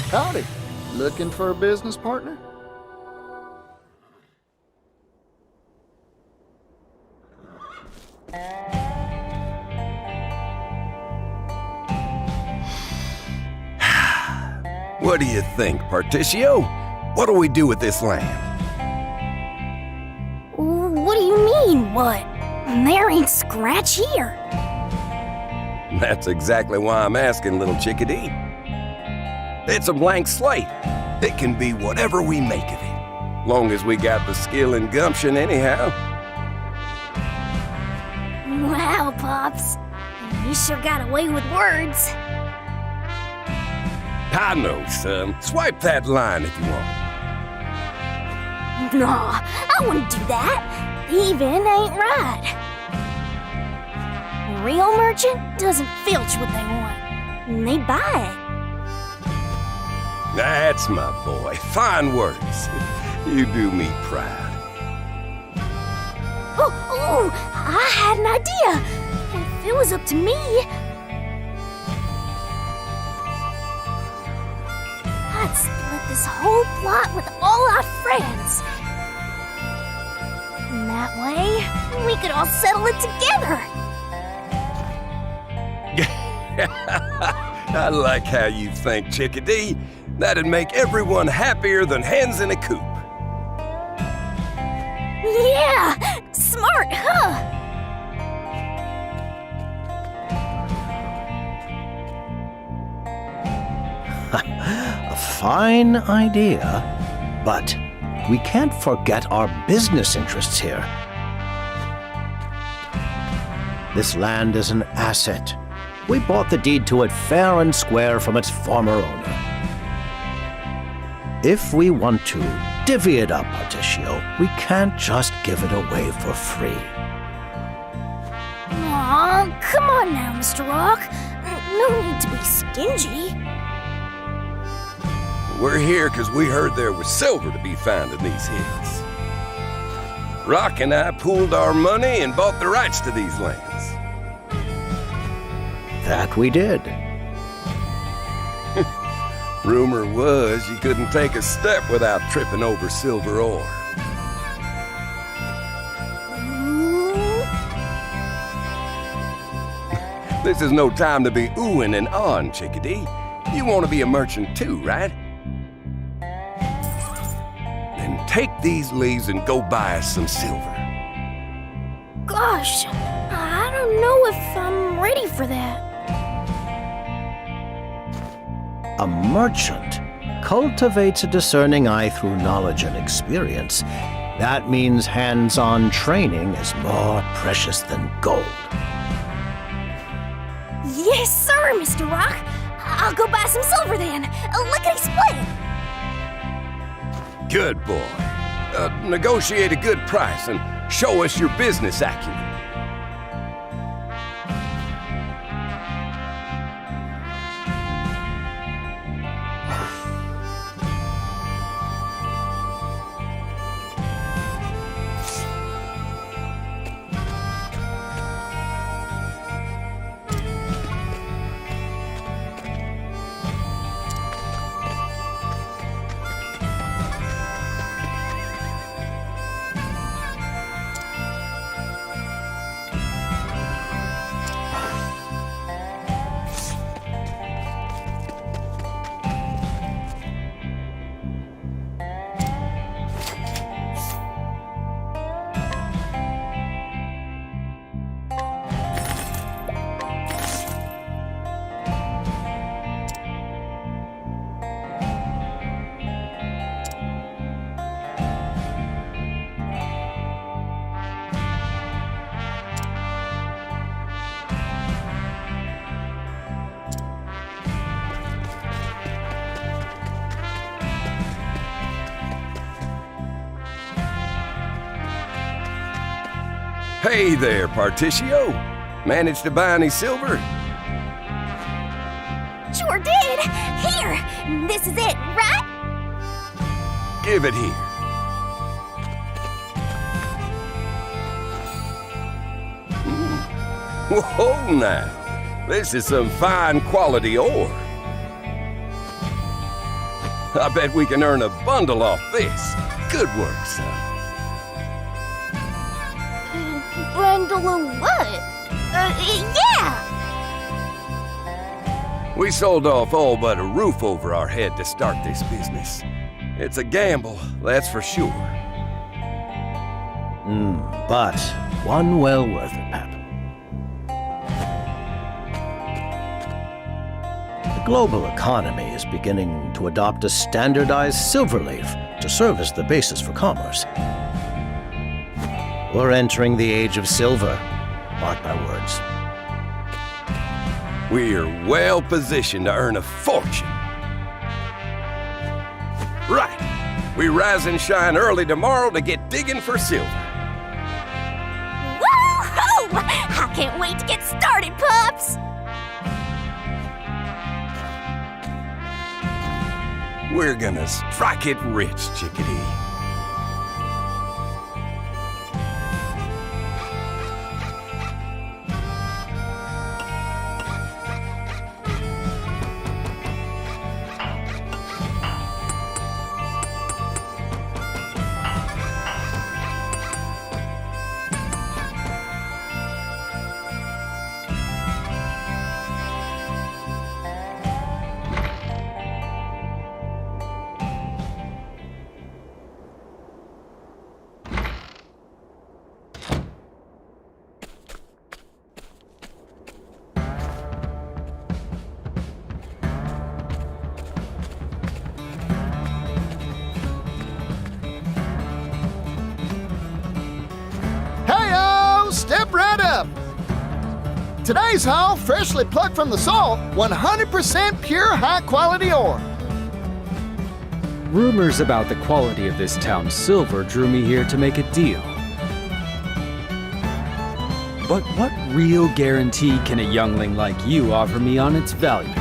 Howdy. Looking for a business partner? What do you think, Partitio? What do we do with this land? What do you mean, what? There ain't scratch here. That's exactly why I'm asking, little chickadee. It's a blank slate. It can be whatever we make of it, long as we got the skill and gumption anyhow. Wow, Pops. You sure got away with words. I know, son. Swipe that line if you want. Nah, I wouldn't do that. Even ain't right. A real merchant doesn't filch what they want. They buy it. That's my boy. Fine words. You do me proud. Oh, I had an idea. If it was up to me, I'd split this whole plot with all our friends. And that way, we could all settle it together. I like how you think, chickadee. That'd make everyone happier than hens in a coop. Yeah, smart, huh? A fine idea, but we can't forget our business interests here. This land is an asset. We bought the deed to it fair and square from its former owner. If we want to divvy it up, Partitio, we can't just give it away for free. Aw, come on now, Mr. Rock. No need to be stingy. We're here because we heard there was silver to be found in these hills. Rock and I pooled our money and bought the rights to these lands. That we did. Rumor was you couldn't take a step without tripping over silver ore. This is no time to be oohing and ahhing, chickadee. You want to be a merchant too, right? Then take these leaves and go buy us some silver. Gosh, I don't know if I'm ready for that. A merchant cultivates a discerning eye through knowledge and experience. That means hands-on training is more precious than gold. Yes, sir, Mr. Rock. I'll go buy some silver then. Lickety-split. Good boy. Negotiate a good price and show us your business acumen. Hey there, Partitio. Managed to buy any silver? Sure did. Here, this is it, right? Give it here. Whoa, now. This is some fine quality ore. I bet we can earn a bundle off this. Good work, son. Bundle of what? Yeah! We sold off all but a roof over our head to start this business. It's a gamble, that's for sure. But one well worth it, Pap. The global economy is beginning to adopt a standardized silver leaf to serve as the basis for commerce. We're entering the age of silver, mark my words. We're well positioned to earn a fortune. Right. We rise and shine early tomorrow to get digging for silver. Woo-hoo! I can't wait to get started, pups! We're gonna strike it rich, Chickadee. Step right up. Today's haul, freshly plucked from the salt, 100% pure high-quality ore. Rumors about the quality of this town's silver drew me here to make a deal. But what real guarantee can a youngling like you offer me on its value?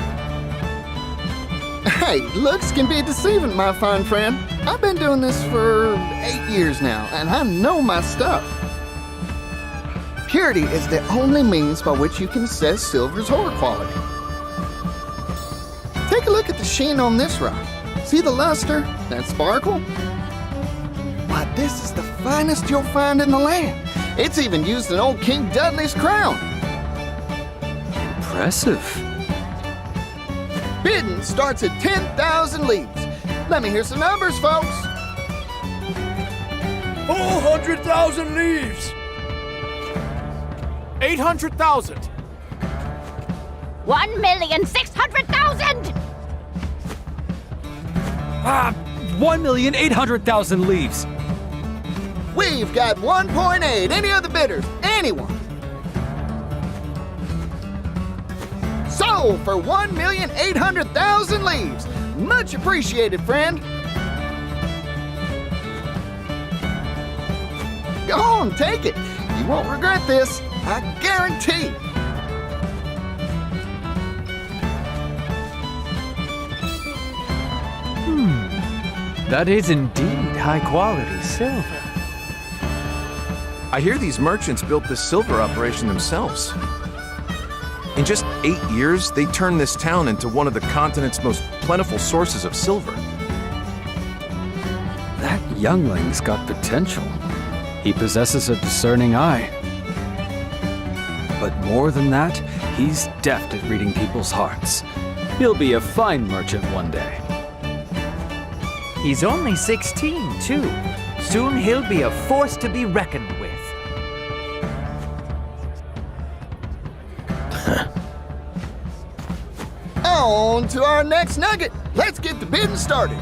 Hey, looks can be deceiving, my fine friend. I've been doing this for 8 years now, and I know my stuff. Purity is the only means by which you can assess silver's ore quality. Take a look at the sheen on this rock. See the luster, that sparkle? Why, this is the finest you'll find in the land. It's even used in old King Dudley's crown. Impressive. Bidding starts at 10,000 leaves. Let me hear some numbers, folks. 400,000 leaves! 800,000! 1,600,000! 1,800,000 leaves! We've got 1.8. Any other bidders? Anyone? Sold for 1,800,000 leaves. Much appreciated, friend. Go on, take it. You won't regret this. I guarantee. That is indeed high-quality silver. I hear these merchants built this silver operation themselves. In just 8 years, they turned this town into one of the continent's most plentiful sources of silver. That youngling's got potential. He possesses a discerning eye. But more than that, he's deft at reading people's hearts. He'll be a fine merchant one day. He's only 16, too. Soon he'll be a force to be reckoned with. On to our next nugget. Let's get the bidding started.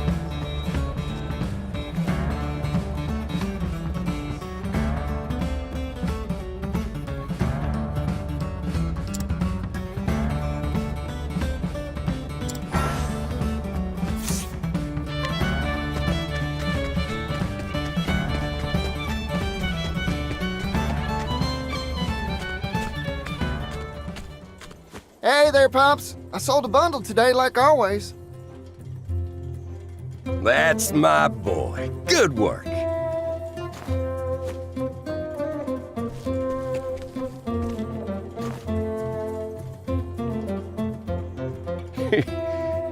Hey there, Pops. I sold a bundle today like always. That's my boy. Good work.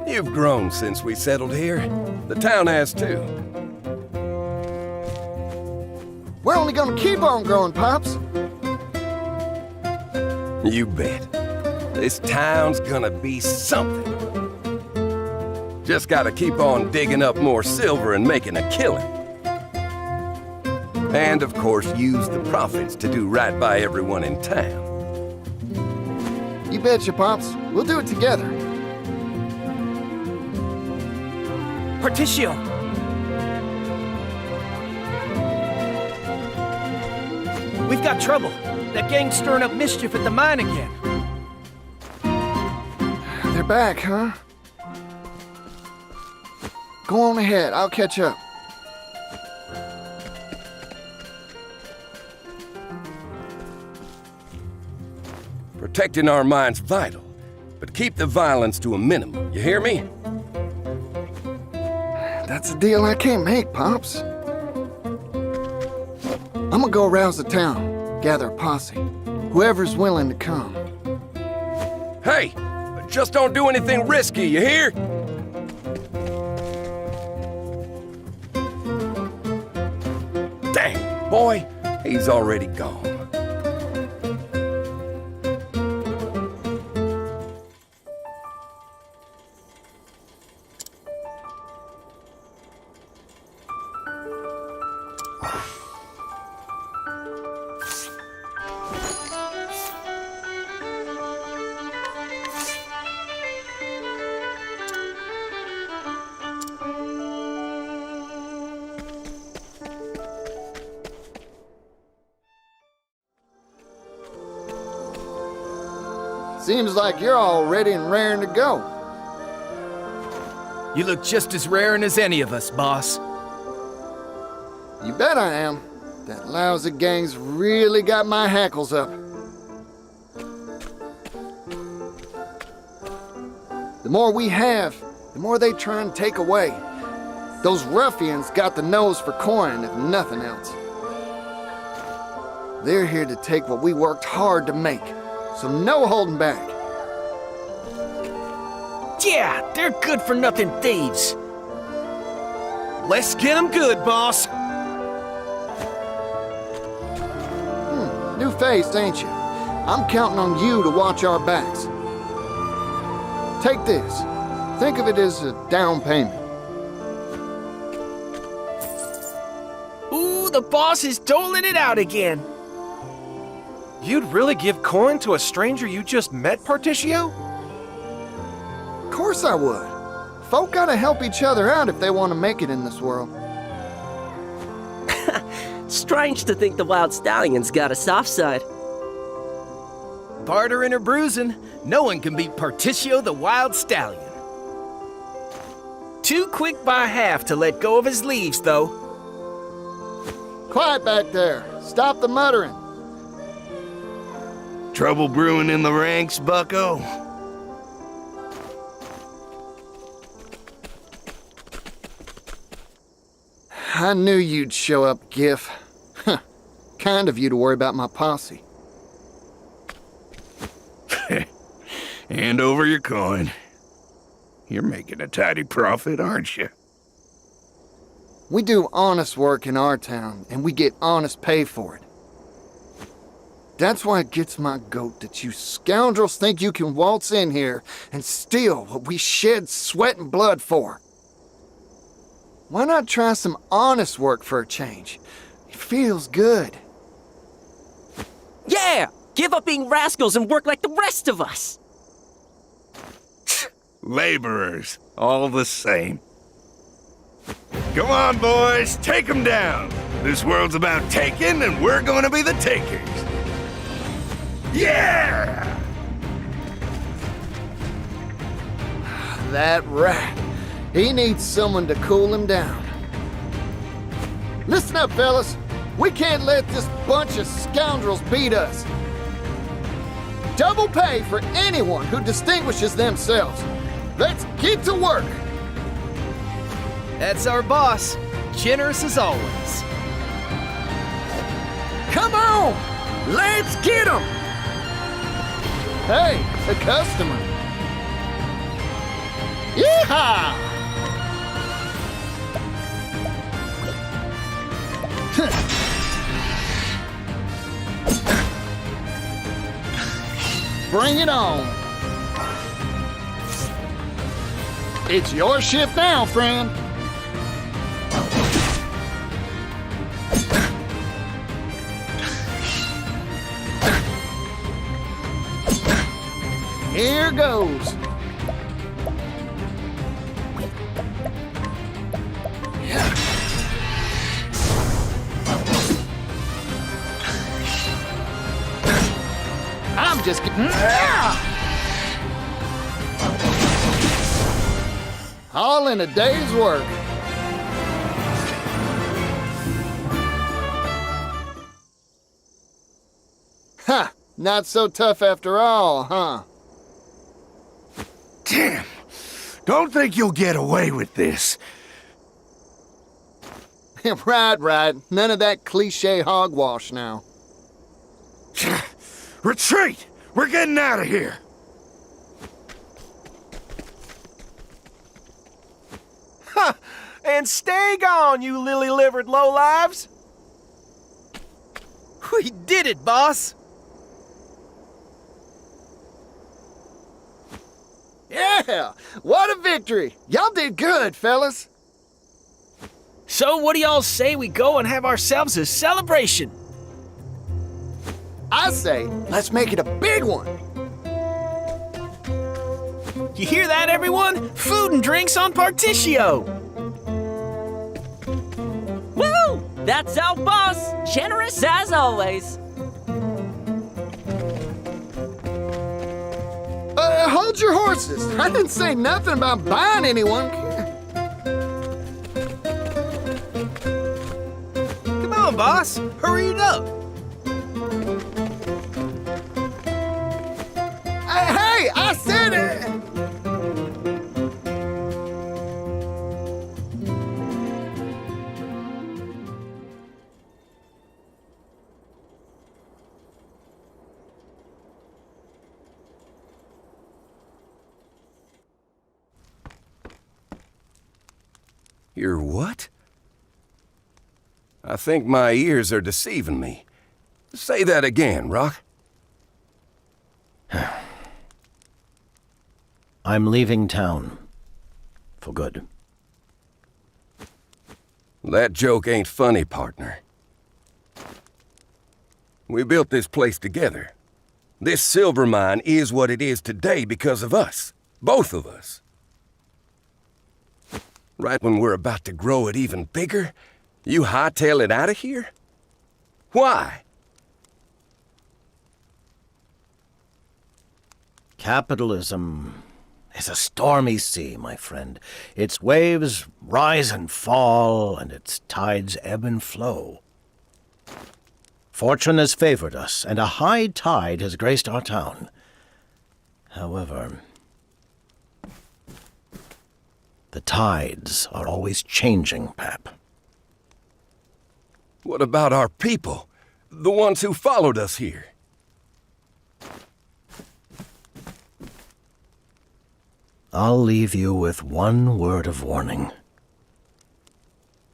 You've grown since we settled here. The town has too. We're only gonna keep on growing, Pops. You bet. This town's gonna be something. Just gotta keep on digging up more silver and making a killing. And of course, use the profits to do right by everyone in town. You betcha, Pops. We'll do it together. Partitio! We've got trouble. That gang's stirring up mischief at the mine again. They're back, huh? Go on ahead. I'll catch up. Protecting our mine's vital, but keep the violence to a minimum. You hear me? That's a deal I can't make, Pops. I'm gonna go arouse the town, gather a posse. Whoever's willing to come. Hey, but just don't do anything risky, you hear? Dang, boy, he's already gone. Seems like you're all ready and raring to go. You look just as raring as any of us, boss. You bet I am. That lousy gang's really got my hackles up. The more we have, the more they try and take away. Those ruffians got the nose for coin, if nothing else. They're here to take what we worked hard to make, so no holding back. Yeah, they're good-for-nothing thieves. Let's get them good, boss. New face, ain't you? I'm counting on you to watch our backs. Take this. Think of it as a down payment. Ooh, the boss is doling it out again. You'd really give coin to a stranger you just met, Partitio? Of course I would. Folk gotta help each other out if they want to make it in this world. Strange to think the Wild Stallion's got a soft side. Bartering or bruising, no one can beat Partitio the Wild Stallion. Too quick by half to let go of his leaves, though. Quiet back there. Stop the muttering. Trouble brewing in the ranks, bucko? I knew you'd show up, Gif. Kind of you to worry about my posse. Hand over your coin. You're making a tidy profit, aren't you? We do honest work in our town, and we get honest pay for it. That's why it gets my goat that you scoundrels think you can waltz in here and steal what we shed sweat and blood for. Why not try some honest work for a change? It feels good. Yeah! Give up being rascals and work like the rest of us! Laborers, all the same. Come on, boys, take them down. This world's about taking, and we're gonna be the takers. Yeah! That rat. He needs someone to cool him down. Listen up, fellas. We can't let this bunch of scoundrels beat us. Double pay for anyone who distinguishes themselves. Let's get to work. That's our boss. Generous as always. Come on! Let's get 'em! Hey, a customer. Yeah! Ha! Bring it on. It's your shift now, friend. Here goes. I'm just getting... All in a day's work. Ha! Not so tough after all, huh? Damn! Don't think you'll get away with this. Right. None of that cliche hogwash now. Retreat! We're getting out of here! Ha! And stay gone, you lily-livered lowlives! We did it, boss! Yeah! What a victory! Y'all did good, fellas. So what do y'all say we go and have ourselves a celebration? I say, let's make it a big one. You hear that, everyone? Food and drinks on Partitio! Woo! That's our boss! Generous as always. Hold your horses. I didn't say nothing about buying anyone. Come on, boss! Hurry it up! Hey, I said it! You're what? I think my ears are deceiving me. Say that again, Rock. I'm leaving town. For good. That joke ain't funny, partner. We built this place together. This silver mine is what it is today because of us. Both of us. Right when we're about to grow it even bigger, you hightail it out of here? Why? Capitalism is a stormy sea, my friend. Its waves rise and fall, and its tides ebb and flow. Fortune has favored us, and a high tide has graced our town. However, the tides are always changing, Pap. What about our people? The ones who followed us here? I'll leave you with one word of warning.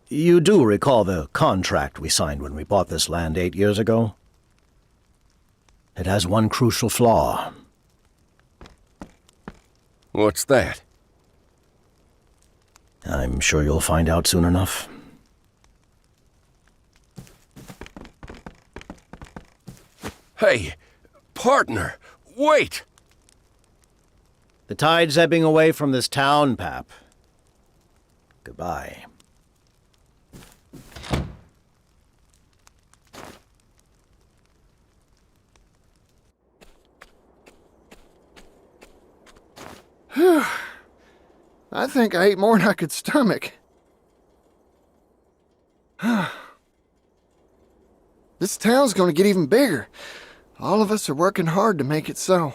You do recall the contract we signed when we bought this land 8 years ago? It has one crucial flaw. What's that? I'm sure you'll find out soon enough. Hey, partner, wait! The tide's ebbing away from this town, Pap. Goodbye. I think I ate more than I could stomach. This town's gonna get even bigger. All of us are working hard to make it so.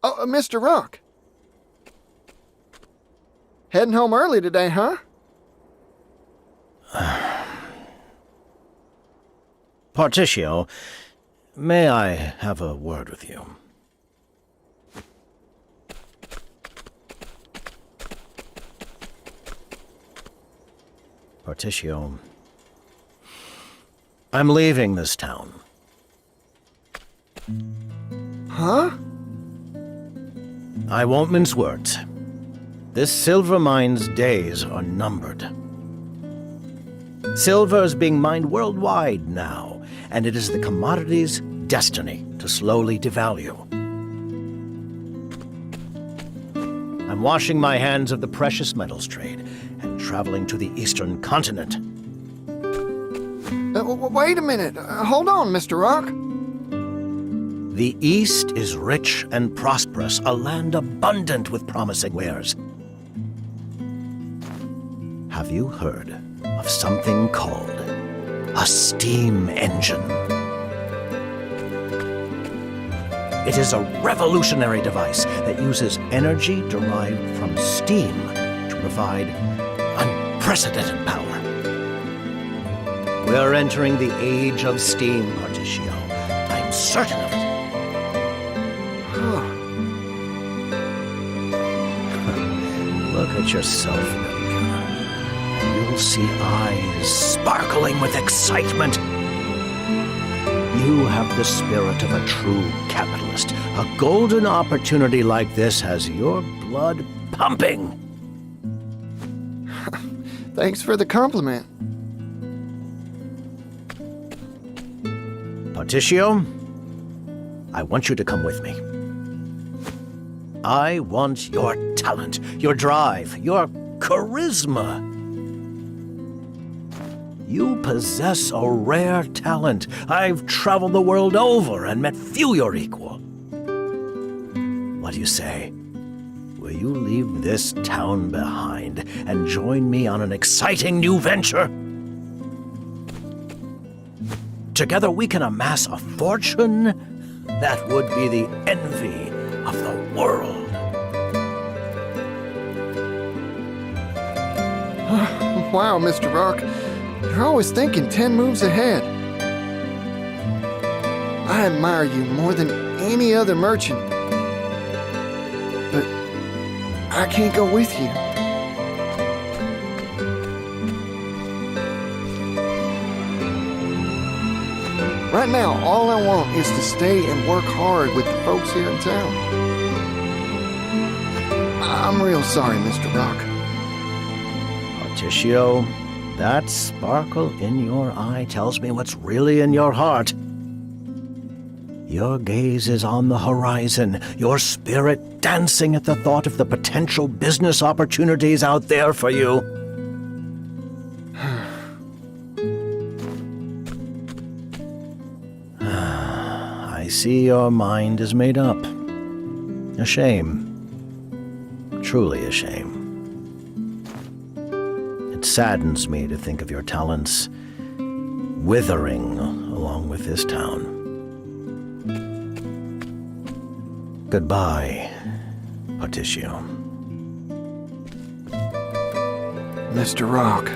Oh, Mr. Rock. Heading home early today, huh? Partitio, May I have a word with you? Partitio, I'm leaving this town. Huh? I won't mince words. This silver mine's days are numbered. Silver is being mined worldwide now, and it is the commodity's destiny to slowly devalue. I'm washing my hands of the precious metals trade and traveling to the eastern continent. Wait a minute. Hold on, Mr. Rock. The East is rich and prosperous, a land abundant with promising wares. Have you heard of something called a steam engine? It is a revolutionary device that uses energy derived from steam to provide unprecedented power. We're entering the age of steam, Partitio. I'm certain of it. Look at yourself, and you'll see eyes sparkling with excitement. You have the spirit of a true capitalist. A golden opportunity like this has your blood pumping. Thanks for the compliment. Partitio, I want you to come with me. I want your talent, your drive, your charisma. You possess a rare talent. I've traveled the world over and met few your equal. What do you say? Will you leave this town behind and join me on an exciting new venture? Together we can amass a fortune that would be the envy of the world. Wow, Mr. Rock. You're always thinking 10 moves ahead. I admire you more than any other merchant. But I can't go with you. Right now, all I want is to stay and work hard with the folks here in town. I'm real sorry, Mr. Rock. Partitio, that sparkle in your eye tells me what's really in your heart. Your gaze is on the horizon, your spirit dancing at the thought of the potential business opportunities out there for you. I see your mind is made up. A shame. Truly a shame. It saddens me to think of your talents withering along with this town. Goodbye, Partitio. Mr. Rock.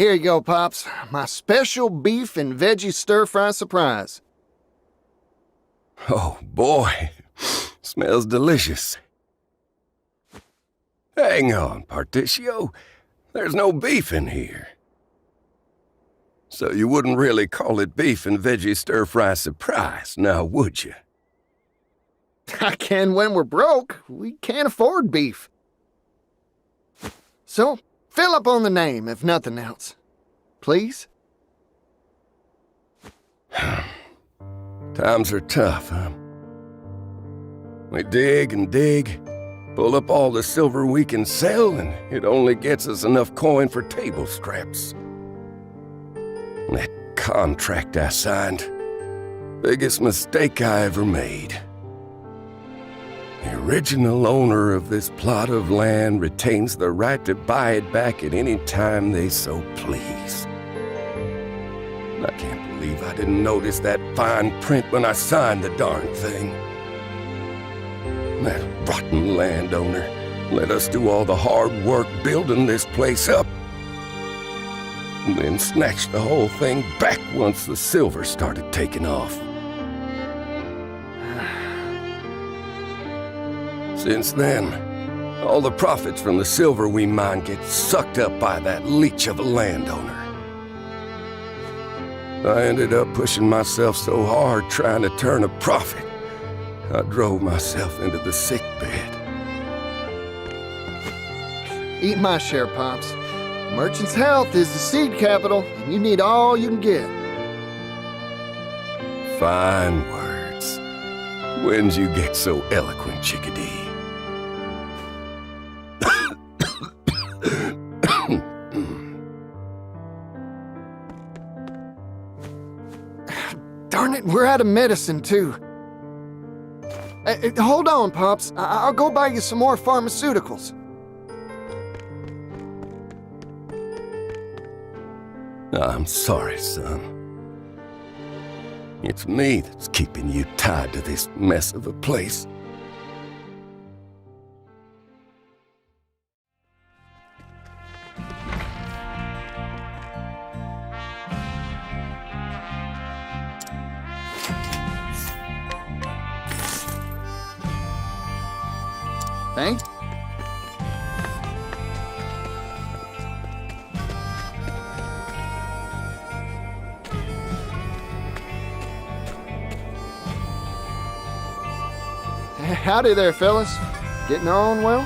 Here you go, Pops. My special beef and veggie stir-fry surprise. Oh, boy. Smells delicious. Hang on, Partitio. There's no beef in here. So you wouldn't really call it beef and veggie stir-fry surprise, now would you? I can when we're broke. We can't afford beef. So, fill up on the name, if nothing else. Please? Times are tough, huh? We dig and dig, pull up all the silver we can sell, and it only gets us enough coin for table scraps. That contract I signed, biggest mistake I ever made. The original owner of this plot of land retains the right to buy it back at any time they so please. I can't believe I didn't notice that fine print when I signed the darn thing. That rotten landowner let us do all the hard work building this place up, and then snatched the whole thing back once the silver started taking off. Since then, all the profits from the silver we mine get sucked up by that leech of a landowner. I ended up pushing myself so hard trying to turn a profit, I drove myself into the sick bed. Eat my share, Pops. Merchant's health is the seed capital, and you need all you can get. Fine words. When'd you get so eloquent, Chickadee? Darn it, we're out of medicine, too. Hold on, Pops. I'll go buy you some more pharmaceuticals. I'm sorry, son. It's me that's keeping you tied to this mess of a place. Thanks. Howdy there, fellas. Getting on well?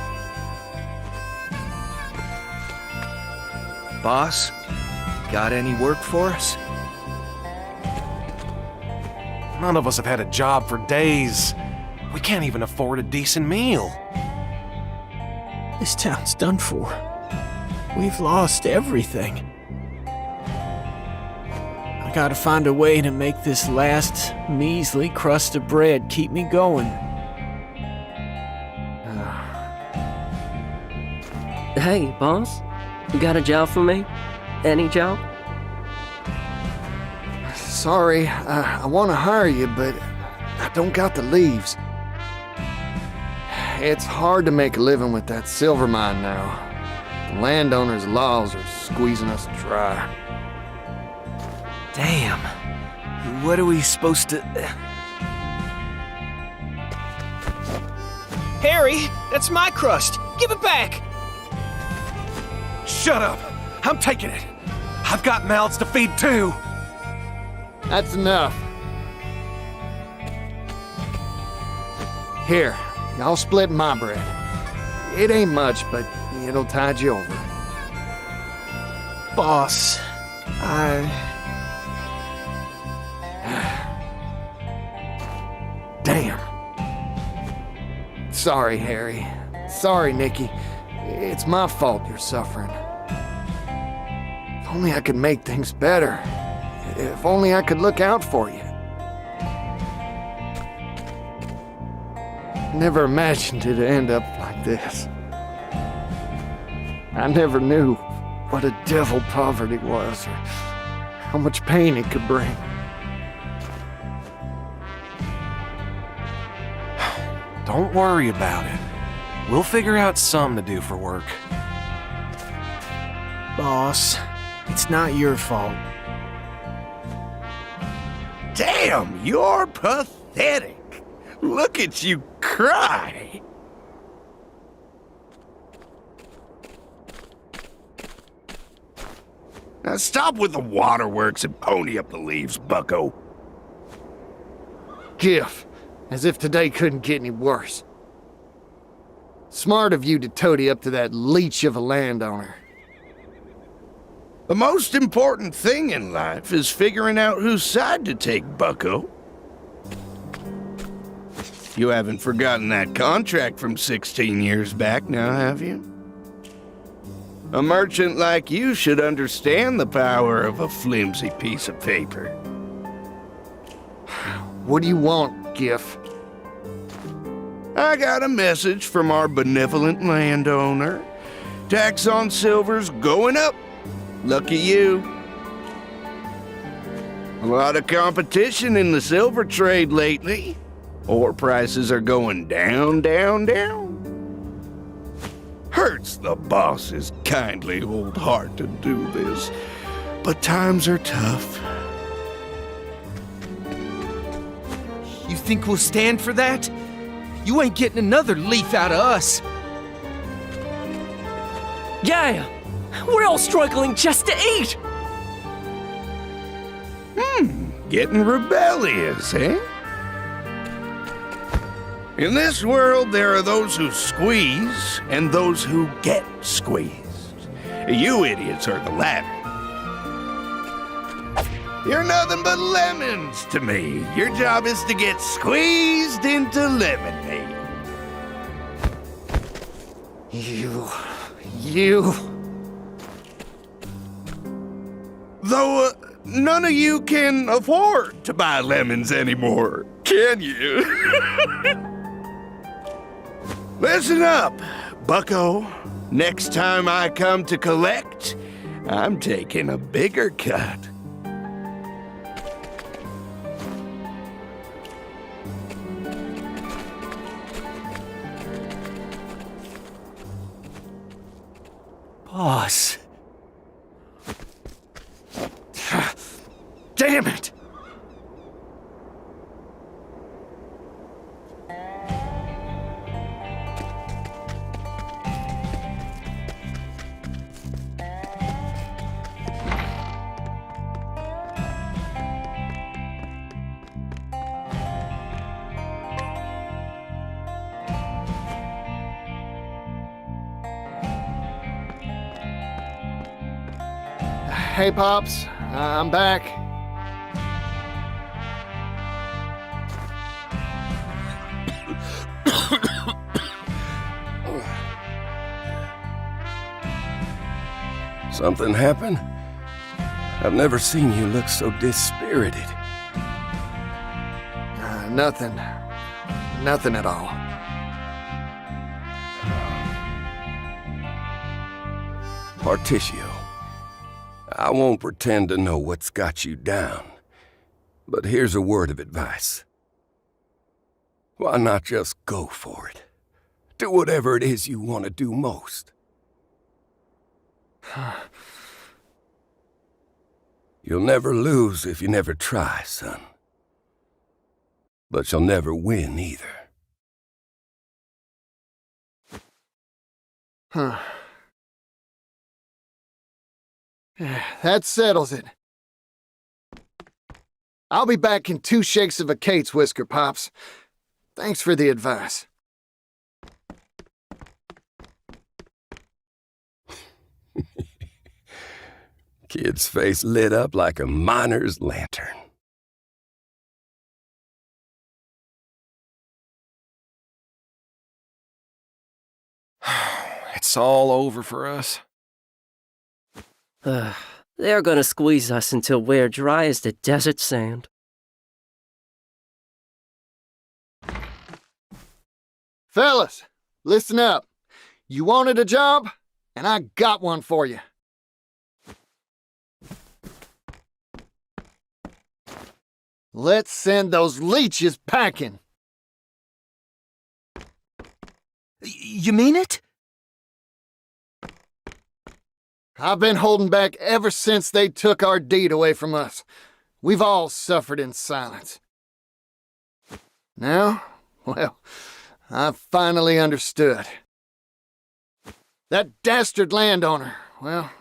Boss, got any work for us? None of us have had a job for days. We can't even afford a decent meal. This town's done for. We've lost everything. I gotta find a way to make this last measly crust of bread keep me going. Hey, boss. You got a job for me? Any job? Sorry, I want to hire you, but I don't got the leaves. It's hard to make a living with that silver mine now. The landowner's laws are squeezing us dry. Damn. What are we supposed to... Harry, that's my crust. Give it back. Shut up! I'm taking it! I've got mouths to feed too! That's enough. Here, y'all split my bread. It ain't much, but it'll tide you over. Boss, Damn. Sorry, Harry. Sorry, Nikki. It's my fault you're suffering. If only I could make things better. If only I could look out for you. Never imagined it'd end up like this. I never knew what a devil poverty was, or how much pain it could bring. Don't worry about it. We'll figure out something to do for work. boss, it's not your fault. Damn, you're pathetic. Look at you cry. Now stop with the waterworks and pony up the leaves, bucko. Gif, as if today couldn't get any worse. Smart of you to toady up to that leech of a landowner. The most important thing in life is figuring out whose side to take, bucko. You haven't forgotten that contract from 16 years back now, have you? A merchant like you should understand the power of a flimsy piece of paper. What do you want, Gif? I got a message from our benevolent landowner. Tax on silver's going up. Lucky you. A lot of competition in the silver trade lately. Ore prices are going down, down, down. Hurts the boss's kindly old heart to do this, but times are tough. You think we'll stand for that? You ain't getting another leaf out of us. Yeah, we're all struggling just to eat. Getting rebellious, eh? In this world, there are those who squeeze and those who get squeezed. You idiots are the latter. You're nothing but lemons to me. Your job is to get squeezed into lemonade. You... Though none of you can afford to buy lemons anymore, can you? Listen up, bucko. Next time I come to collect, I'm taking a bigger cut. Boss. Damn it! Hey, Pops. I'm back. Something happened? I've never seen you look so dispirited. Nothing. Nothing at all. Partitio, I won't pretend to know what's got you down, but here's a word of advice. Why not just go for it? Do whatever it is you want to do most. You'll never lose if you never try, son. But you'll never win either. Huh. That settles it. I'll be back in 2 shakes of a cate's whisker, Pops. Thanks for the advice. Kid's face lit up like a miner's lantern. It's all over for us. They're gonna squeeze us until we're dry as the desert sand. Fellas, listen up. You wanted a job, and I got one for you. Let's send those leeches packing. You mean it? I've been holding back ever since they took our deed away from us. We've all suffered in silence. Now, well, I've finally understood. That dastard landowner, well,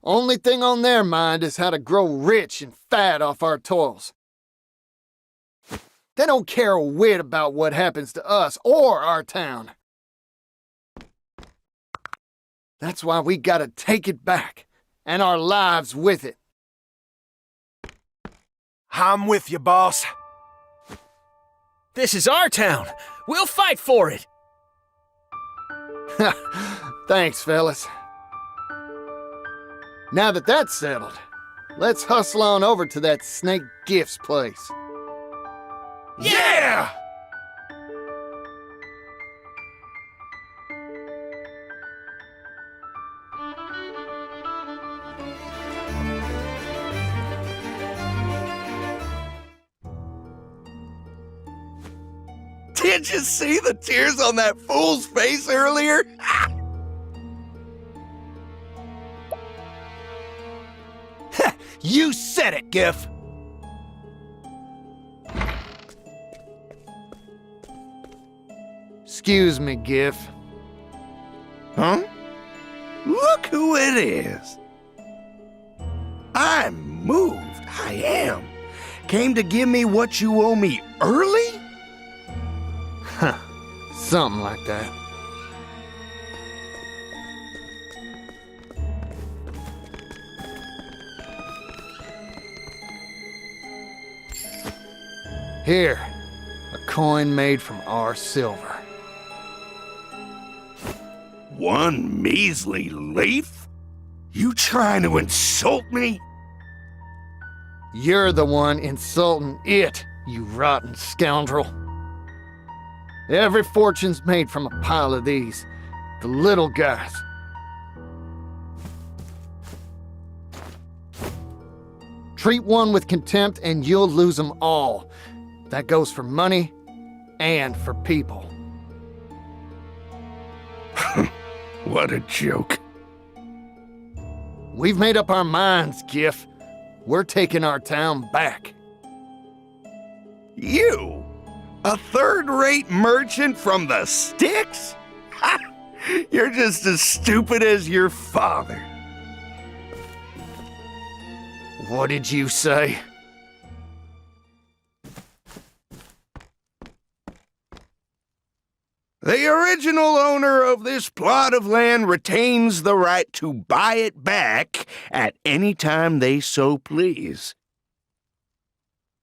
Only thing on their mind is how to grow rich and fat off our toils. They don't care a whit about what happens to us or our town. That's why we gotta take it back, and our lives with it. I'm with you, boss. This is our town. We'll fight for it. Thanks, fellas. Now that that's settled, let's hustle on over to that Snake Gifts place. Yeah! Did you see the tears on that fool's face earlier? You said it, Gif. Excuse me, Gif. Huh? Look who it is. I'm moved. I am. Came to give me what you owe me early? Huh. Something like that. Here, a coin made from our silver. One measly leaf? You trying to insult me? You're the one insulting it, you rotten scoundrel. Every fortune's made from a pile of these, the little guys. Treat one with contempt and you'll lose them all. That goes for money and for people. What a joke. We've made up our minds, Gif. We're taking our town back. You? A third-rate merchant from the sticks? Ha! You're just as stupid as your father. What did you say? The original owner of this plot of land retains the right to buy it back at any time they so please.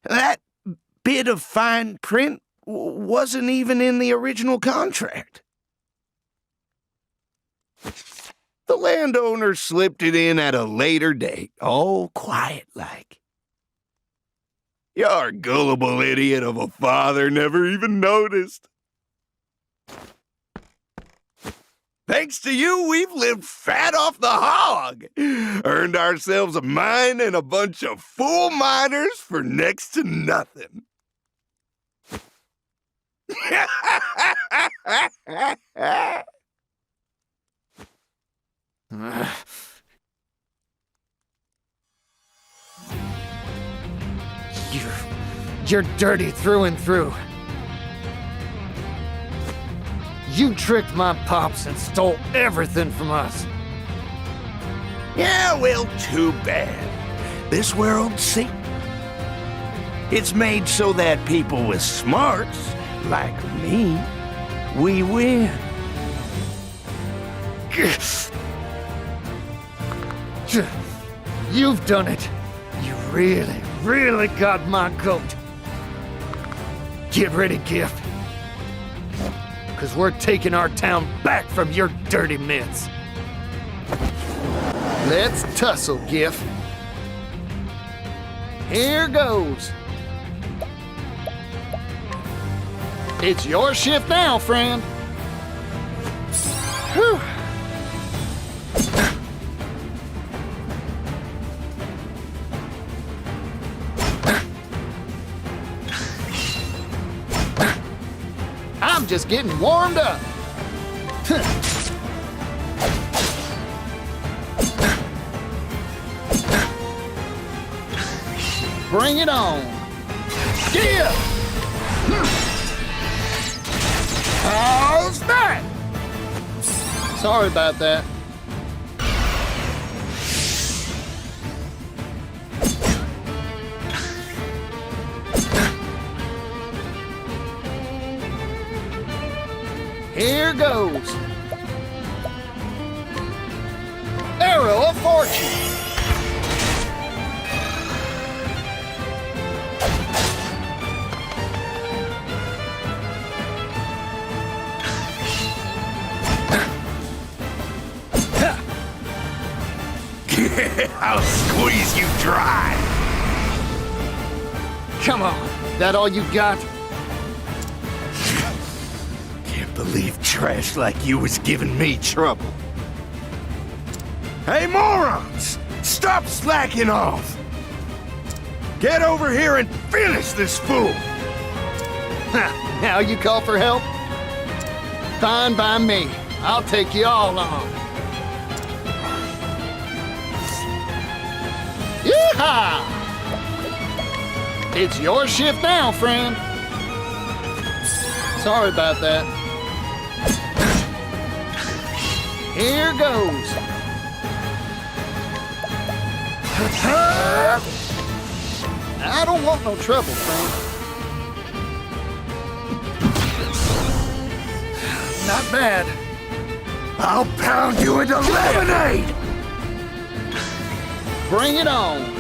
That bit of fine print wasn't even in the original contract. The landowner slipped it in at a later date, all quiet-like. Your gullible idiot of a father never even noticed. Thanks to you, we've lived fat off the hog. Earned ourselves a mine and a bunch of fool miners for next to nothing. You're dirty through and through. You tricked my pops and stole everything from us. Yeah, well, too bad. This world, see? It's made so that people with smarts, like me, we win. You've done it. You really, really got my goat. Get ready, Gif. Because we're taking our town back from your dirty mitts. Let's tussle, Gif. Here goes. It's your shift now, friend. Whew. I'm just getting warmed up. Bring it on. Yeah! How's that? Sorry about that. goes. Arrow of fortune. I'll squeeze you dry. Come on, that all you got? Can't believe trash like you was giving me trouble. Hey, morons! Stop slacking off! Get over here and finish this fool! Now you call for help? Fine by me. I'll take you all on. Yeehaw! It's your shift now, friend. Sorry about that. Here goes. I don't want no trouble, friend. Not bad. I'll pound you into lemonade! Bring it on.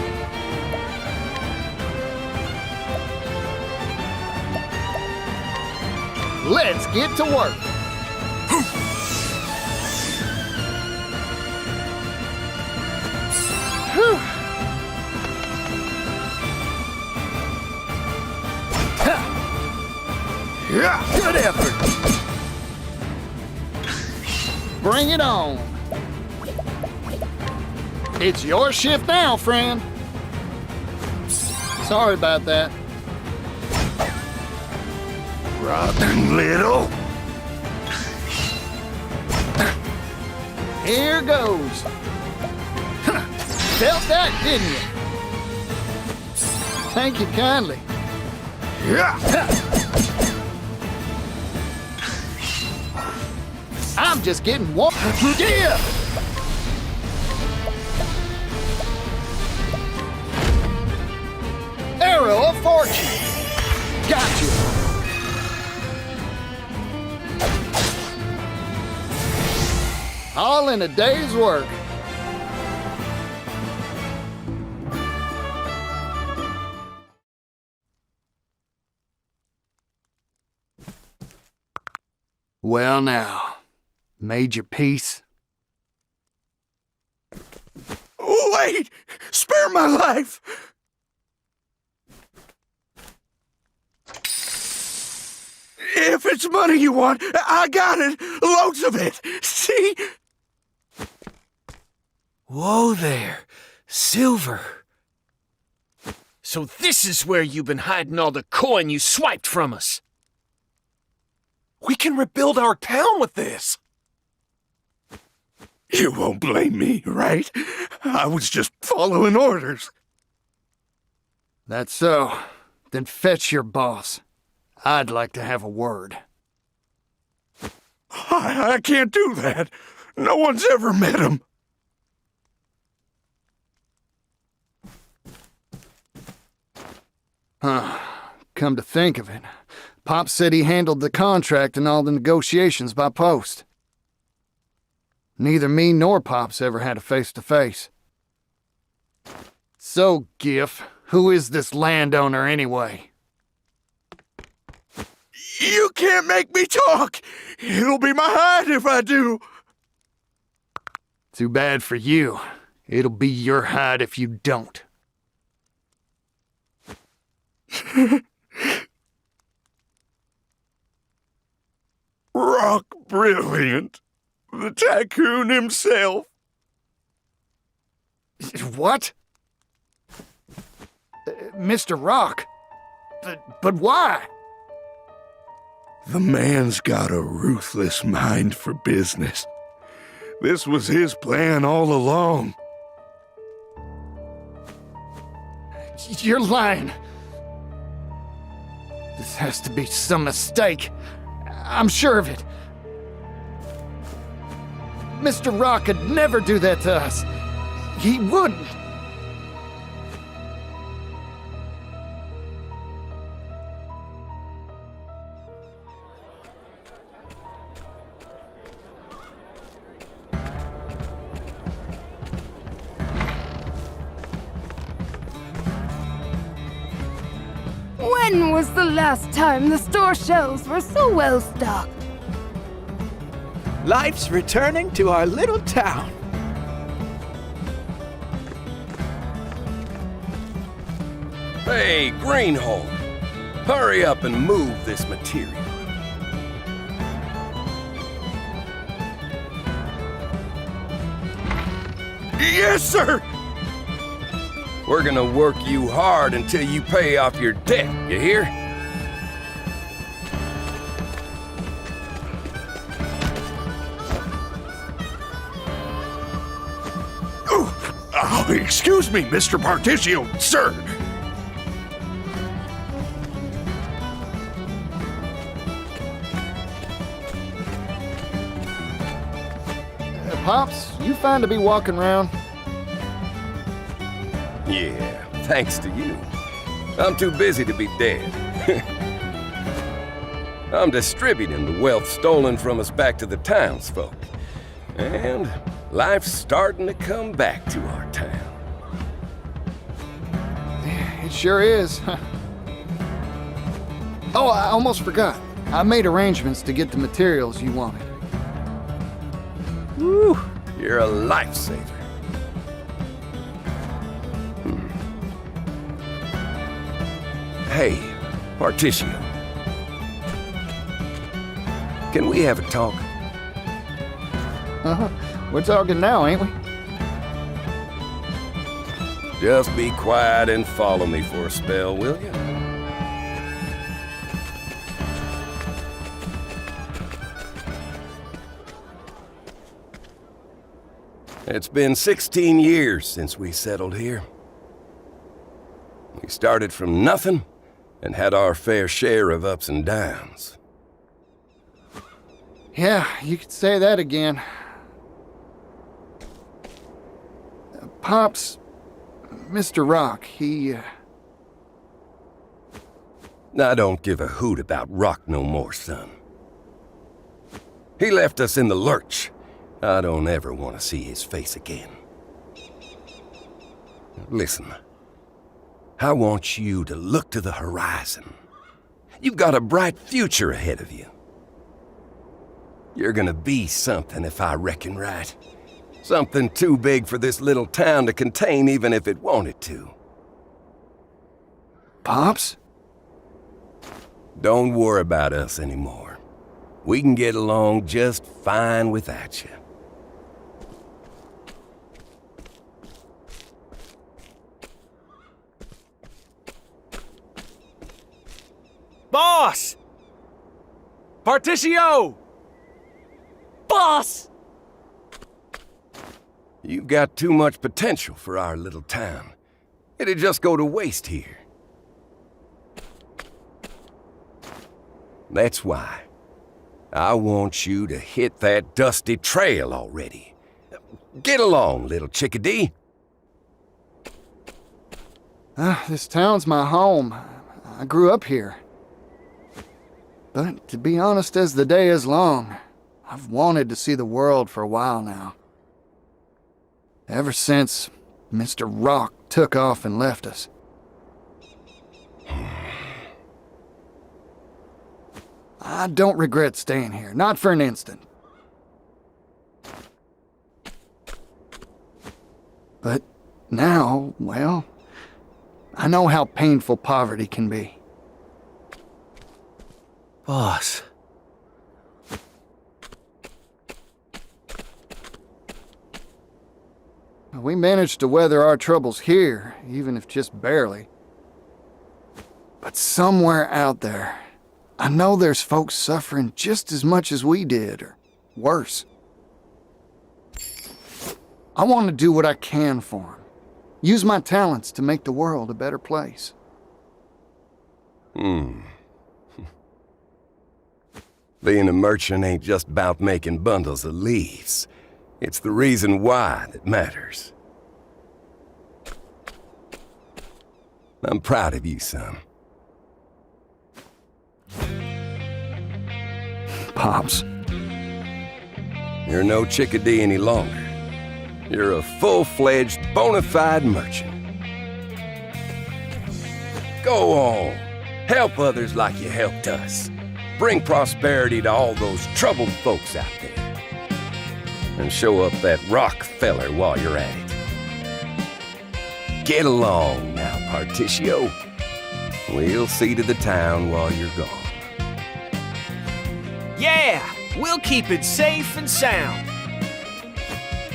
Let's get to work. Whew. Yeah. Good effort. Bring it on. It's your shift now, friend. Sorry about that. Rotten little. Here goes. Felt that, didn't you? Thank you kindly. Yeah. I'm just getting warm. Yeah! Arrow of fortune. Got you. All in a day's work. Well now, made your peace? Wait! Spare my life! If it's money you want, I got it! Loads of it! See? Whoa there. Silver. So this is where you've been hiding all the coin you swiped from us. We can rebuild our town with this. You won't blame me, right? I was just following orders. That's so. Then fetch your boss. I'd like to have a word. I can't do that. No one's ever met him. Come to think of it, Pop said he handled the contract and all the negotiations by post. Neither me nor Pop's ever had a face-to-face. So, Giff, who is this landowner anyway? You can't make me talk! It'll be my hide if I do! Too bad for you. It'll be your hide if you don't. Rock Brilliant. The tycoon himself. What? Mr. Rock? But why? The man's got a ruthless mind for business. This was his plan all along. You're lying. This has to be some mistake. I'm sure of it. Mr. Rock could never do that to us. He wouldn't. When was the last time the store shelves were so well stocked? Life's returning to our little town. Hey, Greenhorn, hurry up and move this material. Yes, sir! We're gonna work you hard until you pay off your debt, you hear? Oh, excuse me, Mr. Partitio, sir. Pops, you fine to be walking around? Yeah, thanks to you. I'm too busy to be dead. I'm distributing the wealth stolen from us back to the townsfolk. And life's starting to come back to our town. It sure is. Oh, I almost forgot. I made arrangements to get the materials you wanted. Woo, you're a lifesaver. Hey, Partitio. Can we have a talk? We're talking now, ain't we? Just be quiet and follow me for a spell, will you? It's been 16 years since we settled here. We started from nothing and had our fair share of ups and downs. Yeah, you could say that again. Pops, Mr. Rock, he... I don't give a hoot about Rock no more, son. He left us in the lurch. I don't ever want to see his face again. Listen, I want you to look to the horizon. You've got a bright future ahead of you. You're gonna be something, if I reckon right. Something too big for this little town to contain, even if it wanted to. Pops? Don't worry about us anymore. We can get along just fine without you. Boss! Partitio! Boss! You've got too much potential for our little town. It'd just go to waste here. That's why I want you to hit that dusty trail already. Get along, little chickadee. This town's my home. I grew up here. But to be honest, as the day is long, I've wanted to see the world for a while now. Ever since Mr. Rock took off and left us. I don't regret staying here, not for an instant. But now, well, I know how painful poverty can be. Boss. We managed to weather our troubles here, even if just barely. But somewhere out there, I know there's folks suffering just as much as we did, or worse. I want to do what I can for them. Use my talents to make the world a better place. Being a merchant ain't just about making bundles of leaves. It's the reason why that matters. I'm proud of you, son. Pops. You're no chickadee any longer. You're a full-fledged, bona fide merchant. Go on. Help others like you helped us. Bring prosperity to all those troubled folks out there. And show up that Rockefeller while you're at it. Get along now, Partitio. We'll see to the town while you're gone. Yeah, we'll keep it safe and sound.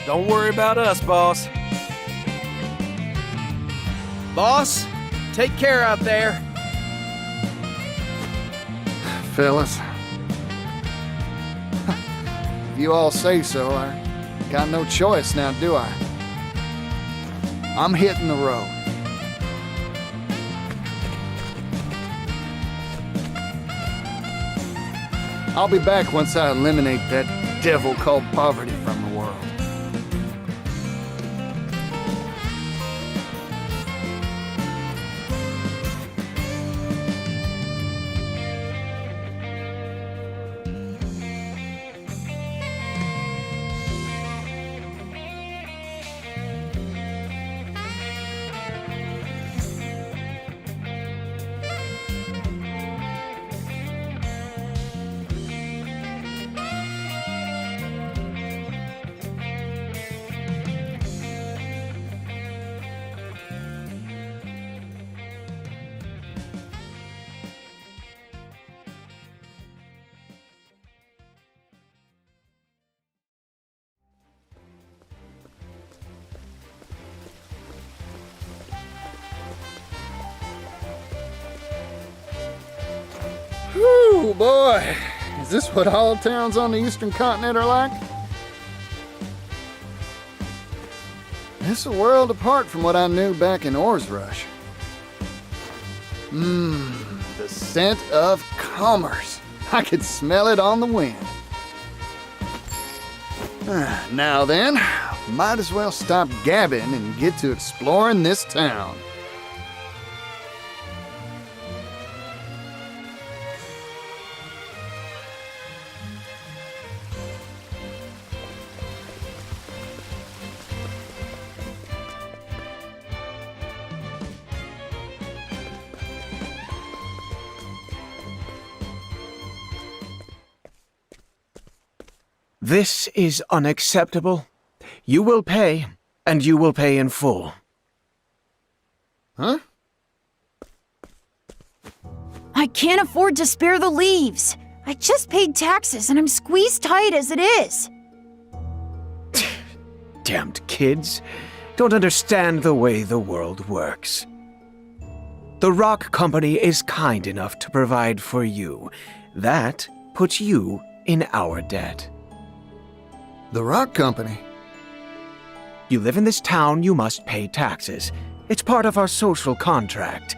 Don't worry about us, boss. Boss, take care out there. Fellas. If you all say so, I got no choice now, do I? I'm hitting the road. I'll be back once I eliminate that devil called poverty from the world. Whew, boy. Is this what all towns on the eastern continent are like? It's a world apart from what I knew back in Oars Rush. The scent of commerce. I could smell it on the wind. Now then, might as well stop gabbing and get to exploring this town. This is unacceptable. You will pay, and you will pay in full. Huh? I can't afford to spare the leaves. I just paid taxes and I'm squeezed tight as it is. Damned kids. Don't understand the way the world works. The Rock Company is kind enough to provide for you. That puts you in our debt. The Rock Company? You live in this town, you must pay taxes. It's part of our social contract.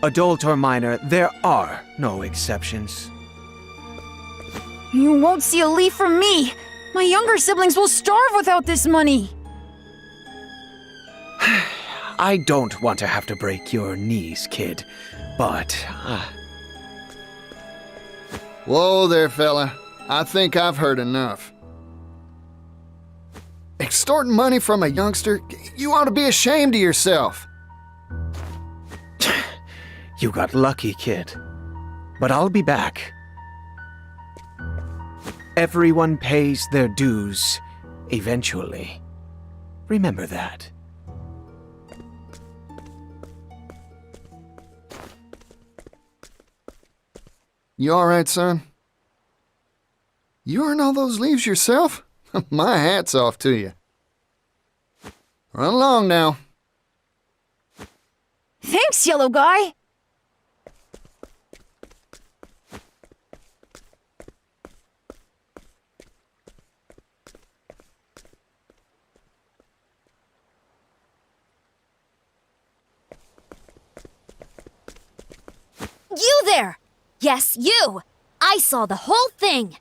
Adult or minor, there are no exceptions. You won't see a leaf from me. My younger siblings will starve without this money. I don't want to have to break your knees, kid, but... Whoa there, fella. I think I've heard enough. Extorting money from a youngster? You ought to be ashamed of yourself. You got lucky, kid. But I'll be back. Everyone pays their dues, eventually. Remember that. You all right, son? You earn all those leaves yourself? My hat's off to you. Run along now. Thanks, yellow guy. You there! Yes, you! I saw the whole thing!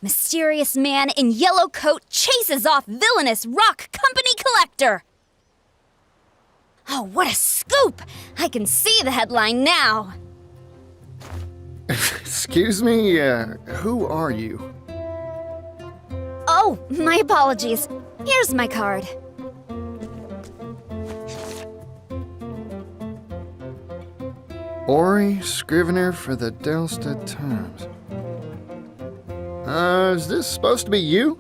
Mysterious man in yellow coat chases off villainous Rock Company collector! Oh, what a scoop! I can see the headline now. Excuse me, who are you? Oh, my apologies. Here's my card. Ori, Scrivener for the Delstead Times. Is this supposed to be you?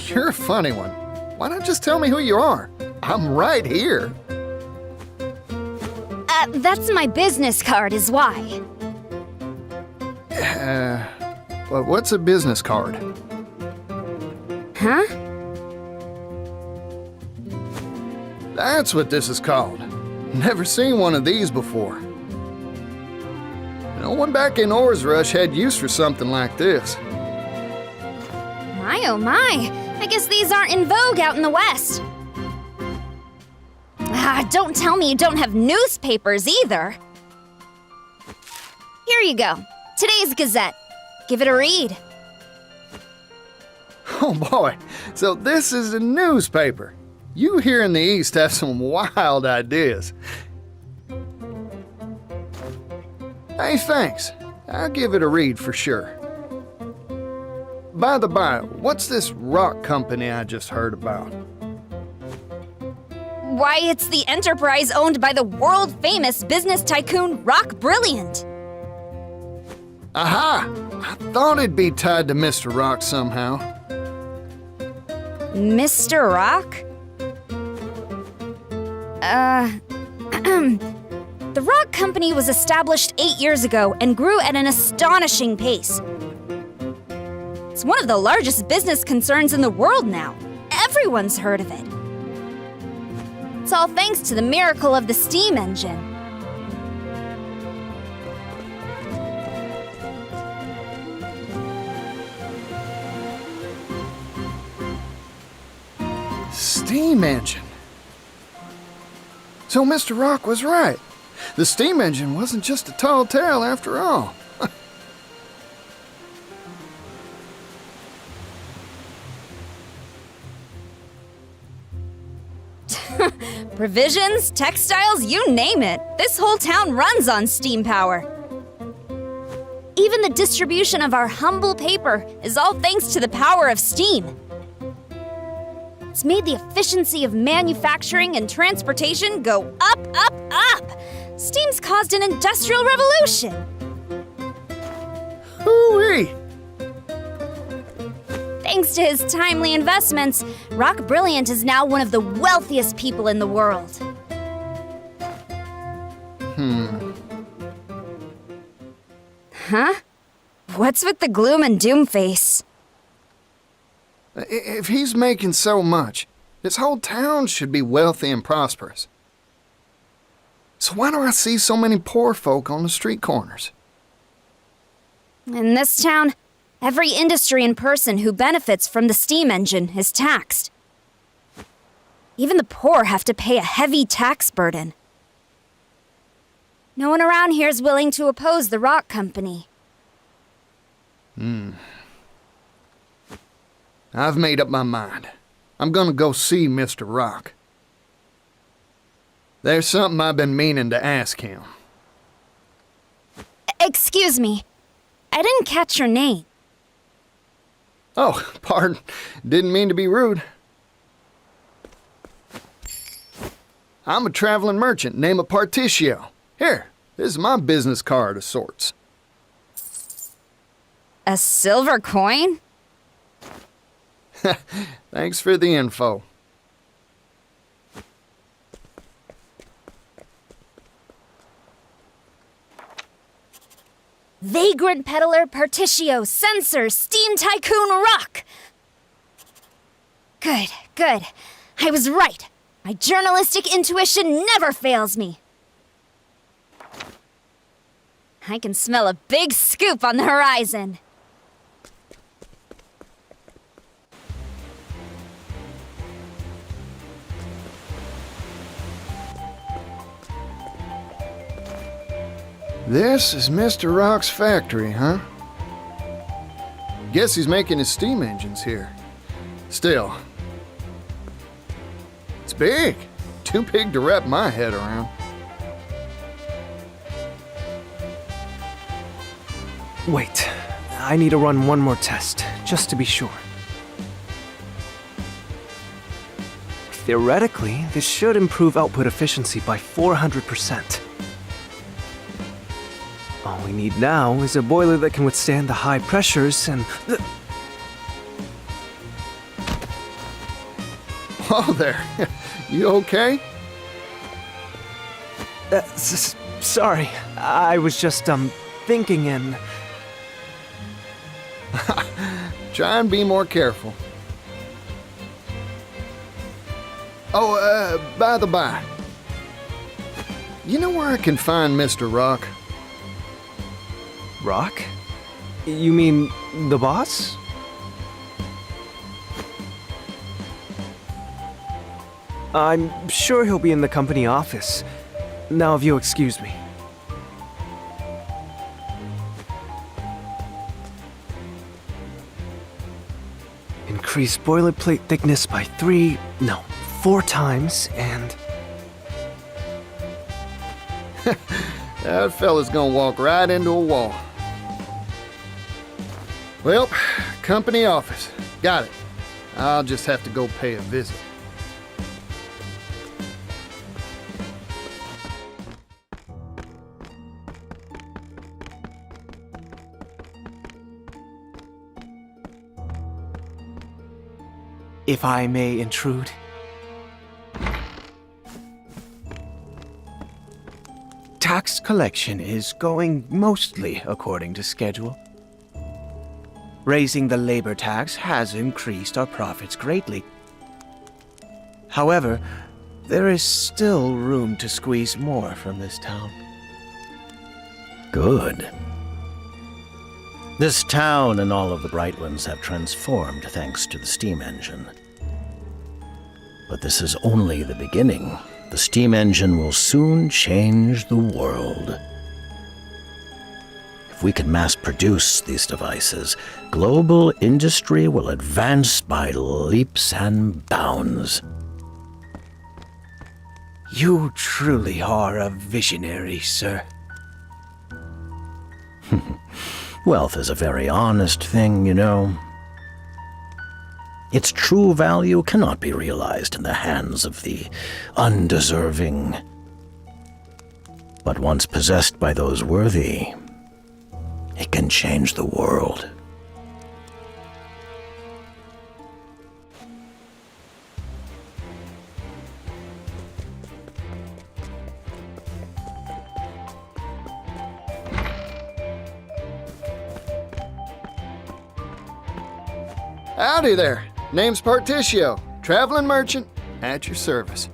You're a funny one. Why not just tell me who you are? I'm right here. That's my business card, is why. Well, what's a business card? Huh? That's what this is called. Never seen one of these before. No one back in Or's Rush had use for something like this. My oh my, I guess these aren't in vogue out in the West. Don't tell me you don't have newspapers either. Here you go, today's Gazette. Give it a read. Oh boy, so this is a newspaper. You here in the East have some wild ideas. Hey, thanks. I'll give it a read for sure. By the by, what's this rock company I just heard about? Why, it's the enterprise owned by the world-famous business tycoon Rock Brilliant. Aha! I thought it'd be tied to Mr. Rock somehow. Mr. Rock? The Rock Company was established 8 years ago and grew at an astonishing pace. It's one of the largest business concerns in the world now. Everyone's heard of it. It's all thanks to the miracle of the steam engine. Steam engine. So Mr. Rock was right. The steam engine wasn't just a tall tale after all. Provisions, textiles, you name it. This whole town runs on steam power. Even the distribution of our humble paper is all thanks to the power of steam. It's made the efficiency of manufacturing and transportation go up, up, up. Steam's caused an industrial revolution. Hooey! Thanks to his timely investments, Rock Brilliant is now one of the wealthiest people in the world. Huh? What's with the gloom and doom face? If he's making so much, this whole town should be wealthy and prosperous. So why do I see so many poor folk on the street corners? In this town, every industry and person who benefits from the steam engine is taxed. Even the poor have to pay a heavy tax burden. No one around here is willing to oppose the Rock Company. I've made up my mind. I'm gonna go see Mr. Rock. There's something I've been meaning to ask him. Excuse me. I didn't catch your name. Oh, pardon. Didn't mean to be rude. I'm a traveling merchant named Partitio. Here, this is my business card of sorts. A silver coin? Thanks for the info. Vagrant peddler Partitio, censor, steam tycoon Rock! Good, good. I was right. My journalistic intuition never fails me. I can smell a big scoop on the horizon. This is Mr. Rock's factory, huh? Guess he's making his steam engines here. Still, it's big. Too big to wrap my head around. Wait, I need to run one more test, just to be sure. Theoretically, this should improve output efficiency by 400%. we need now is a boiler that can withstand the high pressures and the... Oh, there. You okay? Sorry, I was just, thinking and... Try and be more careful. Oh, by the by. You know where I can find Mr. Rock? Rock? You mean the boss? I'm sure he'll be in the company office. Now if you'll excuse me. Increase boilerplate thickness by 4 times, and... That fella's gonna walk right into a wall. Well, company office. Got it. I'll just have to go pay a visit. If I may intrude. Tax collection is going mostly according to schedule. Raising the labor tax has increased our profits greatly. However, there is still room to squeeze more from this town. Good. This town and all of the Brightlands have transformed thanks to the steam engine. But this is only the beginning. The steam engine will soon change the world. If we can mass produce these devices, global industry will advance by leaps and bounds. You truly are a visionary, sir. Wealth is a very honest thing, you know. Its true value cannot be realized in the hands of the undeserving. But once possessed by those worthy, it can change the world. Howdy there. Name's Partitio, traveling merchant, at your service.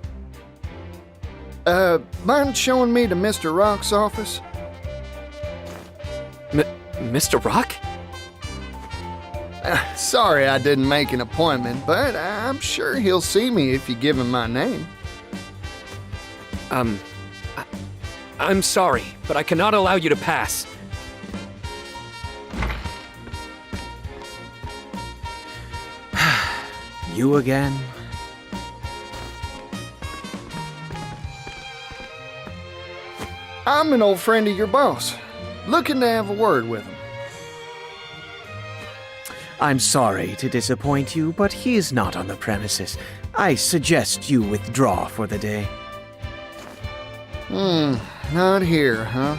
Mind showing me to Mr. Rock's office? Mr. Rock? Sorry I didn't make an appointment, but I'm sure he'll see me if you give him my name. I'm sorry, but I cannot allow you to pass. You again? I'm an old friend of your boss, looking to have a word with him. I'm sorry to disappoint you, but he is not on the premises. I suggest you withdraw for the day. Not here, huh?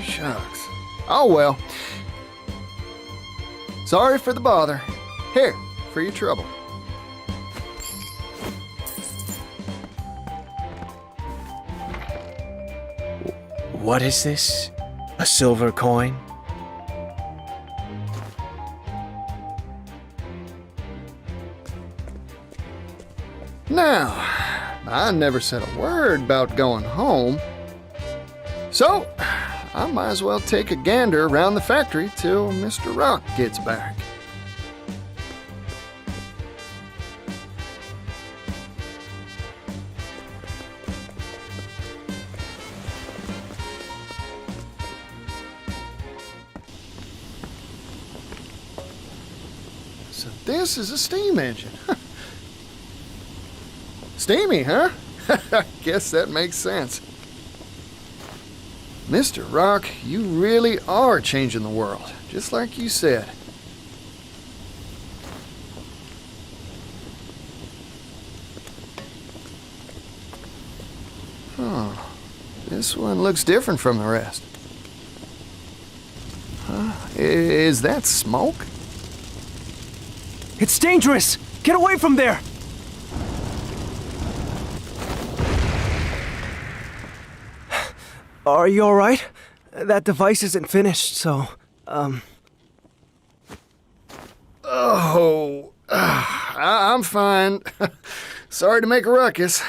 Shucks. Oh well. Sorry for the bother. Here, for your trouble. What is this? A silver coin? Now, I never said a word about going home. So, I might as well take a gander around the factory till Mr. Rock gets back. So this is a steam engine. Steamy, huh? Guess that makes sense. Mr. Rock, you really are changing the world, just like you said. Huh. This one looks different from the rest. Is that smoke? It's dangerous! Get away from there! Are you alright? That device isn't finished, so, Oh, I'm fine. Sorry to make a ruckus.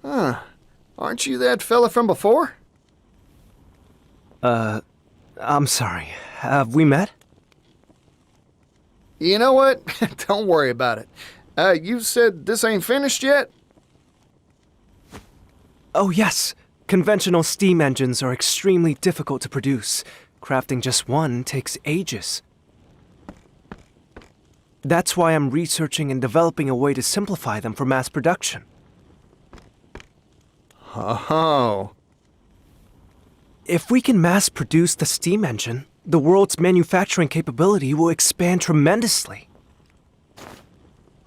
Huh. Aren't you that fella from before? I'm sorry. Have we met? You know what? Don't worry about it. You said this ain't finished yet? Oh, yes. Conventional steam engines are extremely difficult to produce. Crafting just one takes ages. That's why I'm researching and developing a way to simplify them for mass production. Oh. If we can mass produce the steam engine, the world's manufacturing capability will expand tremendously.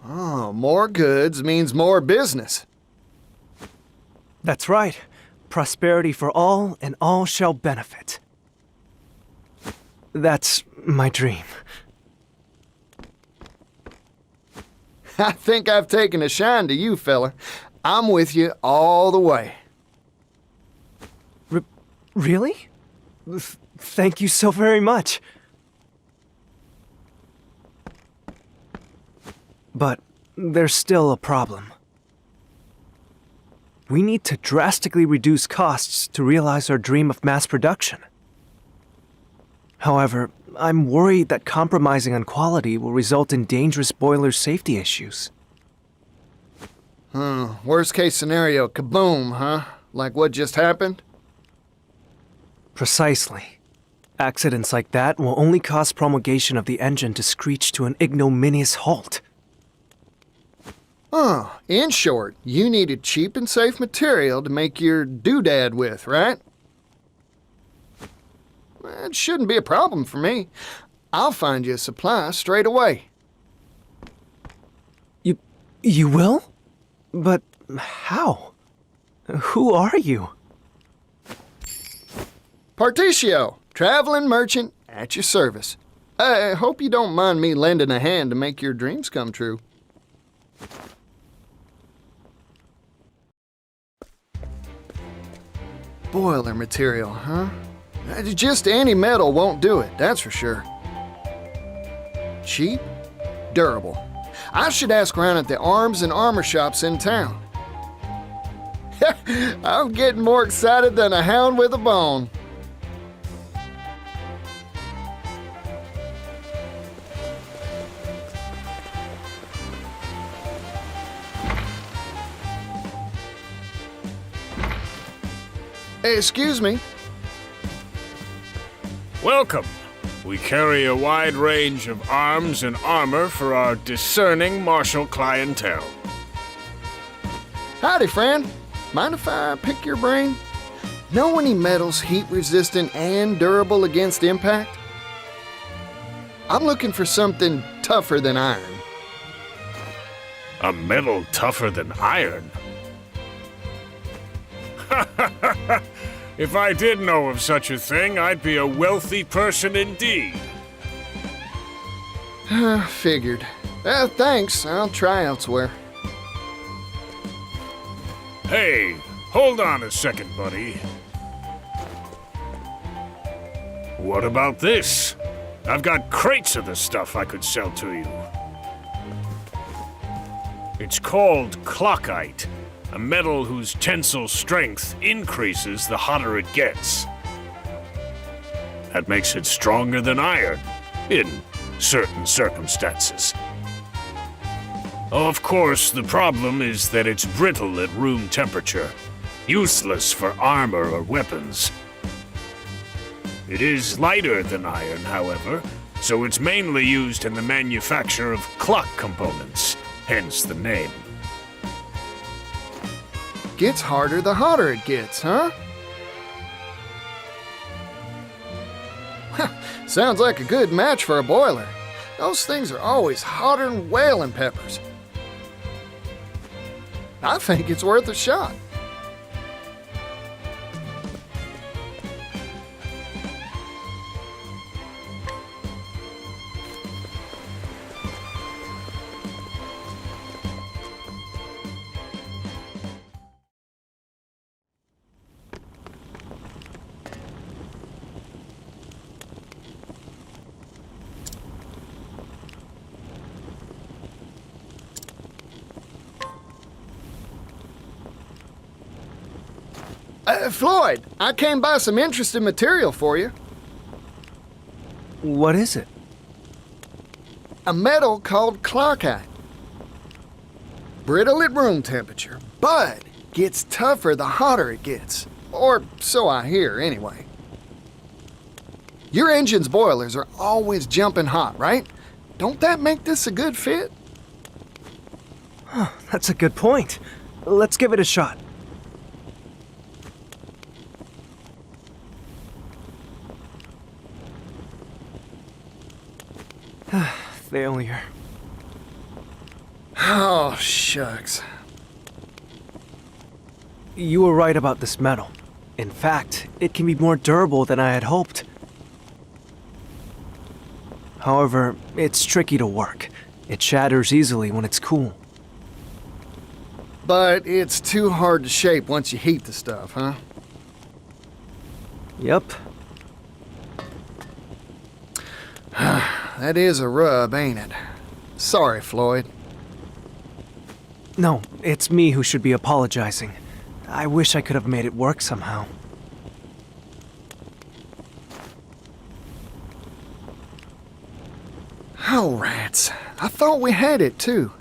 Oh, more goods means more business. That's right. Prosperity for all, and all shall benefit. That's my dream. I think I've taken a shine to you, fella. I'm with you all the way. Really? Thank you so very much. But there's still a problem. We need to drastically reduce costs to realize our dream of mass production. However, I'm worried that compromising on quality will result in dangerous boiler safety issues. Worst case scenario, kaboom, huh? Like what just happened? Precisely. Accidents like that will only cause promulgation of the engine to screech to an ignominious halt. In short, you needed cheap and safe material to make your doodad with, right? It shouldn't be a problem for me. I'll find you a supply straight away. You will? But how? Who are you? Partitio, traveling merchant at your service. I hope you don't mind me lending a hand to make your dreams come true. Boiler material, huh? Just any metal won't do it, that's for sure. Cheap, durable. I should ask around at the arms and armor shops in town. I'm getting more excited than a hound with a bone. Hey, excuse me. Welcome. We carry a wide range of arms and armor for our discerning martial clientele. Howdy, friend. Mind if I pick your brain? Know any metals heat-resistant and durable against impact? I'm looking for something tougher than iron. A metal tougher than iron? If I did know of such a thing, I'd be a wealthy person indeed. Figured. Thanks. I'll try elsewhere. Hey, hold on a second, buddy. What about this? I've got crates of the stuff I could sell to you. It's called clockite. A metal whose tensile strength increases the hotter it gets. That makes it stronger than iron, in certain circumstances. Of course, the problem is that it's brittle at room temperature, useless for armor or weapons. It is lighter than iron, however, so it's mainly used in the manufacture of clock components, hence the name. Gets harder the hotter it gets, huh? Sounds like a good match for a boiler. Those things are always hotter than whaling peppers. I think it's worth a shot. Floyd, I came by some interesting material for you. What is it? A metal called clockite. Brittle at room temperature, but gets tougher the hotter it gets. Or so I hear, anyway. Your engine's boilers are always jumping hot, right? Don't that make this a good fit? That's a good point. Let's give it a shot. Failure. Oh, shucks. You were right about this metal. In fact, it can be more durable than I had hoped. However, it's tricky to work. It shatters easily when it's cool. But it's too hard to shape once you heat the stuff, huh? Yep. That is a rub, ain't it? Sorry, Floyd. No, it's me who should be apologizing. I wish I could have made it work somehow. Oh, rats. I thought we had it, too.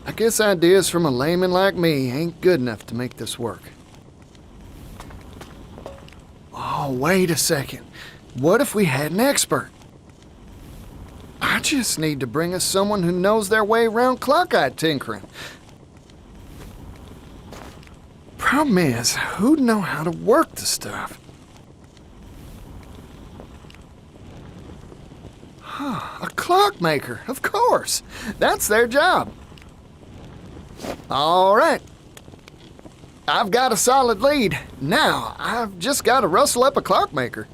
I guess ideas from a layman like me ain't good enough to make this work. Oh, wait a second. What if we had an expert? I just need to bring us someone who knows their way around clockite tinkering. Problem is, who'd know how to work the stuff? A clockmaker, of course. That's their job. All right. I've got a solid lead. Now, I've just got to rustle up a clockmaker.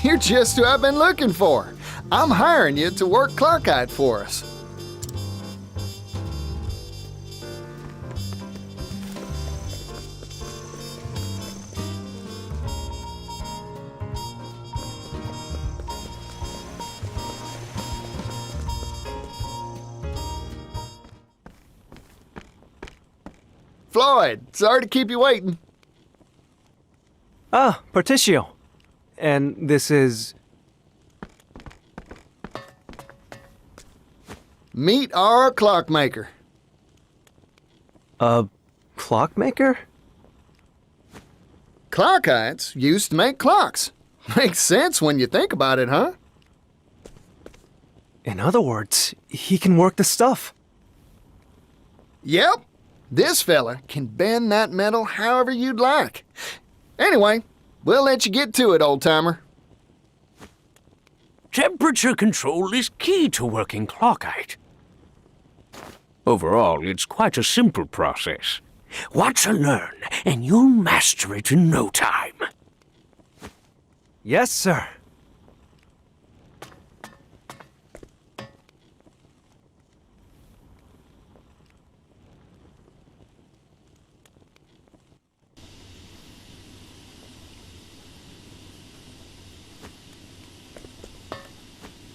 You're just who I've been looking for. I'm hiring you to work clockite for us. Floyd, sorry to keep you waiting. Ah, Partitio. And this is... Meet our clockmaker. A clockmaker? Clockites used to make clocks. Makes sense when you think about it, huh? In other words, he can work the stuff. Yep. This fella can bend that metal however you'd like. Anyway, we'll let you get to it, old-timer. Temperature control is key to working clockite. Overall, it's quite a simple process. Watch and learn, and you'll master it in no time. Yes, sir.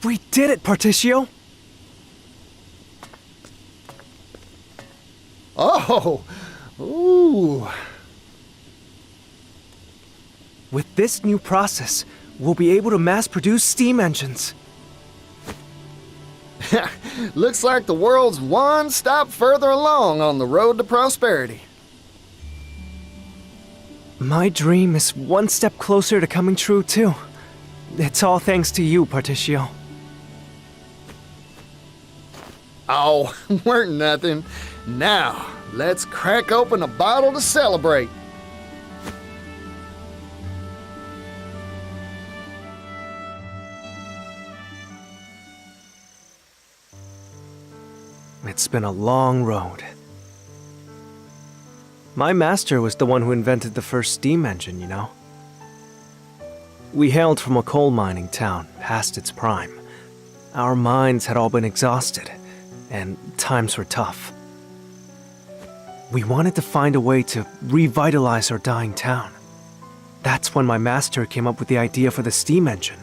We did it, Partitio! Oh! Ooh! With this new process, we'll be able to mass-produce steam engines. Looks like the world's one stop further along on the road to prosperity. My dream is one step closer to coming true, too. It's all thanks to you, Partitio. Oh, weren't nothing. Now, let's crack open a bottle to celebrate. It's been a long road. My master was the one who invented the first steam engine, you know. We hailed from a coal mining town, past its prime. Our minds had all been exhausted, and times were tough. We wanted to find a way to revitalize our dying town. That's when my master came up with the idea for the steam engine.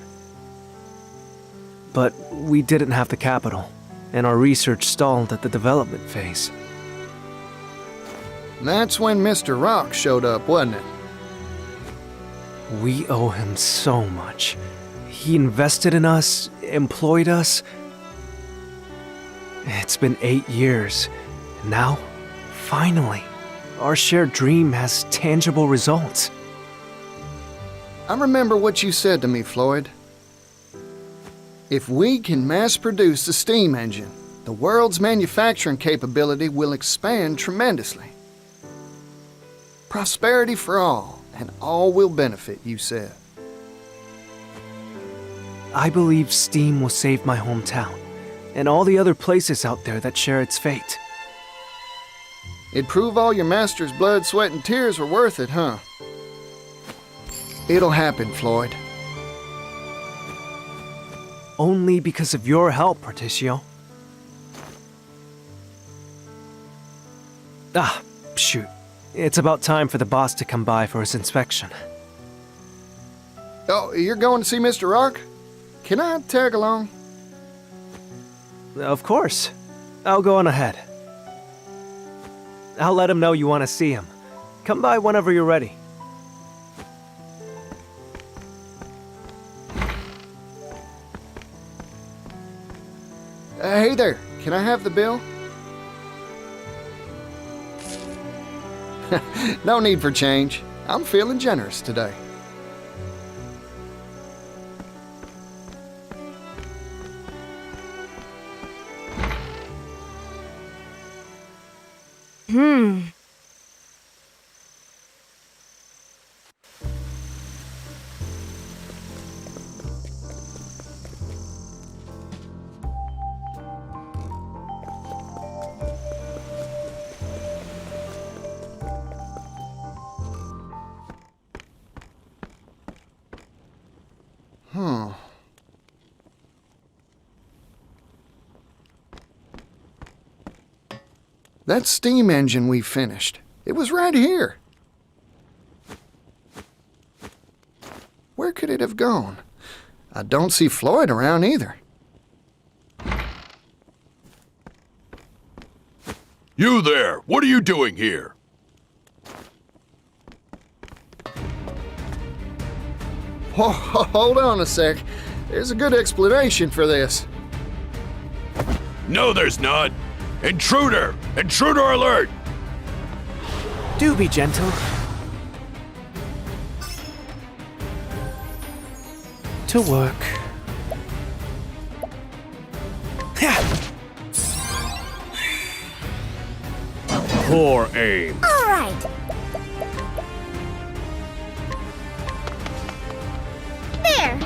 But we didn't have the capital, and our research stalled at the development phase. That's when Mr. Rock showed up, wasn't it? We owe him so much. He invested in us, employed us. It's been 8 years. Now, finally, our shared dream has tangible results. I remember what you said to me, Floyd. If we can mass produce the steam engine, the world's manufacturing capability will expand tremendously. Prosperity for all, and all will benefit, you said. I believe steam will save my hometown, and all the other places out there that share its fate. It'd prove all your master's blood, sweat, and tears were worth it, huh? It'll happen, Floyd. Only because of your help, Partitio. Ah, shoot. It's about time for the boss to come by for his inspection. Oh, you're going to see Mr. Rock? Can I tag along? Of course. I'll go on ahead. I'll let him know you want to see him. Come by whenever you're ready. Hey there, can I have the bill? No need for change. I'm feeling generous today. That steam engine we finished, it was right here. Where could it have gone? I don't see Floyd around either. You there! What are you doing here? Hold on a sec. There's a good explanation for this. No, there's not. Intruder! Intruder alert! Do be gentle. To work. Poor aim. All right. There.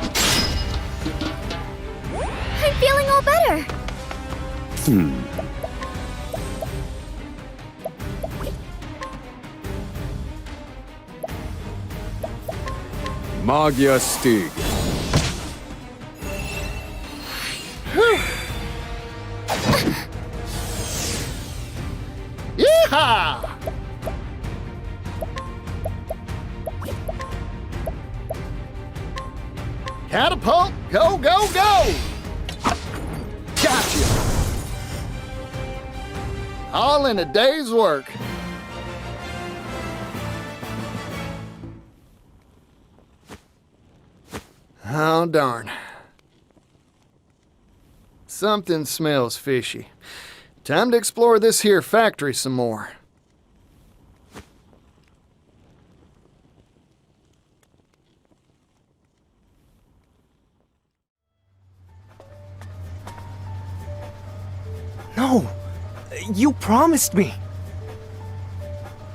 I'm feeling all better. Magia Stig. Yeehaw! Catapult, go, go, go! Gotcha! All in a day's work. Oh, darn. Something smells fishy. Time to explore this here factory some more. No! You promised me!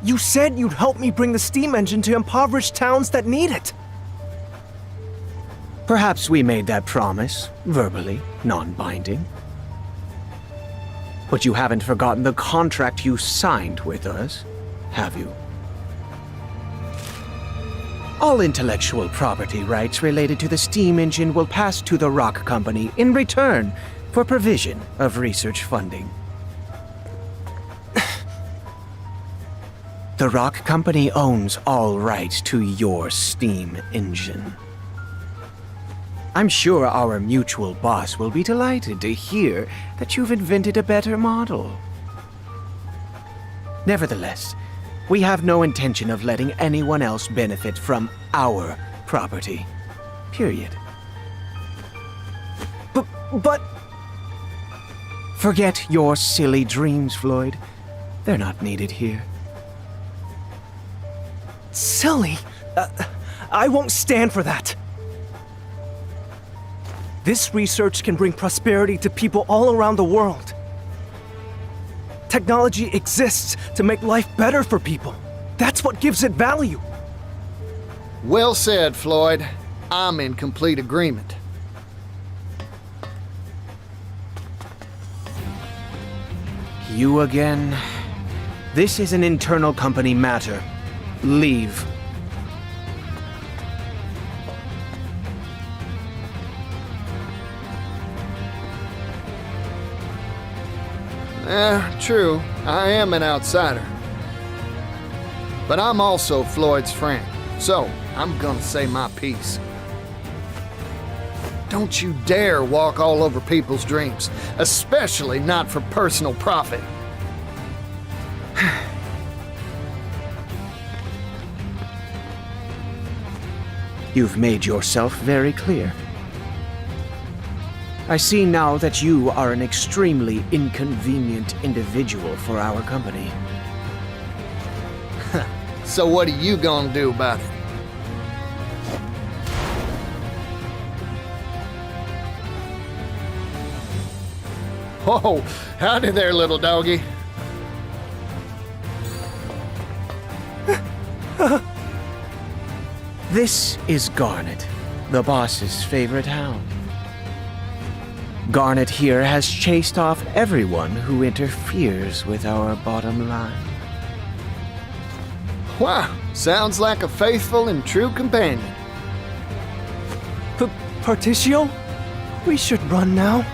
You said you'd help me bring the steam engine to impoverished towns that need it! Perhaps we made that promise, verbally, non-binding. But you haven't forgotten the contract you signed with us, have you? All intellectual property rights related to the steam engine will pass to the Rock Company in return for provision of research funding. The Rock Company owns all rights to your steam engine. I'm sure our mutual boss will be delighted to hear that you've invented a better model. Nevertheless, we have no intention of letting anyone else benefit from our property. Period. But... Forget your silly dreams, Floyd. They're not needed here. Silly? I won't stand for that. This research can bring prosperity to people all around the world. Technology exists to make life better for people. That's what gives it value. Well said, Floyd. I'm in complete agreement. You again? This is an internal company matter. Leave. True. I am an outsider. But I'm also Floyd's friend, so I'm gonna say my piece. Don't you dare walk all over people's dreams, especially not for personal profit. You've made yourself very clear. I see now that you are an extremely inconvenient individual for our company. So what are you gonna do about it? Oh, howdy there, little doggy. This is Garnet, the boss's favorite hound. Garnet here has chased off everyone who interferes with our bottom line. Wow, sounds like a faithful and true companion. Partitio? We should run now.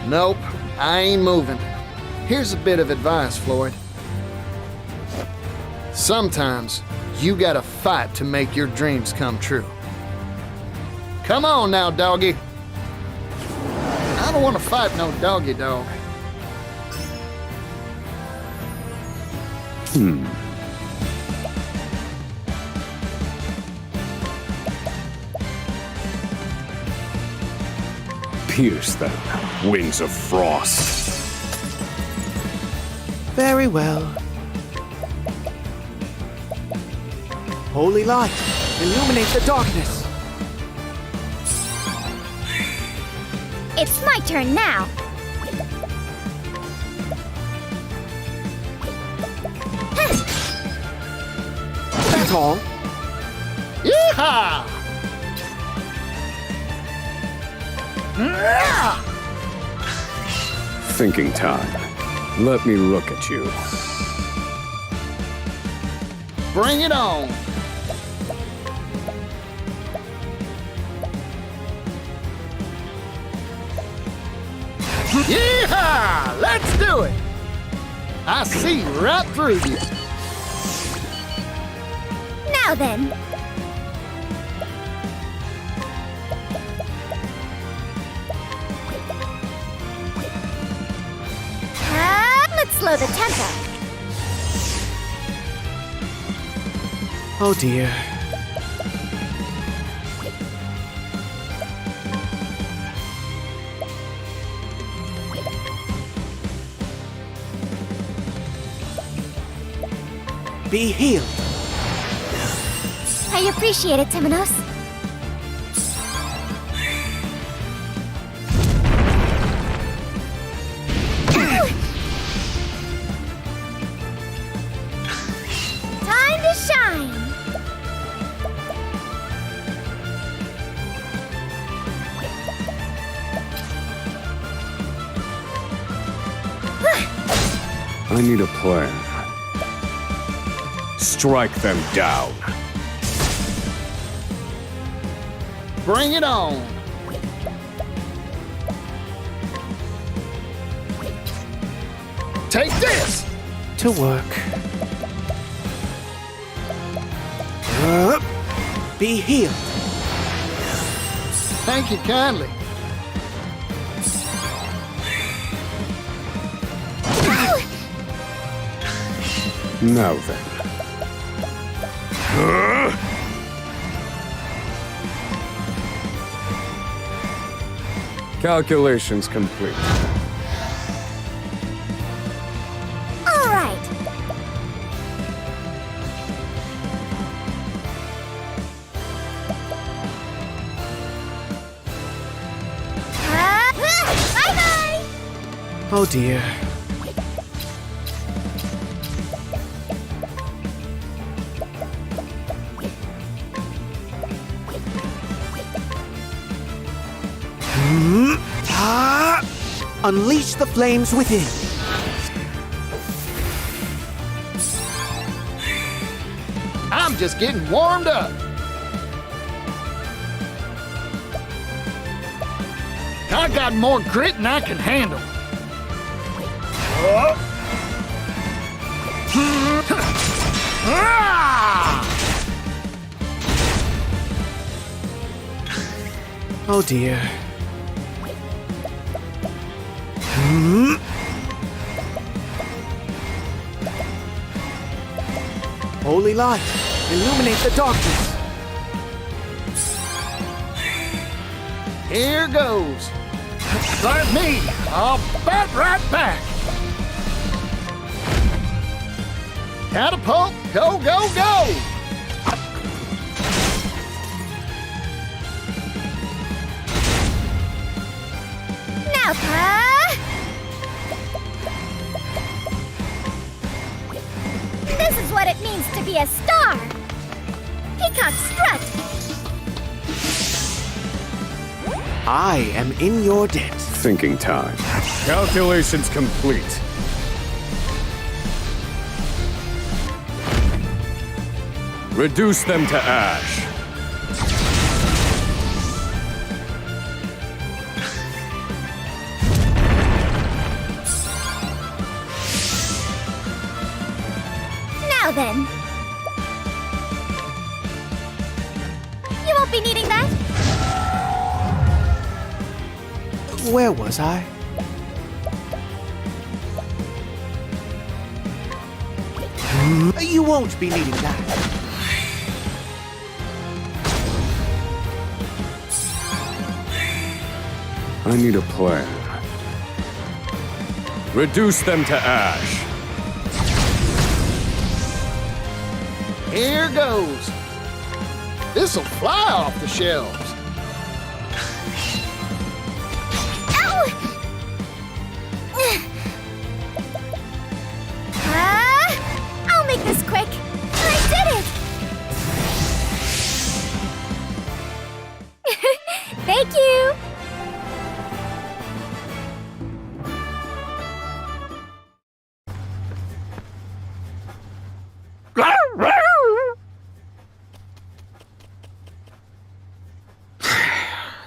Nope, I ain't moving. Here's a bit of advice, Floyd. Sometimes you gotta fight to make your dreams come true. Come on now, doggy. I don't want to fight no doggy dog. Pierce them, wings of frost. Very well. Holy light, illuminate the darkness. It's my turn now. That's all. Yeehaw! Thinking time. Let me look at you. Bring it on. Yeehaw! Let's do it! I see right through you. Now then. Let's slow the tempo. Oh dear. Be healed. I appreciate it, Timonos. Time to shine. I need a plan. Strike them down. Bring it on. Take this! To work. Be healed. Thank you kindly. Now then. Calculations complete. All right. Bye-bye! Oh dear. Unleash the flames within. I'm just getting warmed up. I got more grit than I can handle. Oh dear. Holy light, illuminate the darkness. Here goes. Like me, I'll bat right back. Catapult, go, go, go! Now, Pa! This is what it means to be a star! Peacock strut! I am in your debt. Thinking time. Calculations complete. Reduce them to ash. Now then. You won't be needing that? Where was I? You won't be needing that. I need a plan. Reduce them to ash. Here goes. This'll fly off the shelves. I'll make this quick. I did it! Thank you!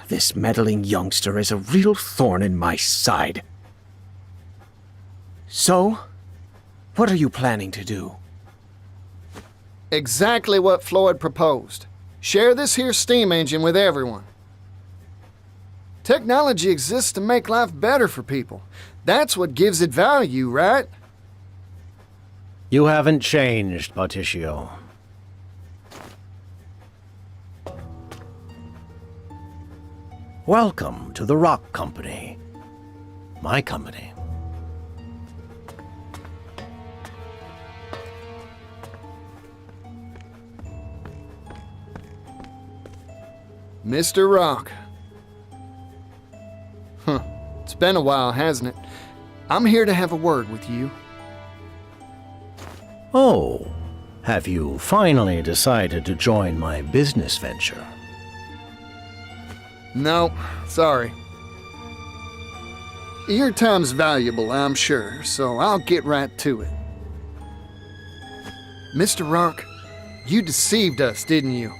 This meddling youngster is a real thorn in my side. So, what are you planning to do? Exactly what Floyd proposed. Share this here steam engine with everyone. Technology exists to make life better for people. That's what gives it value, right? You haven't changed, Partitio. Welcome to the Rock Company. My company. Mr. Rock. It's been a while, hasn't it? I'm here to have a word with you. Oh, have you finally decided to join my business venture? No, sorry. Your time's valuable, I'm sure, so I'll get right to it. Mr. Rock, you deceived us, didn't you?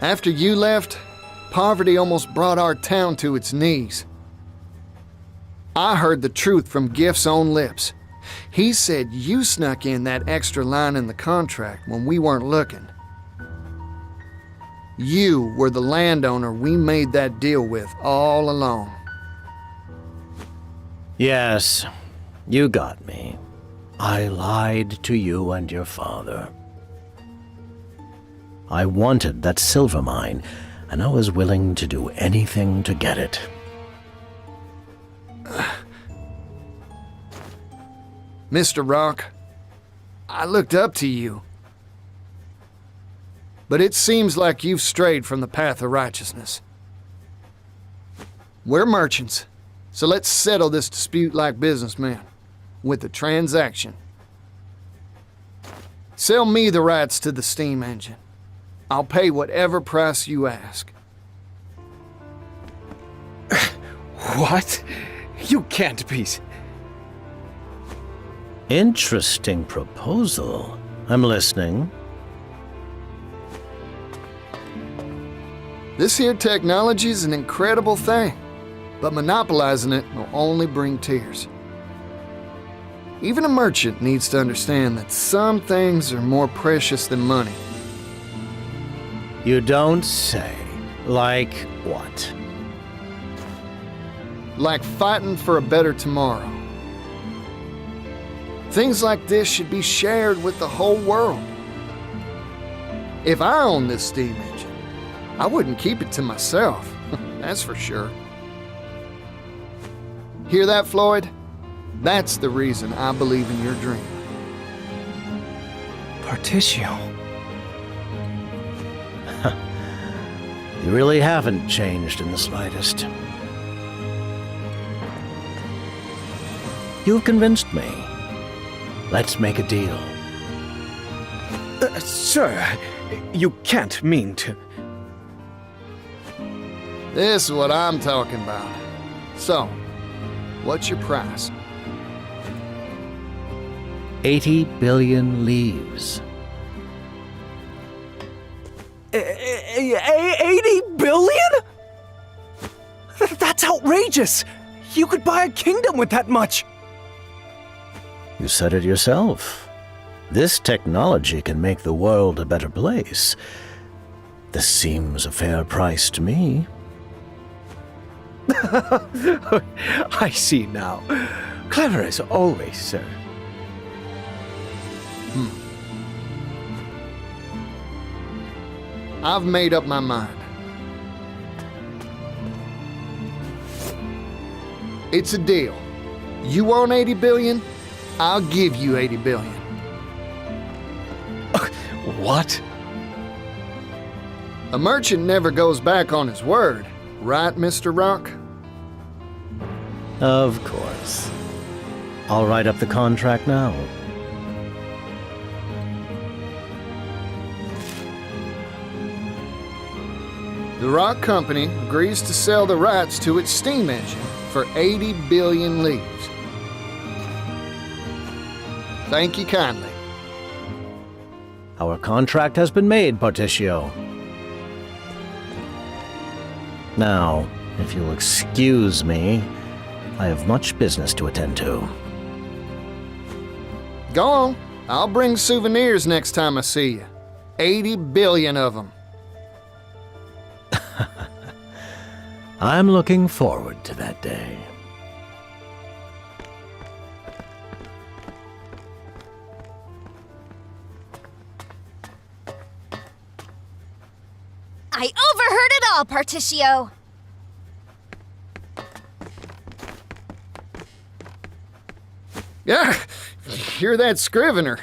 After you left, poverty almost brought our town to its knees. I heard the truth from Gift's own lips. He said you snuck in that extra line in the contract when we weren't looking. You were the landowner we made that deal with all along. Yes, you got me. I lied to you and your father. I wanted that silver mine, and I was willing to do anything to get it. Mr. Rock, I looked up to you. But it seems like you've strayed from the path of righteousness. We're merchants, so let's settle this dispute like businessmen, with a transaction. Sell me the rights to the steam engine. I'll pay whatever price you ask. What? You can't be... Interesting proposal. I'm listening. This here technology's an incredible thing, but monopolizing it will only bring tears. Even a merchant needs to understand that some things are more precious than money. You don't say. Like what? Like fighting for a better tomorrow. Things like this should be shared with the whole world. If I owned this steam engine, I wouldn't keep it to myself, that's for sure. Hear that, Floyd? That's the reason I believe in your dream. Partitio. You really haven't changed in the slightest. You've convinced me. Let's make a deal. Sir, you can't mean to... This is what I'm talking about. So, what's your price? 80 billion leaves. 80 billion? That's outrageous! You could buy a kingdom with that much! You said it yourself. This technology can make the world a better place. This seems a fair price to me. I see now. Clever as always, sir. I've made up my mind. It's a deal. You want 80 billion? I'll give you 80 billion. What? A merchant never goes back on his word, right, Mr. Rock? Of course. I'll write up the contract now. The Rock Company agrees to sell the rights to its steam engine for 80 billion leaves. Thank you kindly. Our contract has been made, Partitio. Now, if you'll excuse me, I have much business to attend to. Go on. I'll bring souvenirs next time I see you. 80 billion of them. I'm looking forward to that day. I overheard it all, Partitio. Yeah, hear that scrivener.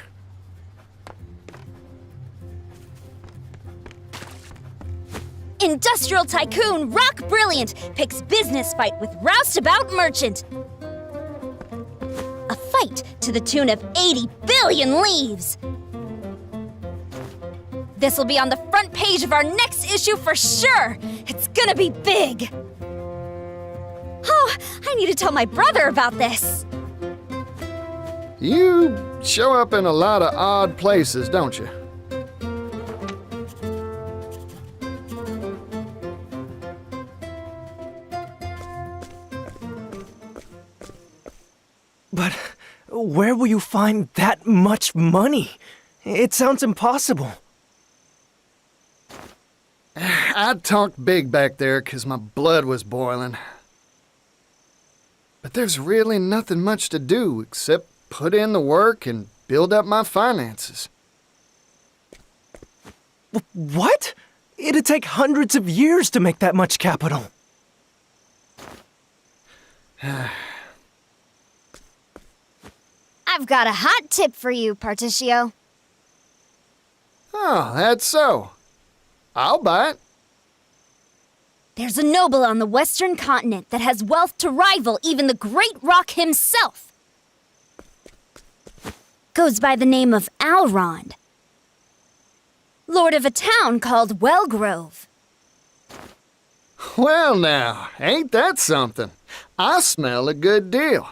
Industrial tycoon Rock Brilliant picks business fight with roustabout merchant. A fight to the tune of 80 billion leaves. This'll be on the front page of our next issue for sure. It's gonna be big! Oh, I need to tell my brother about this! You show up in a lot of odd places, don't you? But where will you find that much money? It sounds impossible. I talked big back there 'cause my blood was boiling. But there's really nothing much to do except put in the work and build up my finances. What? It'd take hundreds of years to make that much capital. I've got a hot tip for you, Partitio. Oh, that's so. I'll buy it. There's a noble on the western continent that has wealth to rival even the Great Rock himself. Goes by the name of Alrond. Lord of a town called Wellgrove. Well now, ain't that something? I smell a good deal.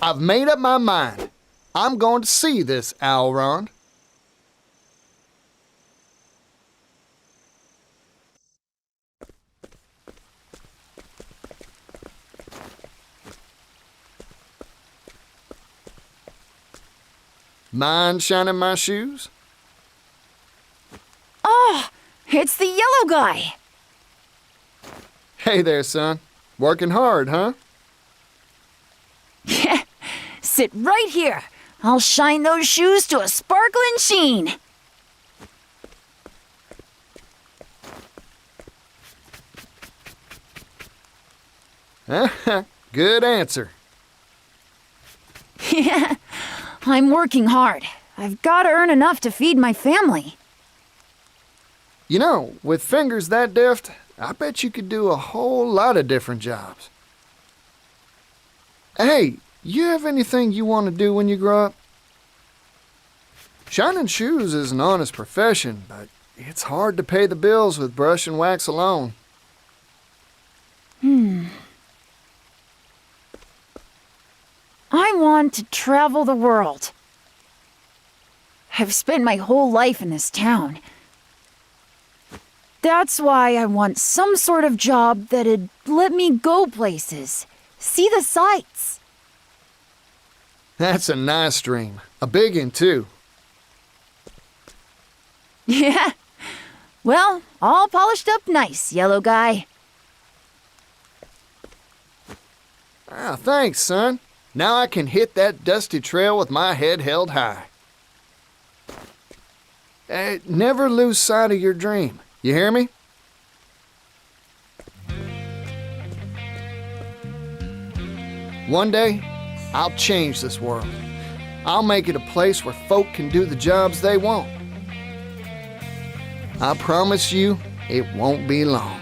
I've made up my mind. I'm going to see this Alrond. Mind shining my shoes? Oh, it's the yellow guy. Hey there, son. Working hard, huh? Yeah, sit right here. I'll shine those shoes to a sparkling sheen. Good answer. Yeah, I'm working hard. I've got to earn enough to feed my family. You know, with fingers that deft, I bet you could do a whole lot of different jobs. Hey, you have anything you want to do when you grow up? Shining shoes is an honest profession, but it's hard to pay the bills with brush and wax alone. I want to travel the world. I've spent my whole life in this town. That's why I want some sort of job that'd let me go places, see the sights. That's a nice dream. A big one, too. Yeah. Well, all polished up nice, yellow guy. Ah, thanks, son. Now I can hit that dusty trail with my head held high. Never lose sight of your dream. You hear me? One day, I'll change this world. I'll make it a place where folk can do the jobs they want. I promise you, it won't be long.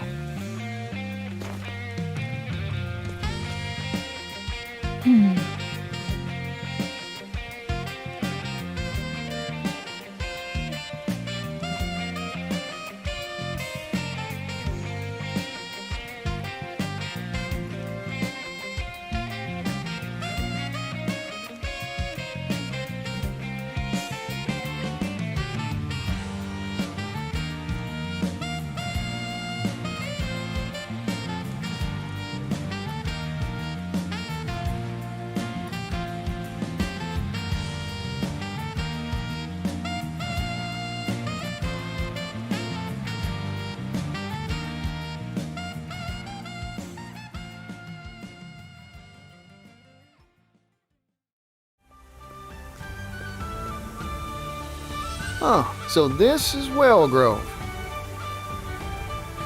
Oh, so this is Wellgrove.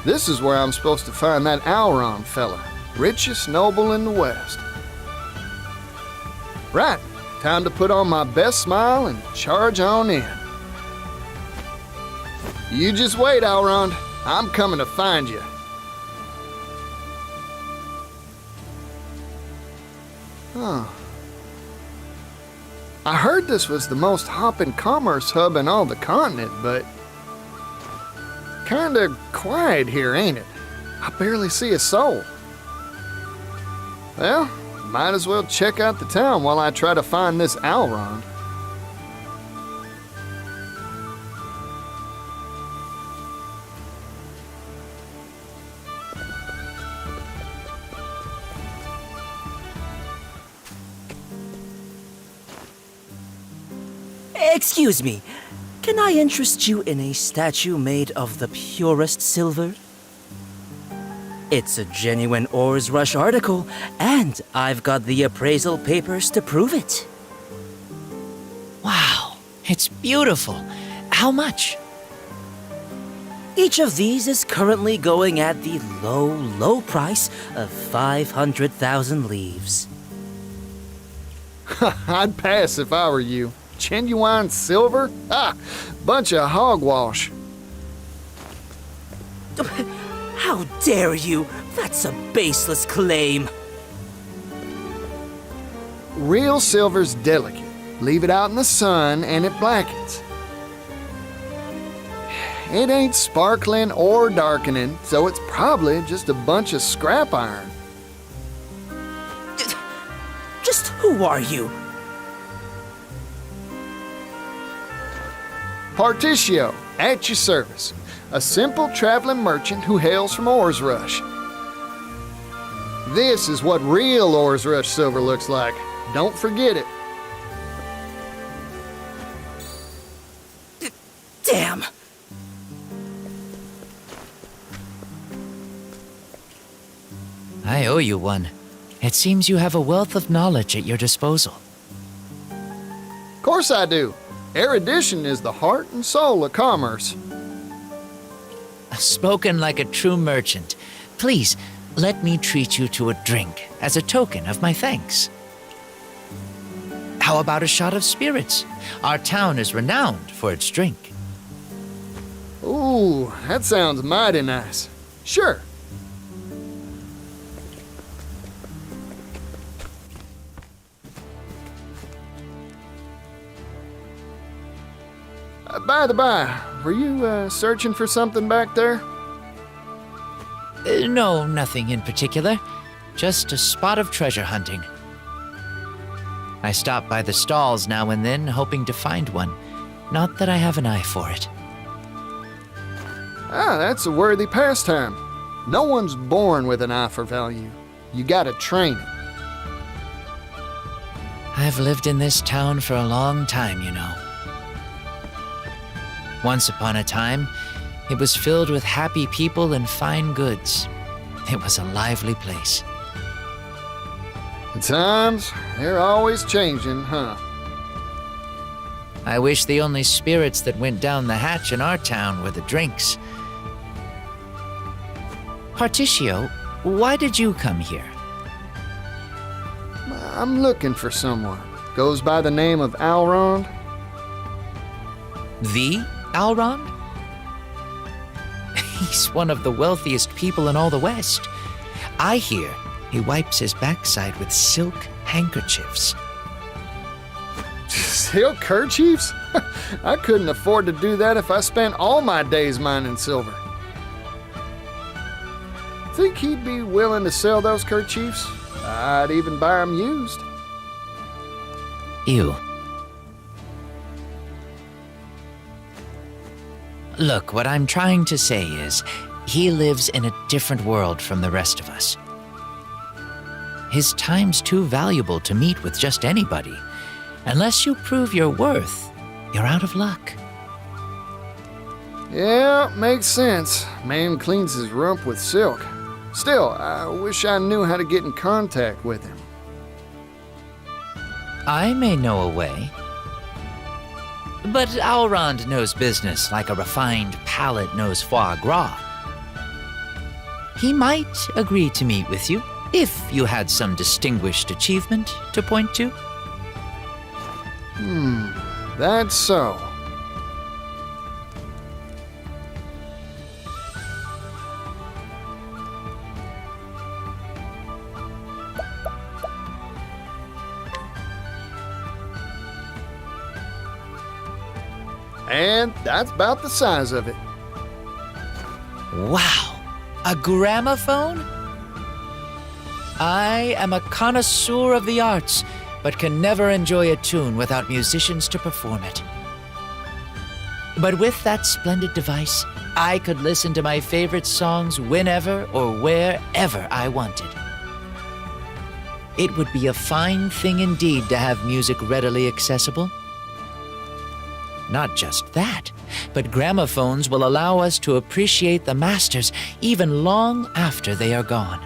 This is where I'm supposed to find that Alrond fella, richest noble in the West. Right, time to put on my best smile and charge on in. You just wait, Alrond. I'm coming to find you. I heard this was the most hopping commerce hub in all the continent, but kinda quiet here, ain't it? I barely see a soul. Well, might as well check out the town while I try to find this Alrond. Excuse me, can I interest you in a statue made of the purest silver? It's a genuine Ores Rush article, and I've got the appraisal papers to prove it. Wow, it's beautiful. How much? Each of these is currently going at the low price of 500,000 leaves. I'd pass if I were you. Genuine silver? Ah, bunch of hogwash. How dare you? That's a baseless claim. Real silver's delicate. Leave it out in the sun and it blackens. It ain't sparkling or darkening, so it's probably just a bunch of scrap iron. Just who are you? Partitio, at your service. A simple traveling merchant who hails from Ores Rush. This is what real Ores Rush silver looks like. Don't forget it. Damn! I owe you one. It seems you have a wealth of knowledge at your disposal. Of course I do. Erudition is the heart and soul of commerce. Spoken like a true merchant. Please, let me treat you to a drink as a token of my thanks. How about a shot of spirits? Our town is renowned for its drink. Ooh, that sounds mighty nice. Sure. By the by, were you searching for something back there? No, nothing in particular. Just a spot of treasure hunting. I stop by the stalls now and then, hoping to find one. Not that I have an eye for it. Ah, that's a worthy pastime. No one's born with an eye for value. You gotta train it. I've lived in this town for a long time, you know. Once upon a time, it was filled with happy people and fine goods. It was a lively place. The times, they're always changing, huh? I wish the only spirits that went down the hatch in our town were the drinks. Partitio, why did you come here? I'm looking for someone. Goes by the name of Alrond. The Alrond? He's one of the wealthiest people in all the West. I hear he wipes his backside with silk handkerchiefs. Silk kerchiefs? I couldn't afford to do that if I spent all my days mining silver. Think he'd be willing to sell those kerchiefs? I'd even buy them used. Ew. Look, what I'm trying to say is, he lives in a different world from the rest of us. His time's too valuable to meet with just anybody. Unless you prove your worth, you're out of luck. Yeah, makes sense. Man cleans his rump with silk. Still, I wish I knew how to get in contact with him. I may know a way. But Alrond knows business like a refined palate knows foie gras. He might agree to meet with you if you had some distinguished achievement to point to. That's so. And that's about the size of it. Wow, a gramophone? I am a connoisseur of the arts, but can never enjoy a tune without musicians to perform it. But with that splendid device, I could listen to my favorite songs whenever or wherever I wanted. It would be a fine thing indeed to have music readily accessible. Not just that, but gramophones will allow us to appreciate the masters even long after they are gone.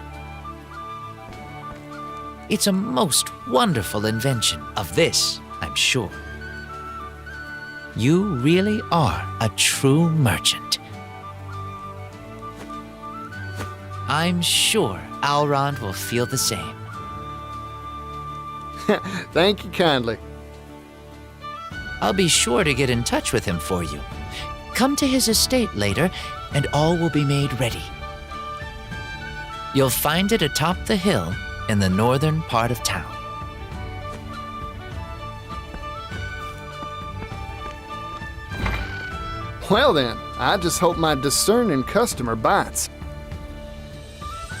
It's a most wonderful invention of this, I'm sure. You really are a true merchant. I'm sure Alrond will feel the same. Thank you kindly. I'll be sure to get in touch with him for you. Come to his estate later, and all will be made ready. You'll find it atop the hill in the northern part of town. Well then, I just hope my discerning customer bites.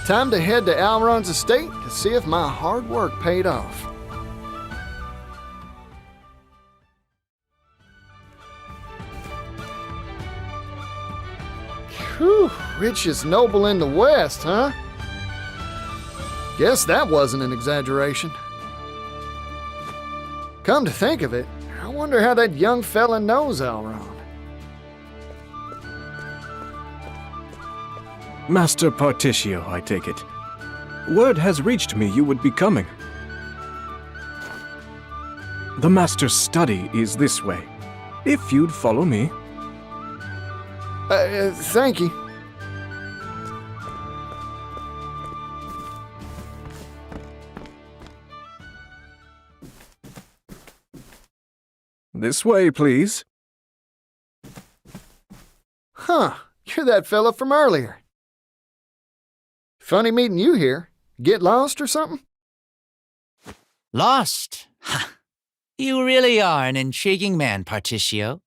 Time to head to Alron's estate to see if my hard work paid off. Whew, rich as noble in the West, huh? Guess that wasn't an exaggeration. Come to think of it, I wonder how that young fella knows Alron. Master Partitio, I take it. Word has reached me you would be coming. The Master's study is this way. If you'd follow me. Thank you. This way, please. Huh, you're that fella from earlier. Funny meeting you here. Get lost or something? Lost? Ha! You really are an intriguing man, Partitio.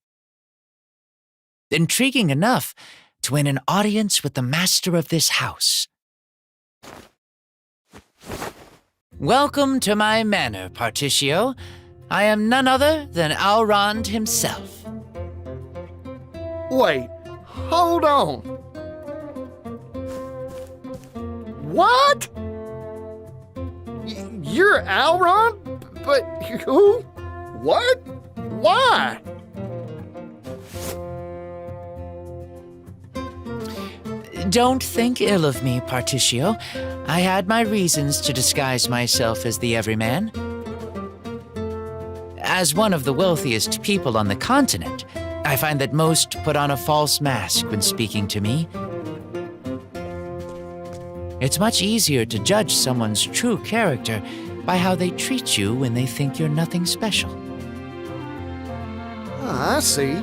Intriguing enough to win an audience with the master of this house. Welcome to my manor, Partitio. I am none other than Alrond himself. Wait, hold on. What? You're Alron? But who? What? Why? Don't think ill of me, Partitio. I had my reasons to disguise myself as the everyman. As one of the wealthiest people on the continent, I find that most put on a false mask when speaking to me. It's much easier to judge someone's true character by how they treat you when they think you're nothing special. I see.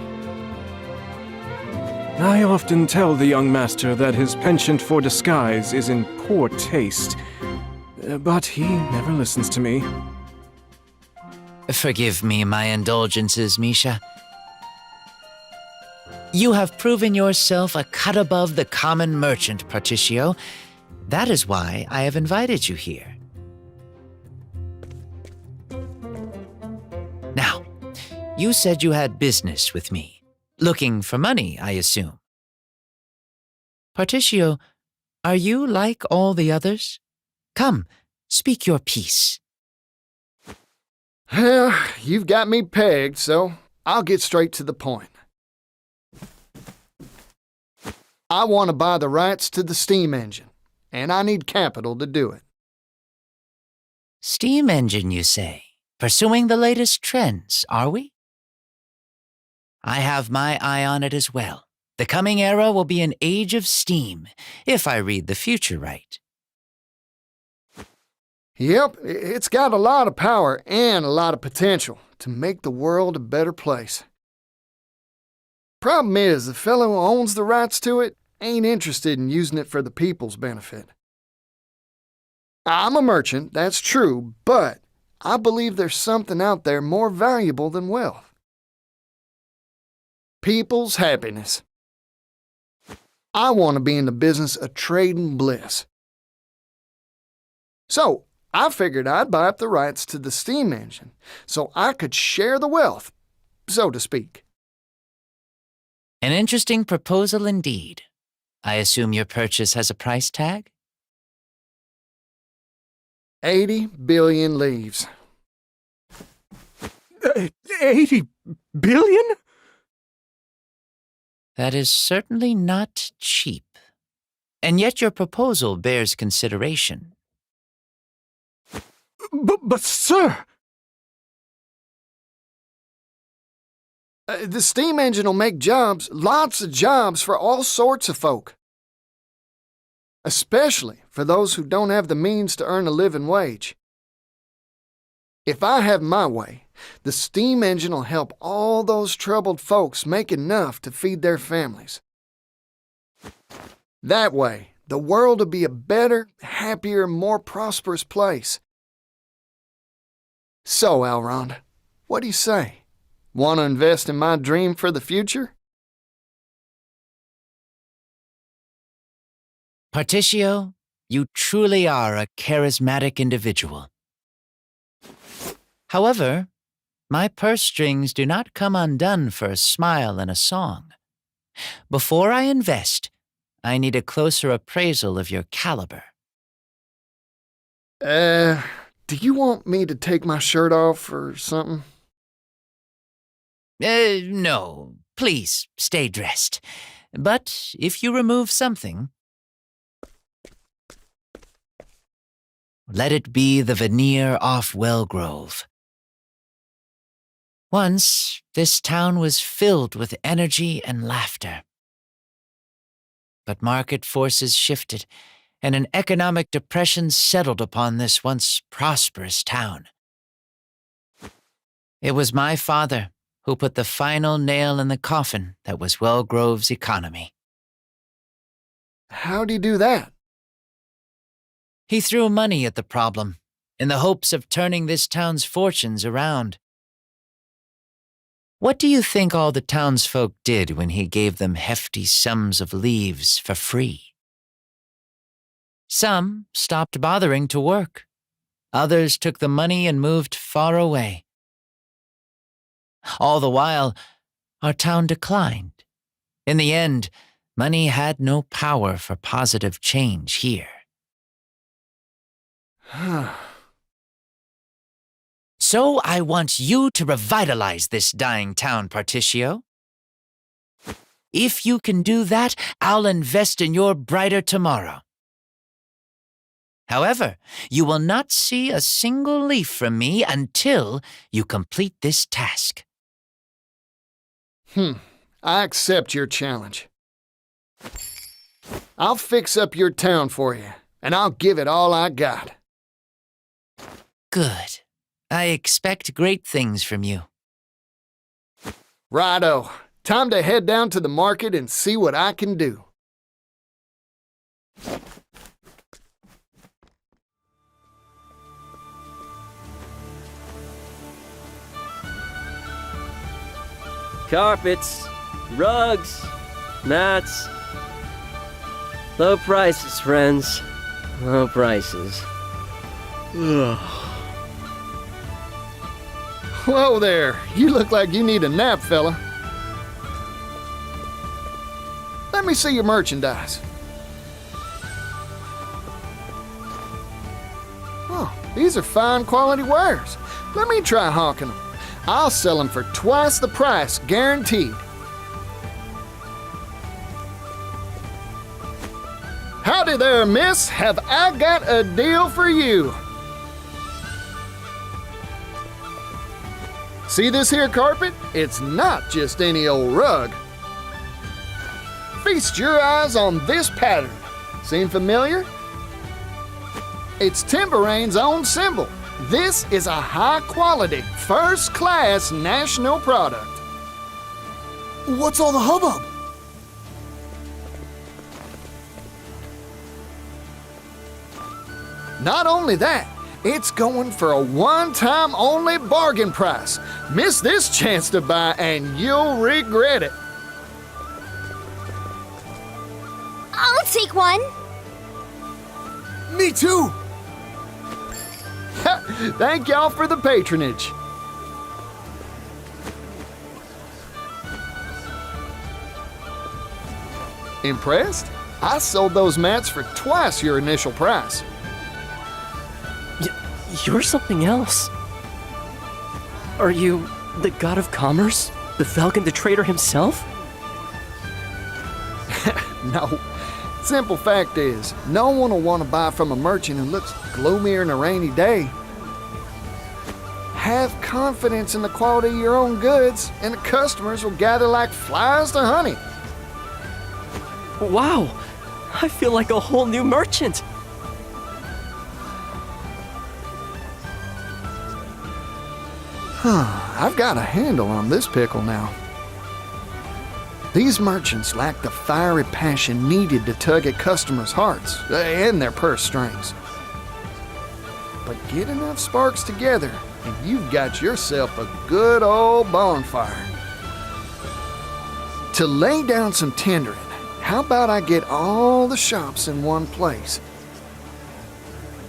I often tell the young master that his penchant for disguise is in poor taste, but he never listens to me. Forgive me my indulgences, Misha. You have proven yourself a cut above the common merchant, Partitio. That is why I have invited you here. Now, you said you had business with me. Looking for money, I assume. Partitio, are you like all the others? Come, speak your piece. Well, you've got me pegged, so I'll get straight to the point. I want to buy the rights to the steam engine, and I need capital to do it. Steam engine, you say? Pursuing the latest trends, are we? I have my eye on it as well. The coming era will be an age of steam, if I read the future right. Yep, it's got a lot of power and a lot of potential to make the world a better place. Problem is, the fellow who owns the rights to it ain't interested in using it for the people's benefit. I'm a merchant, that's true, but I believe there's something out there more valuable than wealth. people's happiness. I want to be in the business of trading bliss. So, I figured I'd buy up the rights to the steam engine so I could share the wealth, so to speak. An interesting proposal indeed. I assume your purchase has a price tag? 80 billion leaves. 80 billion? That is certainly not cheap. And yet your proposal bears consideration. But sir... The steam engine will make jobs, lots of jobs for all sorts of folk. Especially for those who don't have the means to earn a living wage. If I have my way, the steam engine will help all those troubled folks make enough to feed their families. That way, the world will be a better, happier, more prosperous place. So, Elrond, what do you say? Want to invest in my dream for the future? Partitio, you truly are a charismatic individual. However, my purse strings do not come undone for a smile and a song. Before I invest, I need a closer appraisal of your caliber. Do you want me to take my shirt off or something? No. Please, stay dressed. But if you remove something, let it be the veneer off Wellgrove. Once, this town was filled with energy and laughter. But market forces shifted, and an economic depression settled upon this once prosperous town. It was my father who put the final nail in the coffin that was Wellgrove's economy. How'd he do that? He threw money at the problem, in the hopes of turning this town's fortunes around. What do you think all the townsfolk did when he gave them hefty sums of leaves for free? Some stopped bothering to work. Others took the money and moved far away. All the while, our town declined. In the end, money had no power for positive change here. So I want you to revitalize this dying town, Partitio. If you can do that, I'll invest in your brighter tomorrow. However, you will not see a single leaf from me until you complete this task. I accept your challenge. I'll fix up your town for you, and I'll give it all I got. Good. I expect great things from you. Righto. Time to head down to the market and see what I can do. Carpets, rugs, mats. Low prices, friends. Low prices. Ugh. Whoa there, you look like you need a nap, fella. Let me see your merchandise. Oh, these are fine quality wares. Let me try hawking them. I'll sell them for twice the price, guaranteed. Howdy there, miss. Have I got a deal for you? See this here carpet? It's not just any old rug. Feast your eyes on this pattern. Seem familiar? It's Timberane's own symbol. This is a high-quality, first-class national product. What's all the hubbub? Not only that, it's going for a one-time only bargain price. Miss this chance to buy and you'll regret it. take one. Me too! Thank y'all for the patronage. Impressed? I sold those mats for twice your initial price. You're something else. Are you the god of commerce? The Falcon the trader himself? No. Simple fact is, no one will want to buy from a merchant who looks gloomier than a rainy day. Have confidence in the quality of your own goods, and the customers will gather like flies to honey. Wow! I feel like a whole new merchant! I've got a handle on this pickle now. These merchants lack the fiery passion needed to tug at customers' hearts and their purse strings. But get enough sparks together, and you've got yourself a good old bonfire. To lay down some tindering, how about I get all the shops in one place?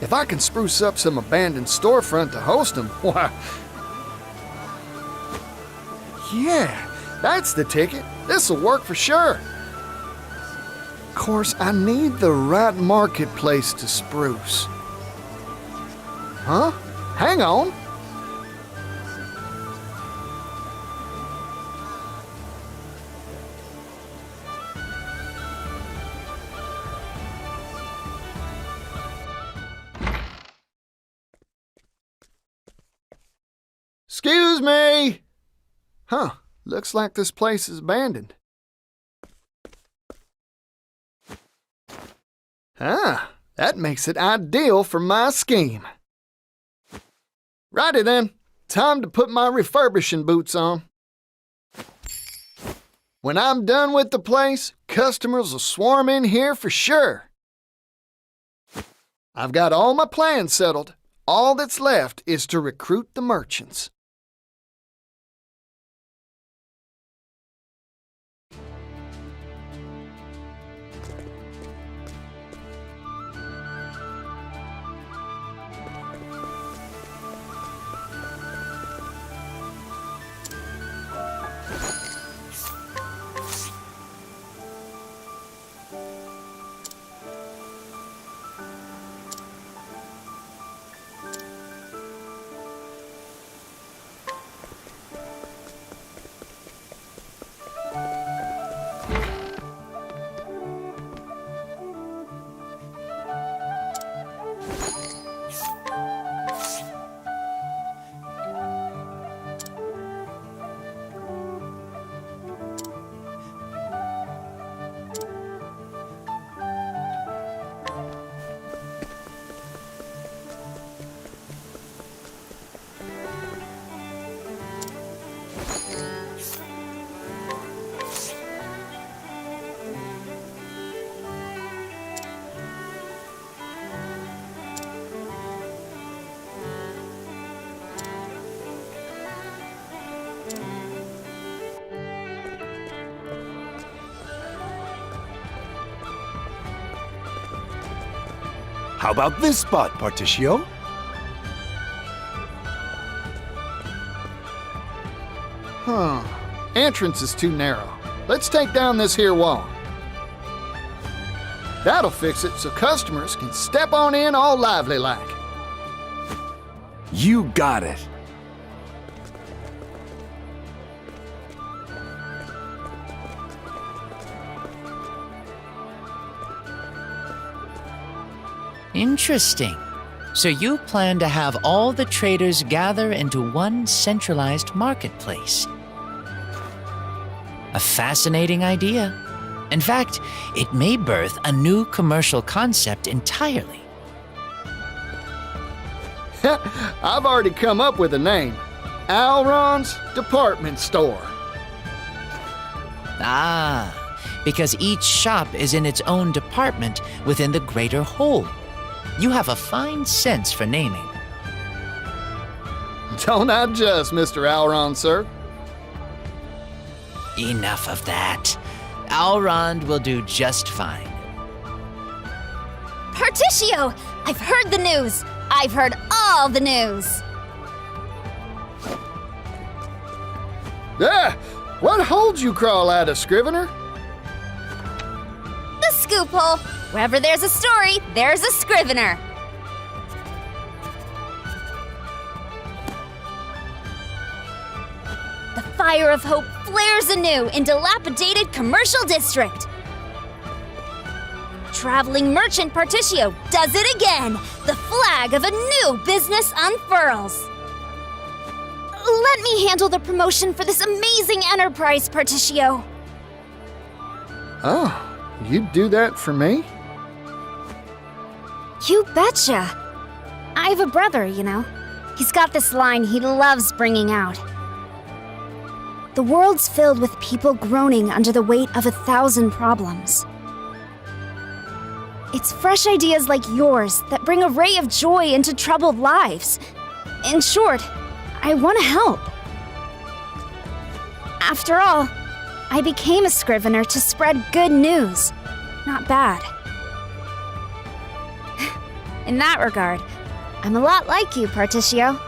If I can spruce up some abandoned storefront to host them, why... Yeah, that's the ticket. This'll work for sure. Of course, I need the right marketplace to spruce. Huh? Hang on. Excuse me. Huh, looks like this place is abandoned. Ah, that makes it ideal for my scheme. Righty then, time to put my refurbishing boots on. When I'm done with the place, customers will swarm in here for sure. I've got all my plans settled. All that's left is to recruit the merchants. How about this spot, Partitio? Entrance is too narrow. Let's take down this here wall. That'll fix it so customers can step on in all lively like. You got it. Interesting. So you plan to have all the traders gather into one centralized marketplace. A fascinating idea. In fact, it may birth a new commercial concept entirely. I've already come up with a name. Alron's Department Store. Ah, because each shop is in its own department within the greater whole. You have a fine sense for naming. Don't I just, Mr. Alron, sir? Enough of that. Alrond will do just fine. Partitio! I've heard the news! I've heard all the news! Ah! What holds you, crawl out of Scrivener? The scoop hole! Wherever there's a story, there's a Scrivener! The fire of hope flares anew in dilapidated commercial district. Traveling merchant Partitio does it again! The flag of a new business unfurls! Let me handle the promotion for this amazing enterprise, Partitio. Oh, you'd do that for me? You betcha. I have a brother, you know. He's got this line he loves bringing out. The world's filled with people groaning under the weight of 1,000 problems. It's fresh ideas like yours that bring a ray of joy into troubled lives. In short, I want to help. After all, I became a Scrivener to spread good news, not bad. In that regard, I'm a lot like you, Partitio.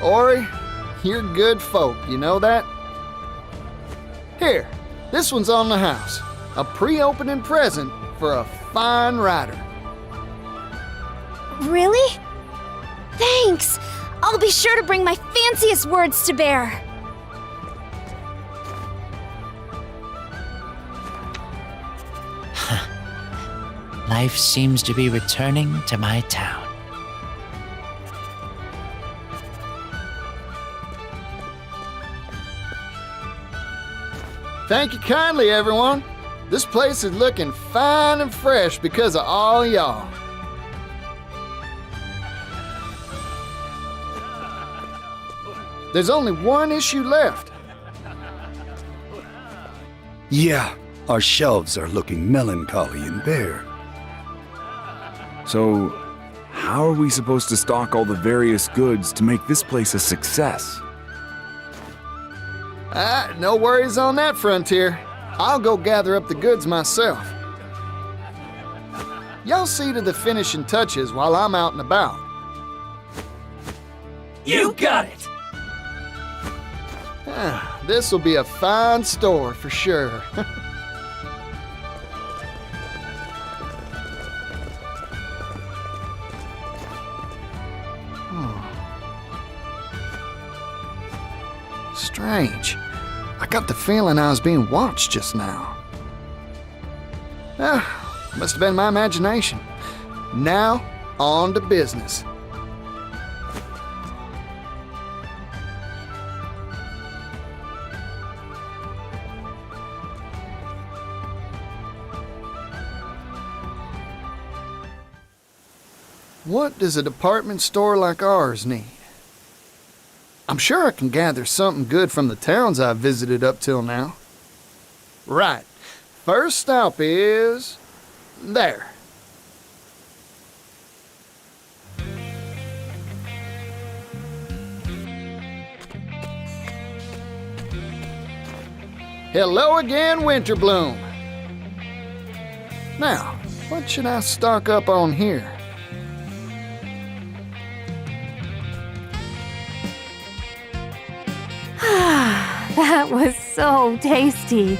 Ori, you're good folk, you know that? Here, this one's on the house. A pre-opening present for a fine writer. Really? Thanks! I'll be sure to bring my fanciest words to bear. Life seems to be returning to my town. Thank you kindly, everyone. This place is looking fine and fresh because of all y'all. There's only one issue left. Yeah, our shelves are looking melancholy and bare. So, how are we supposed to stock all the various goods to make this place a success? No worries on that frontier. I'll go gather up the goods myself. Y'all see to the finishing touches while I'm out and about. You got it! This'll be a fine store for sure. Strange. I got the feeling I was being watched just now. Must have been my imagination. Now, on to business. What does a department store like ours need? I'm sure I can gather something good from the towns I've visited up till now. Right. First stop is... there. Hello again, Winterbloom. Now, what should I stock up on here? That was so tasty.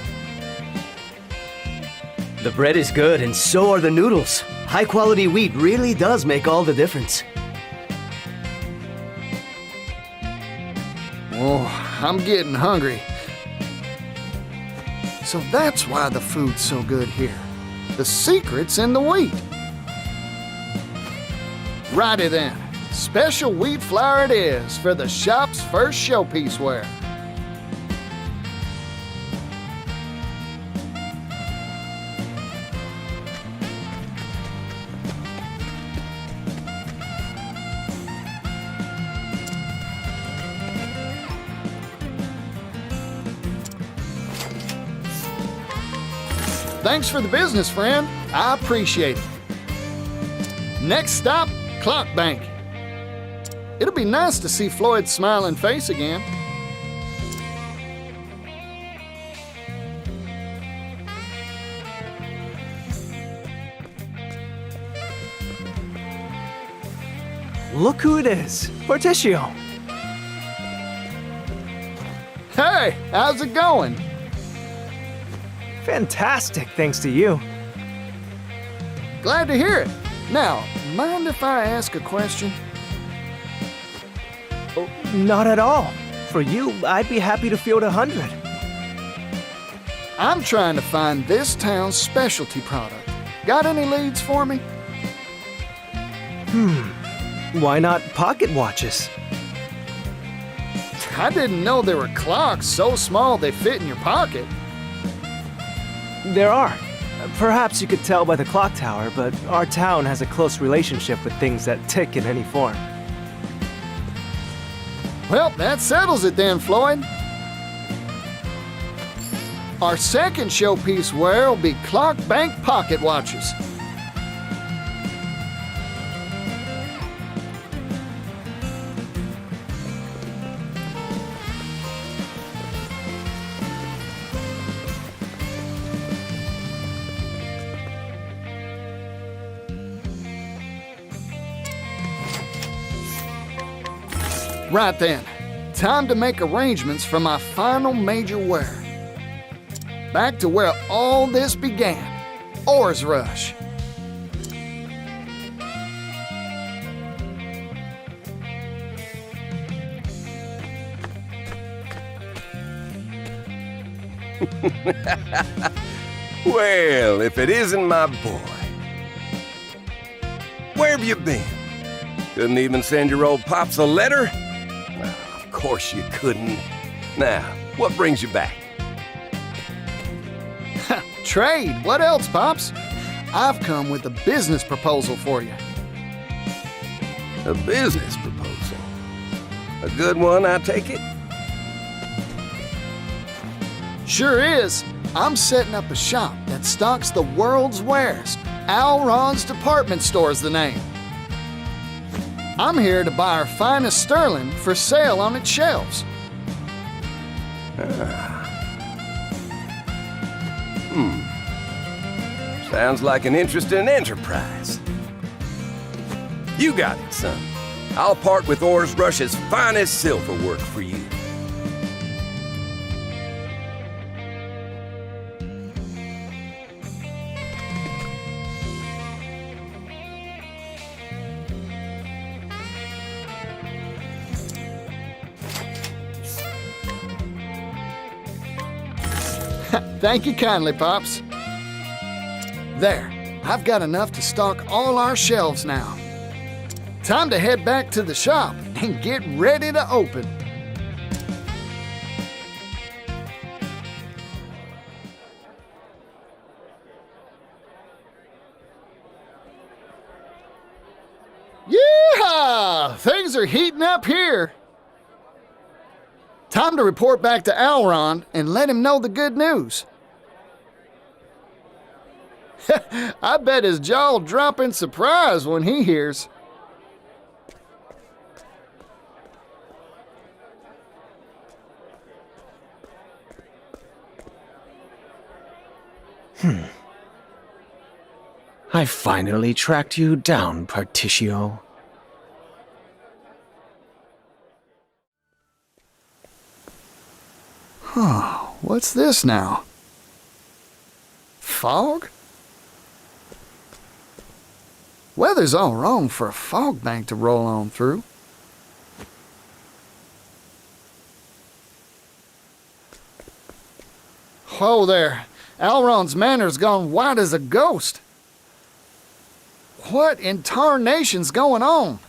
The bread is good, and so are the noodles. High-quality wheat really does make all the difference. Oh, I'm getting hungry. So that's why the food's so good here. The secret's in the wheat. Righty then. Special wheat flour it is for the shop's first showpiece ware. Thanks for the business, friend. I appreciate it. Next stop, Clock Bank. It'll be nice to see Floyd's smiling face again. look who it is. Partitio. Hey, how's it going? Fantastic, thanks to you. Glad to hear it. Now, mind if I ask a question? Oh, not at all. For you, I'd be happy to field 100. I'm trying to find this town's specialty product. Got any leads for me? Why not pocket watches? I didn't know there were clocks so small they fit in your pocket. There are. Perhaps you could tell by the clock tower, but our town has a close relationship with things that tick in any form. Well, that settles it then, Floyd. Our second showpiece wear will be clock bank pocket watches. Right then, time to make arrangements for my final major wear. Back to where all this began, Ores Rush. Well, if it isn't my boy. Where have you been? Couldn't even send your old pops a letter? Well, of course you couldn't. Now, what brings you back? Trade, what else, Pops? I've come with a business proposal for you. A business proposal? A good one, I take it? Sure is. I'm setting up a shop that stocks the world's wares. Al Ron's Department Store's the name. I'm here to buy our finest sterling for sale on its shelves. Sounds like an interesting enterprise. You got it, son. I'll part with Ores Rush's finest silver work for you. Thank you kindly, Pops. There, I've got enough to stock all our shelves now. Time to head back to the shop and get ready to open. Yeehaw! Things are heating up here. Time to report back to Alron and let him know the good news. I bet his jaw'll drop in surprise when he hears. I finally tracked you down, Partitio. Huh, what's this now? Fog? Weather's all wrong for a fog bank to roll on through. Whoa there, Alron's manor's gone white as a ghost. What in tarnation's going on?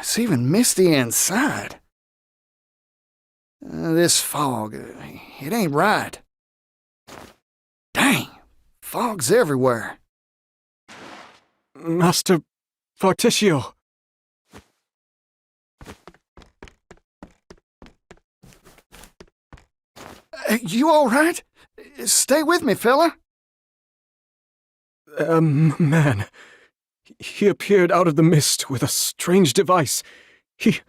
It's even misty inside. This fog, it ain't right. Dang, fog's everywhere. Master Partitio. You all right? Stay with me, fella. Man. He appeared out of the mist with a strange device. He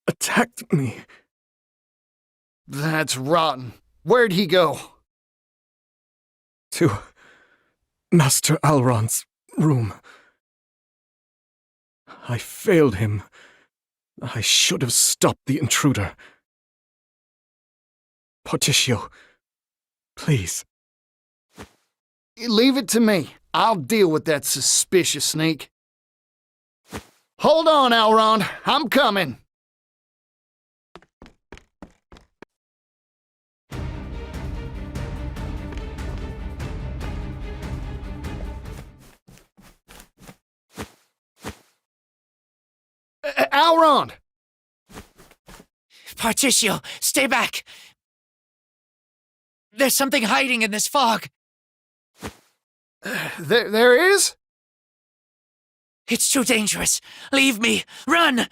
attacked me. That's rotten. Where'd he go? To Master Alron's room. I failed him. I should have stopped the intruder. Partitio, please. Leave it to me. I'll deal with that suspicious sneak. Hold on, Alron. I'm coming. Alron! Partitio, stay back! There's something hiding in this fog. There is? It's too dangerous. Leave me. Run!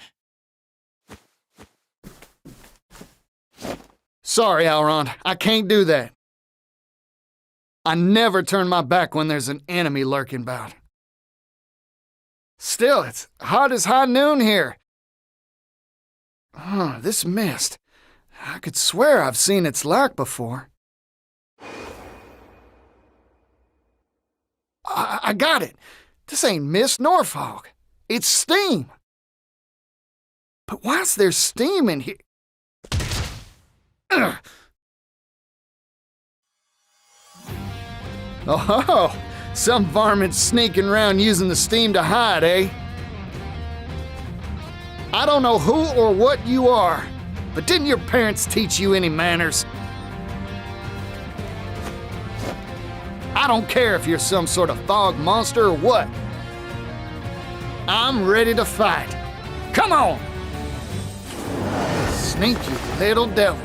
Sorry, Alron. I can't do that. I never turn my back when there's an enemy lurking about. Still, it's hot as high noon here. This mist. I could swear I've seen its like before. I got it. This ain't mist nor fog. It's steam. But why's there steam in here? Oh, some varmint sneaking around using the steam to hide, eh? I don't know who or what you are, but didn't your parents teach you any manners? I don't care if you're some sort of fog monster or what. I'm ready to fight. Come on! Sneaky little devil.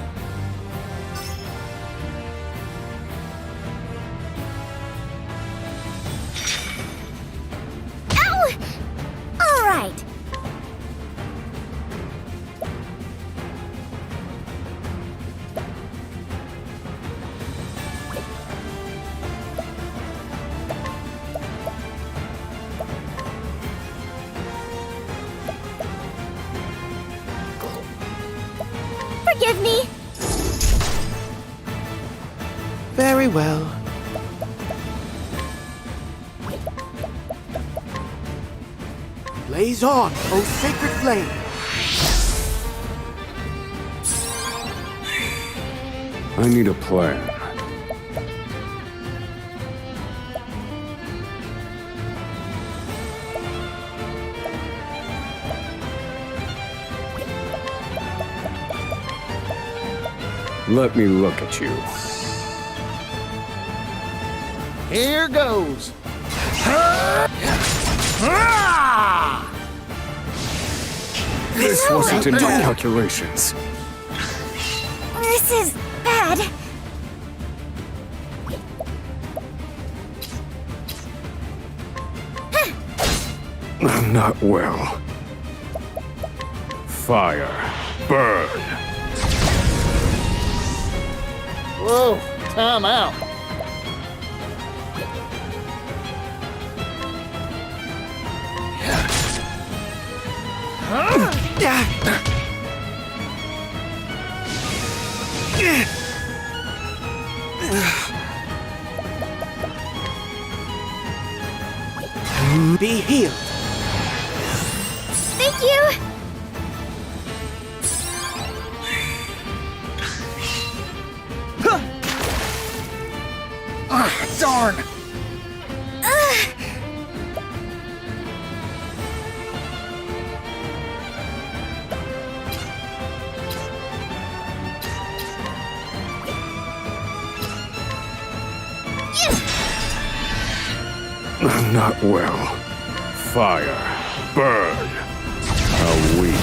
Ow! All right. Forgive me. Very well. Blaze on, O sacred flame. I need a plan. Let me look at you. Here goes. This wasn't in my calculations. This is bad. I'm not well. Fire. Burn. Whoa, time out. Be healed. Thank you. Darn. I'm not well. Fire. Burn. How weak.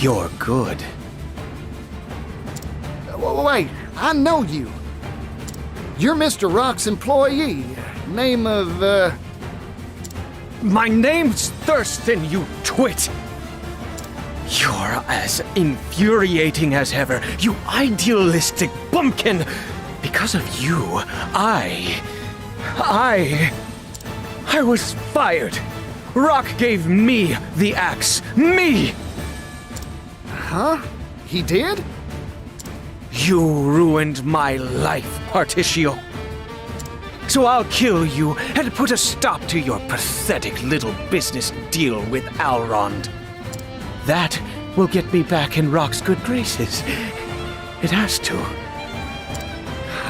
You're good. Wait, I know you. You're Mr. Rock's employee. Name of, My name's Thurston, you twit! You're as infuriating as ever, you idealistic bumpkin! Because of you, I was fired! Rock gave me the axe! Me! Huh? He did? You ruined my life, Partitio. So I'll kill you and put a stop to your pathetic little business deal with Alrond. That will get me back in Rock's good graces. It has to.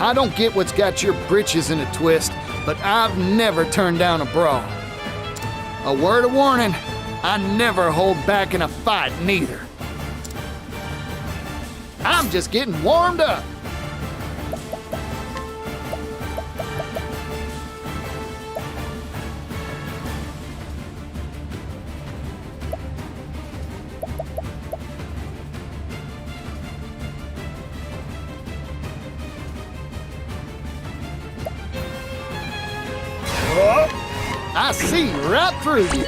I don't get what's got your britches in a twist, but I've never turned down a brawl. A word of warning, I never hold back in a fight, neither. I'm just getting warmed up. I see right through you.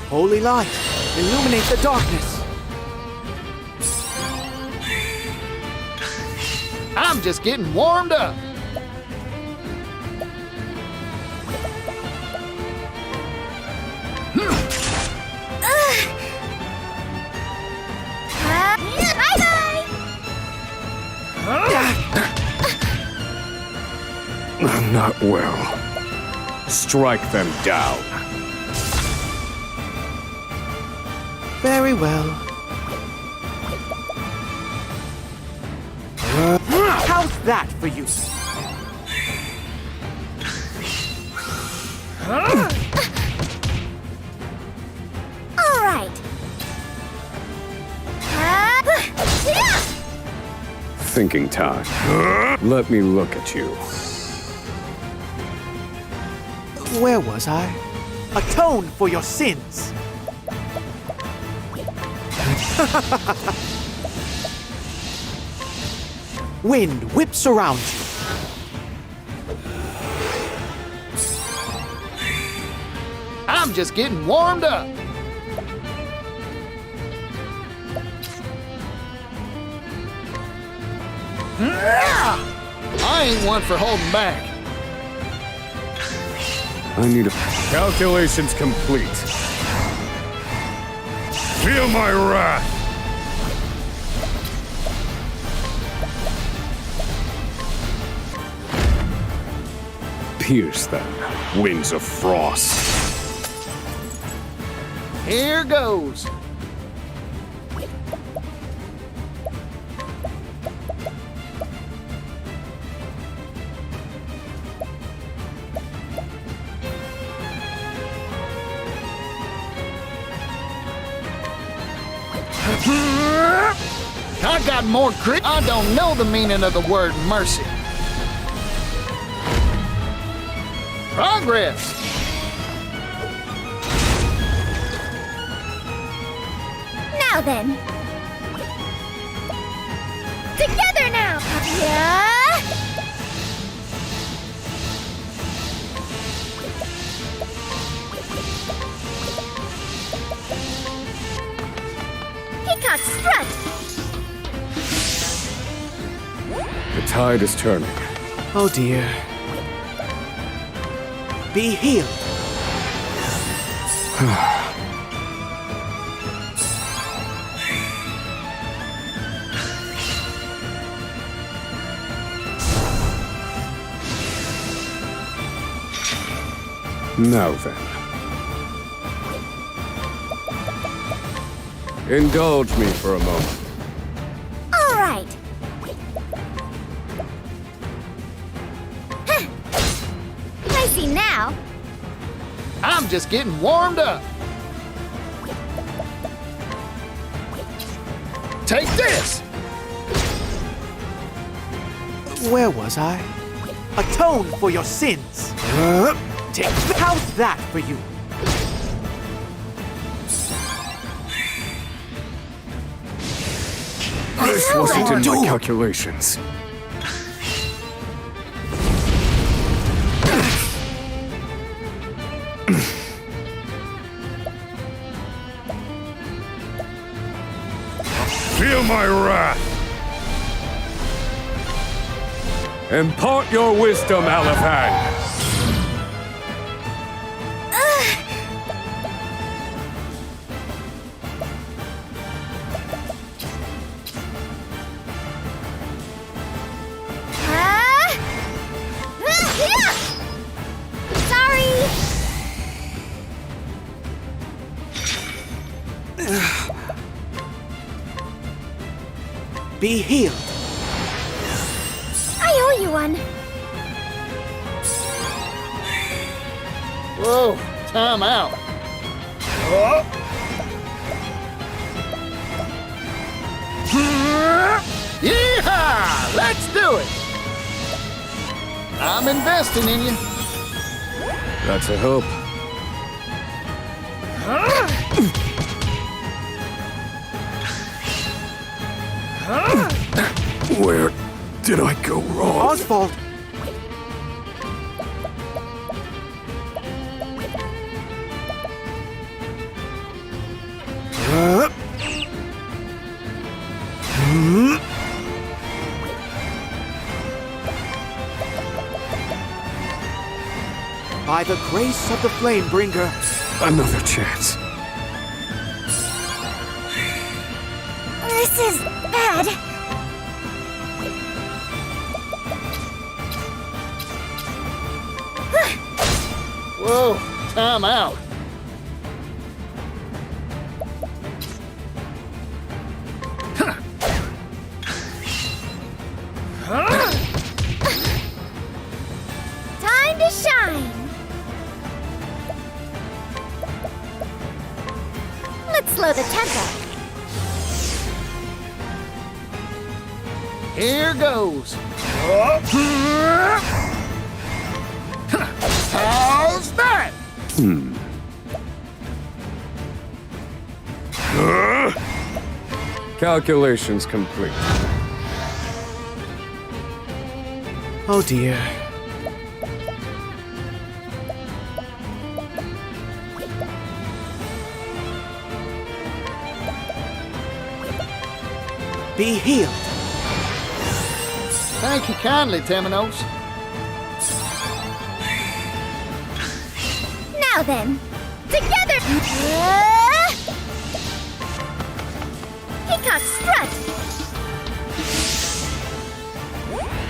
Holy light, illuminate the darkness. I'm just getting warmed up. I'm not well. Strike them down. Very well. How's that for you? All right. Thinking time. Let me look at you. Where was I? Atone for your sins. Wind whips around you. I'm just getting warmed up. I ain't one for holding back. I need a... Calculations complete. Feel my wrath! Pierce them, winds of frost. Here goes. I got more grit. I don't know the meaning of the word mercy. Progress. Now then. Together now. Yeah. Peacock strut. The tide is turning. Oh dear. Be healed. Now then. Indulge me for a moment. All right. I see now. I'm just getting warmed up. Take this. Where was I? Atone for your sins. How's that for you? This wasn't in my calculations. Feel my wrath! Impart your wisdom, Aliphan! Sorry! Be healed. I owe you one. Whoa, time out. Yeehaw! Let's do it! I'm investing in you. That's a hope. Where did I go wrong? Oswald! By the grace of the Flamebringer. Another chance. This is bad. Whoa, time out. Time to shine. Let's slow the tempo. Here goes. How's that? Calculations complete. Oh dear. Be healed. Thank you kindly, Temenos. Now then, together! Peacock strut!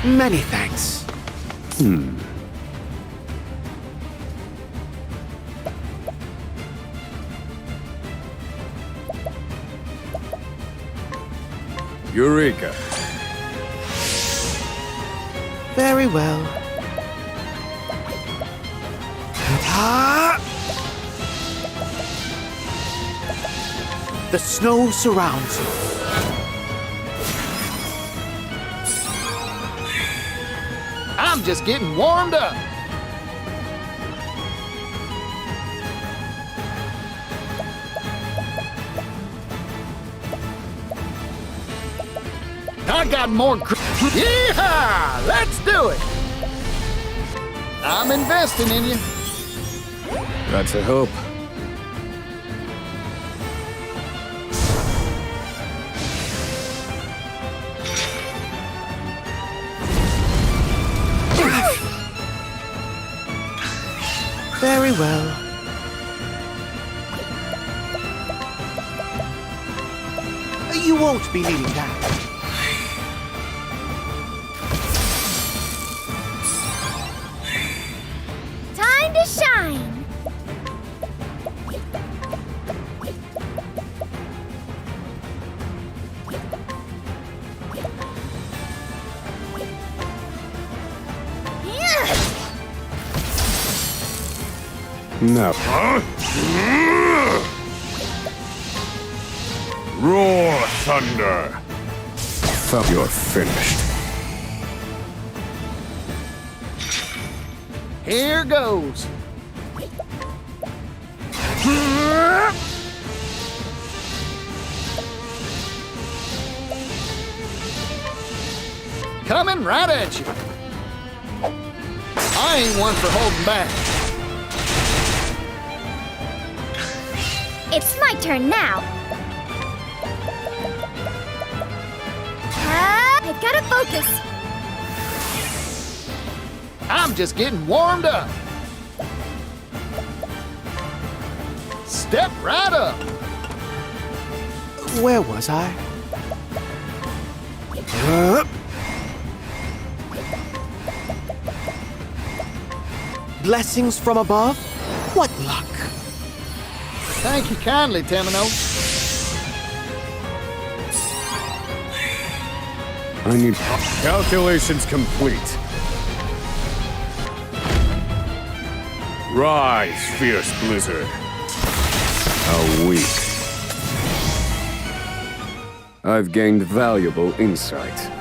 Many thanks. Eureka. Very well. The snow surrounds you. I'm just getting warmed up. I got more Yeehaw! Let's do it! I'm investing in you. That's a hope. Very well. You won't be needing that. Time to shine! No. Roar thunder! Thought you're finished. Here goes. Coming right at you. I ain't one for holding back. It's my turn now. I've got to focus. I'm just getting warmed up. Step right up. Where was I? Blessings from above? What luck! Thank you kindly, Tamino. I need calculations complete. Rise, fierce blizzard. How weak. I've gained valuable insight.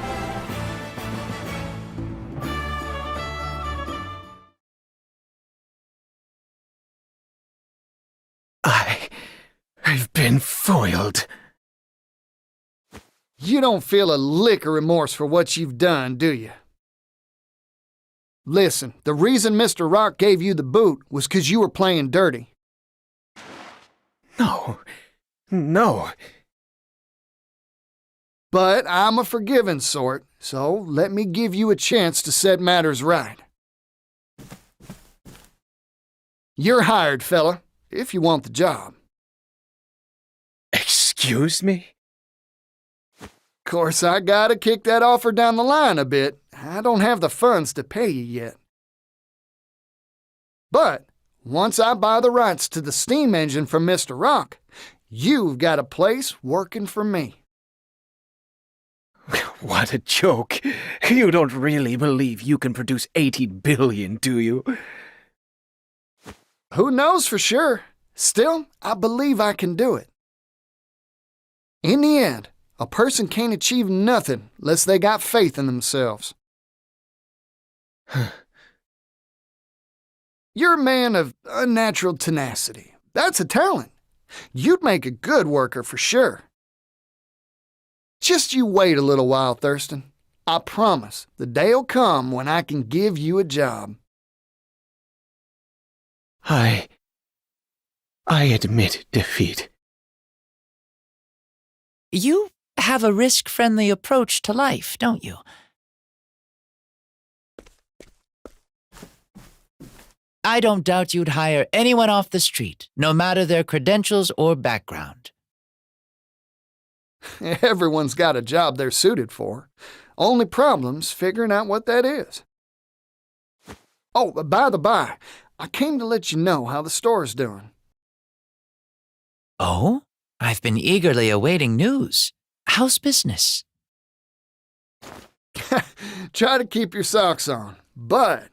I've been foiled. You don't feel a lick of remorse for what you've done, do you? Listen, the reason Mr. Rock gave you the boot was 'cause you were playing dirty. No. But I'm a forgiving sort, so let me give you a chance to set matters right. You're hired, fella, if you want the job. Excuse me? Course, I gotta kick that offer down the line a bit. I don't have the funds to pay you yet. But once I buy the rights to the steam engine from Mr. Rock, you've got a place working for me. What a joke. You don't really believe you can produce 80 billion, do you? Who knows for sure? Still, I believe I can do it. In the end, a person can't achieve nothing unless they got faith in themselves. You're a man of unnatural tenacity. That's a talent. You'd make a good worker for sure. Just you wait a little while, Thurston. I promise the day'll come when I can give you a job. I admit defeat. You have a risk-friendly approach to life, don't you? I don't doubt you'd hire anyone off the street, no matter their credentials or background. Everyone's got a job they're suited for. Only problem's figuring out what that is. Oh, by the by, I came to let you know how the store's doing. Oh? I've been eagerly awaiting news. How's business? Try to keep your socks on, but...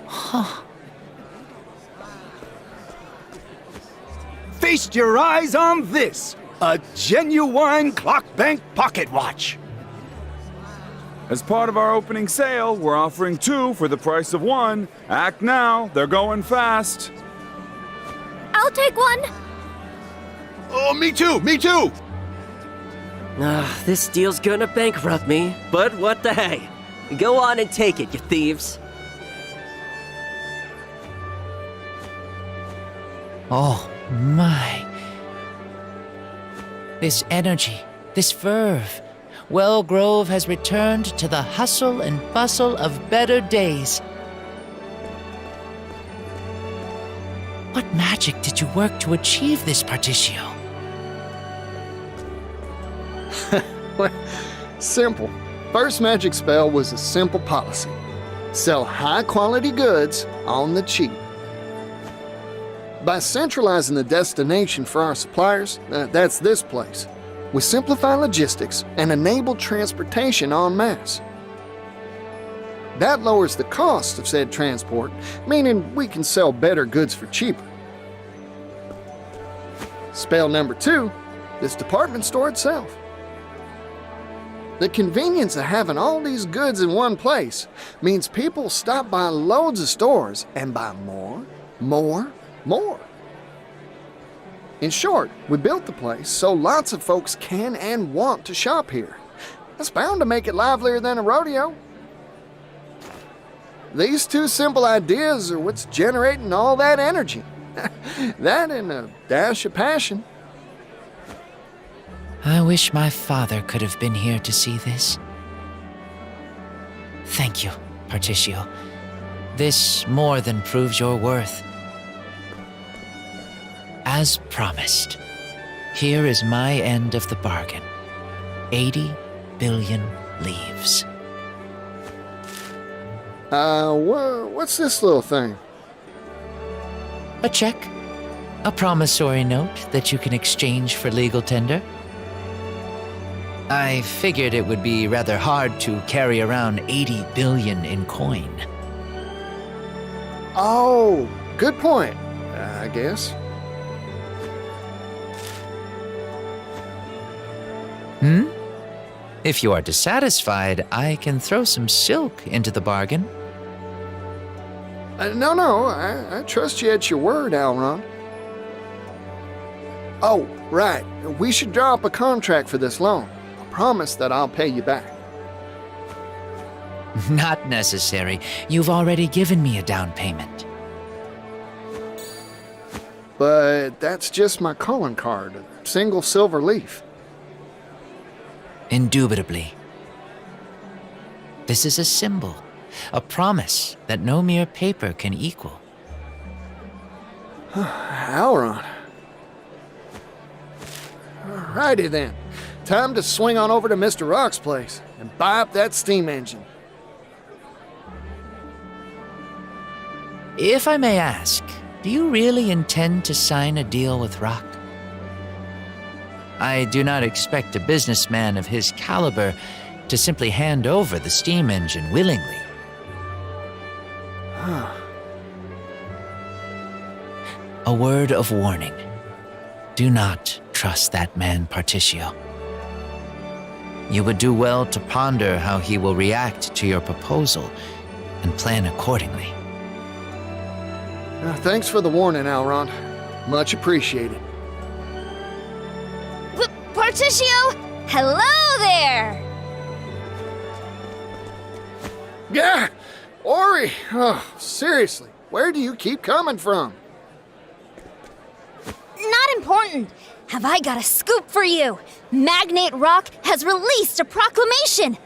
Huh. Feast your eyes on this! A genuine clock bank pocket watch! As part of our opening sale, we're offering 2 for the price of 1. Act now, they're going fast. I'll take one. Oh, me too! This deal's gonna bankrupt me, but what the hey? Go on and take it, you thieves. Oh, my. This energy, this verve. Well Grove has returned to the hustle and bustle of better days. What magic did you work to achieve this, Partitio? Simple. First magic spell was a simple policy. Sell high-quality goods on the cheap. By centralizing the destination for our suppliers, that's this place, we simplify logistics and enable transportation en masse. That lowers the cost of said transport, meaning we can sell better goods for cheaper. Spell number 2, this department store itself. The convenience of having all these goods in one place means people stop by loads of stores and buy more, more, more. In short, we built the place so lots of folks can and want to shop here. That's bound to make it livelier than a rodeo. These 2 simple ideas are what's generating all that energy. That and a dash of passion. I wish my father could have been here to see this. Thank you, Partitio. This more than proves your worth. As promised, here is my end of the bargain. 80 billion leaves. What's this little thing? A check. A promissory note that you can exchange for legal tender. I figured it would be rather hard to carry around 80 billion in coin. Oh, good point, I guess. If you are dissatisfied, I can throw some silk into the bargain. No, I trust you at your word, Alron. Oh, right, we should draw up a contract for this loan. I promise that I'll pay you back. Not necessary. You've already given me a down payment. But that's just my calling card, a single silver leaf. Indubitably. This is a symbol, a promise that no mere paper can equal. Alron. Alrighty then. Time to swing on over to Mr. Rock's place and buy up that steam engine. If I may ask, do you really intend to sign a deal with Rock? I do not expect a businessman of his caliber to simply hand over the steam engine willingly. A word of warning. Do not trust that man, Partitio. You would do well to ponder how he will react to your proposal and plan accordingly. Thanks for the warning, Alron. Much appreciated. Partitio, hello there! Yeah, Ori. Oh, seriously, where do you keep coming from? Not important. Have I got a scoop for you? Magnate Rock has released a proclamation.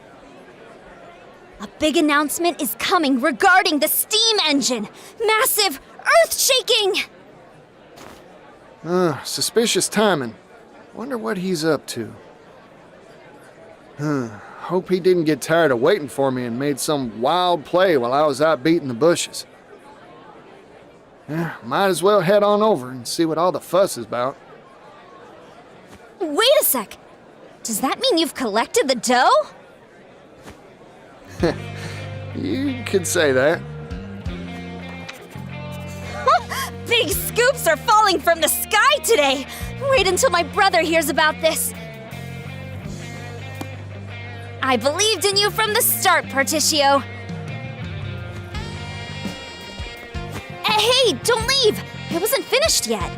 A big announcement is coming regarding the steam engine. Massive, earth-shaking! Suspicious timing. Wonder what he's up to. Hope he didn't get tired of waiting for me and made some wild play while I was out beating the bushes. Might as well head on over and see what all the fuss is about. Wait a sec. Does that mean you've collected the dough? You could say that. Big scoops are falling from the sky today! Wait until my brother hears about this. I believed in you from the start, Partitio. Hey, don't leave! I wasn't finished yet.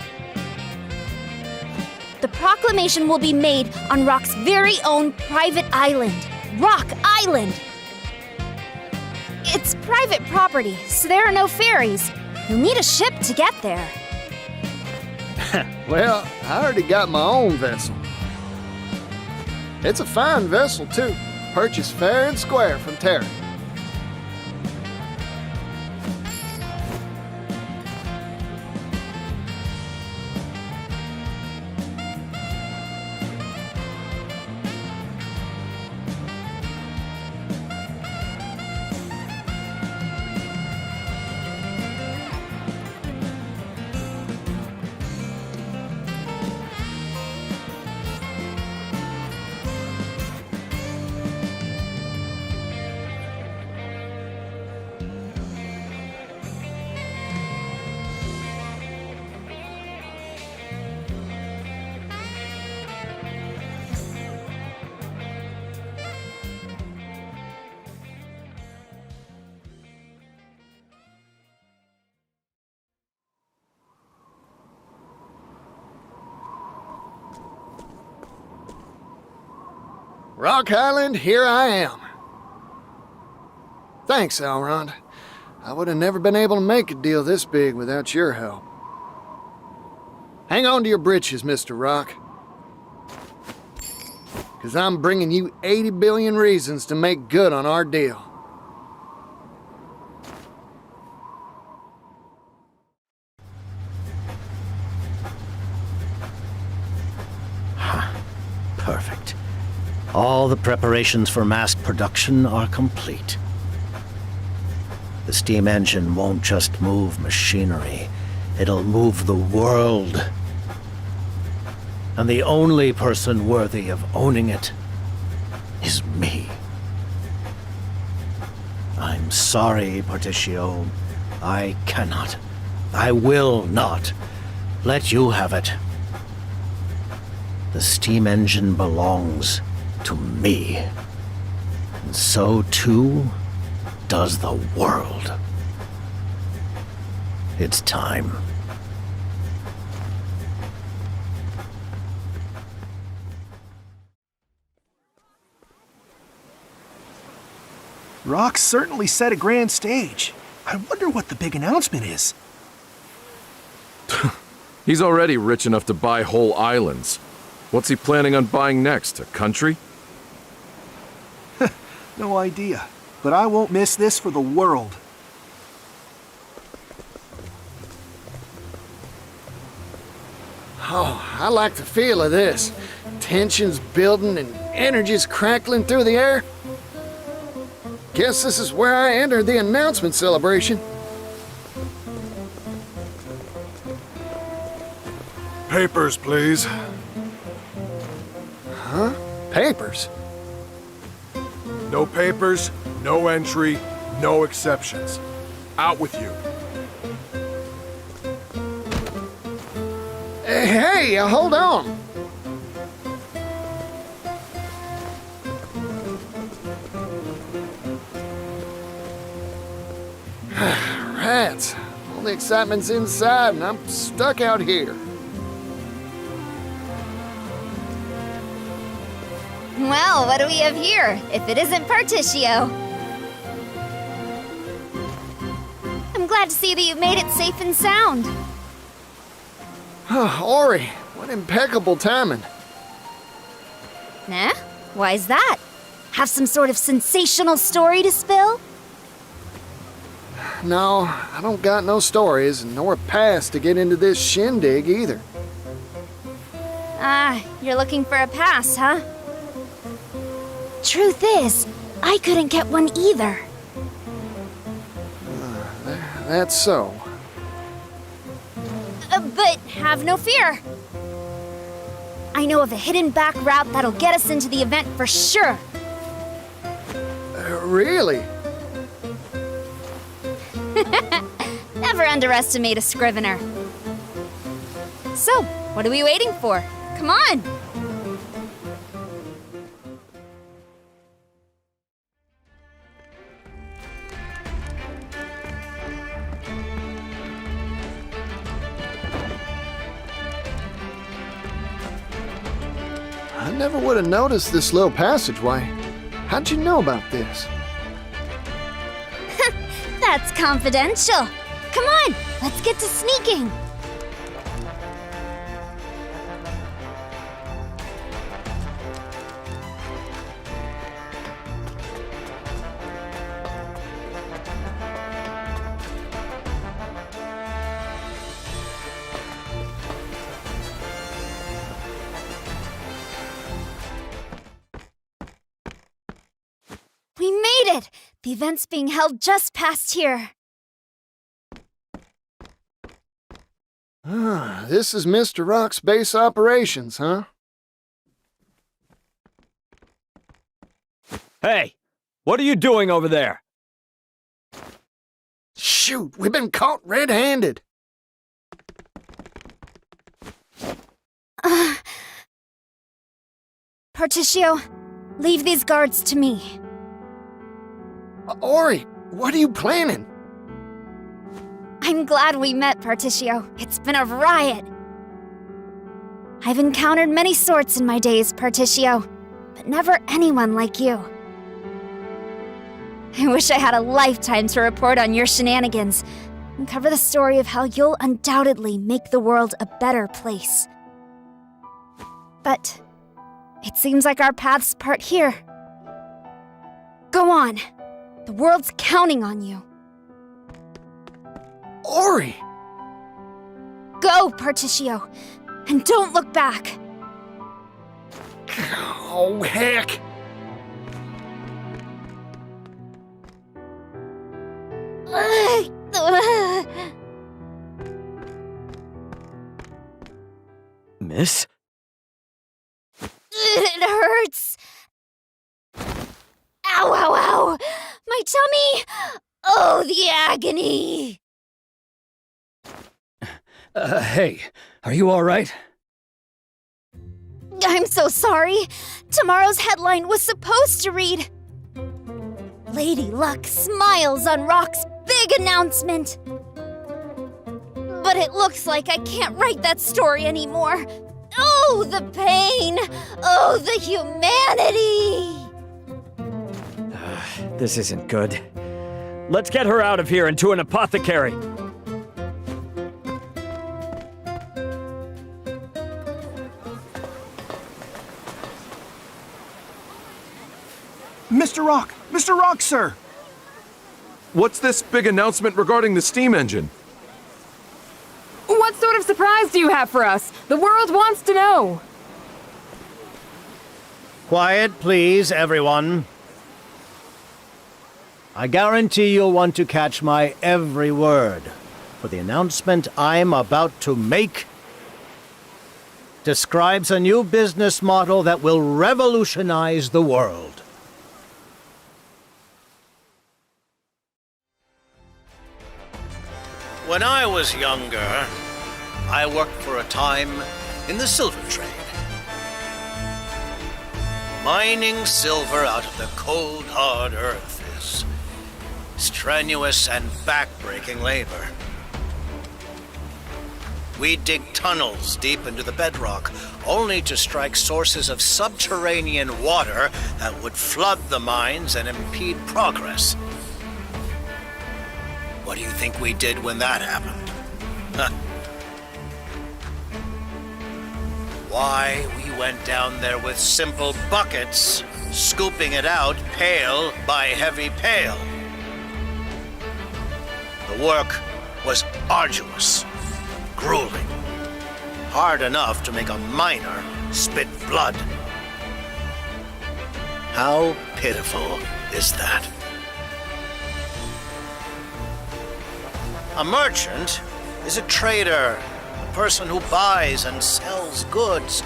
The proclamation will be made on Rock's very own private island, Rock Island. It's private property, so there are no ferries. You'll need a ship to get there. Well, I already got my own vessel. It's a fine vessel, too. Purchased fair and square from Terry. Rock Island, here I am. Thanks, Elrond. I would have never been able to make a deal this big without your help. Hang on to your britches, Mr. Rock. Because I'm bringing you 80 billion reasons to make good on our deal. Perfect. All the preparations for mass production are complete. The steam engine won't just move machinery, it'll move the world. And the only person worthy of owning it is me. I'm sorry, Partitio. I cannot, I will not let you have it. The steam engine belongs to me. And so too does the world. It's time. Rock certainly set a grand stage. I wonder what the big announcement is. He's already rich enough to buy whole islands. What's he planning on buying next? A country? No idea. But I won't miss this for the world. Oh, I like the feel of this. Tension's building and energy's crackling through the air. Guess this is where I enter the announcement celebration. Papers, please. Huh? Papers? No papers, no entry, no exceptions. Out with you. Hey, hold on. Rats. All the excitement's inside and I'm stuck out here. Well, what do we have here, if it isn't Partitio? I'm glad to see that you made it safe and sound. Ori, what impeccable timing. Nah? Why's that? Have some sort of sensational story to spill? No, I don't got no stories, nor a pass to get into this shindig either. Ah, you're looking for a pass, huh? Truth is, I couldn't get one either. That's so. But have no fear. I know of a hidden back route that'll get us into the event for sure. Really? Never underestimate a scrivener. So, what are we waiting for? Come on! I never would have noticed this little passageway. How'd you know about this? That's confidential. Come on, let's get to sneaking. We made it! The event's being held just past here. Ah, this is Mr. Rock's base operations, huh? Hey, what are you doing over there? Shoot, we've been caught red-handed. Partitio, leave these guards to me. Ori, what are you planning? I'm glad we met, Partitio. It's been a riot. I've encountered many sorts in my days, Partitio. but never anyone like you. I wish I had a lifetime to report on your shenanigans and cover the story of how you'll undoubtedly make the world a better place. But it seems like our paths part here. Go on. The world's counting on you. Ori! Go, Partitio, and don't look back. Oh, heck! Miss? It hurts. Ow, ow, ow! My tummy! Oh, the agony! Hey, are you alright? I'm so sorry. Tomorrow's headline was supposed to read Lady Luck smiles on Rock's big announcement. But it looks like I can't write that story anymore. Oh, the pain! Oh, the humanity! This isn't good. Let's get her out of here and to an apothecary. Mr. Rock! Mr. Rock, sir! What's this big announcement regarding the steam engine? What sort of surprise do you have for us? The world wants to know. Quiet, please, everyone. I guarantee you'll want to catch my every word, for the announcement I'm about to make describes a new business model that will revolutionize the world. When I was younger, I worked for a time in the silver trade. Mining silver out of the cold, hard earth is strenuous and back-breaking labor. We'd dig tunnels deep into the bedrock, only to strike sources of subterranean water that would flood the mines and impede progress. What do you think we did when that happened? Huh. Why, we went down there with simple buckets, scooping it out pail by heavy pail. The work was arduous, grueling, hard enough to make a miner spit blood. How pitiful is that? A merchant is a trader, a person who buys and sells goods.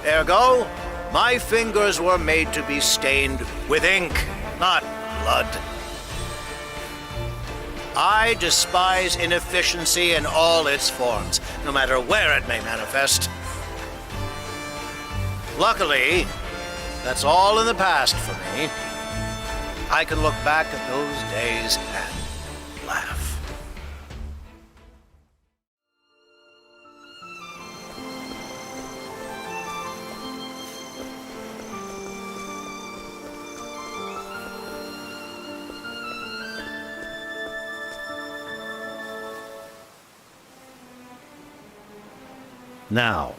Ergo, my fingers were made to be stained with ink, not blood. I despise inefficiency in all its forms, no matter where it may manifest. Luckily, that's all in the past for me. I can look back at those days and laugh. Now,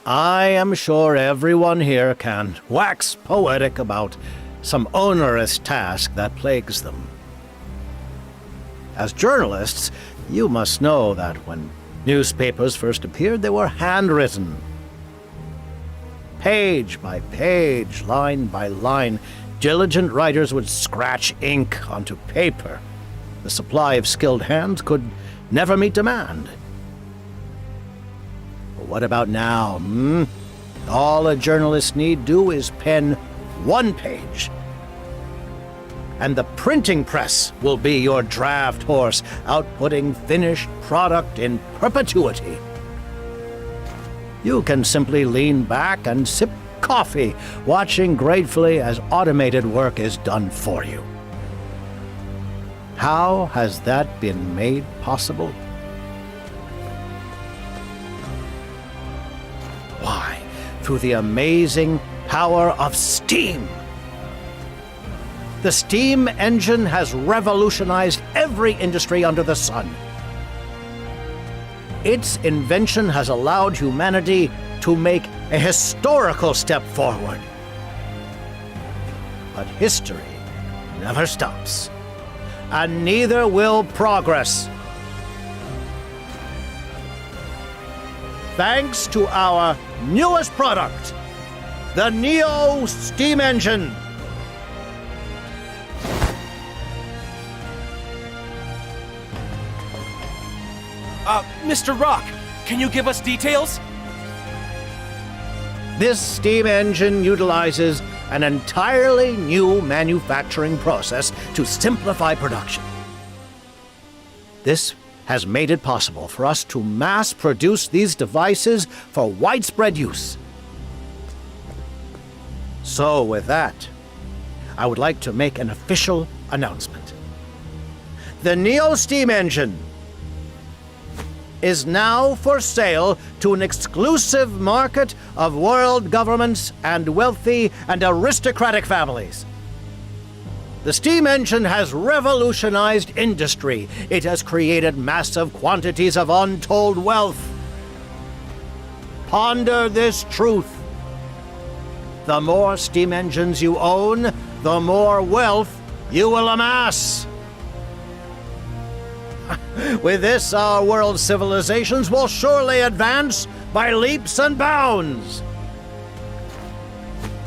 I am sure everyone here can wax poetic about some onerous task that plagues them. As journalists, you must know that when newspapers first appeared, they were handwritten. Page by page, line by line, diligent writers would scratch ink onto paper. The supply of skilled hands could never meet demand. But what about now, All a journalist need do is pen one page. And the printing press will be your draft horse, outputting finished product in perpetuity. You can simply lean back and sip coffee, watching gratefully as automated work is done for you. How has that been made possible? Why, through the amazing power of steam. The steam engine has revolutionized every industry under the sun. Its invention has allowed humanity to make a historical step forward. But history never stops, and neither will progress. Thanks to our newest product, the Neo Steam Engine. Mr. Rock, can you give us details? This steam engine utilizes an entirely new manufacturing process to simplify production. This has made it possible for us to mass produce these devices for widespread use. So with that, I would like to make an official announcement. The Neo Steam Engine is now for sale to an exclusive market of world governments and wealthy and aristocratic families. The steam engine has revolutionized industry. It has created massive quantities of untold wealth. Ponder this truth. The more steam engines you own, the more wealth you will amass. With this, our world's civilizations will surely advance by leaps and bounds.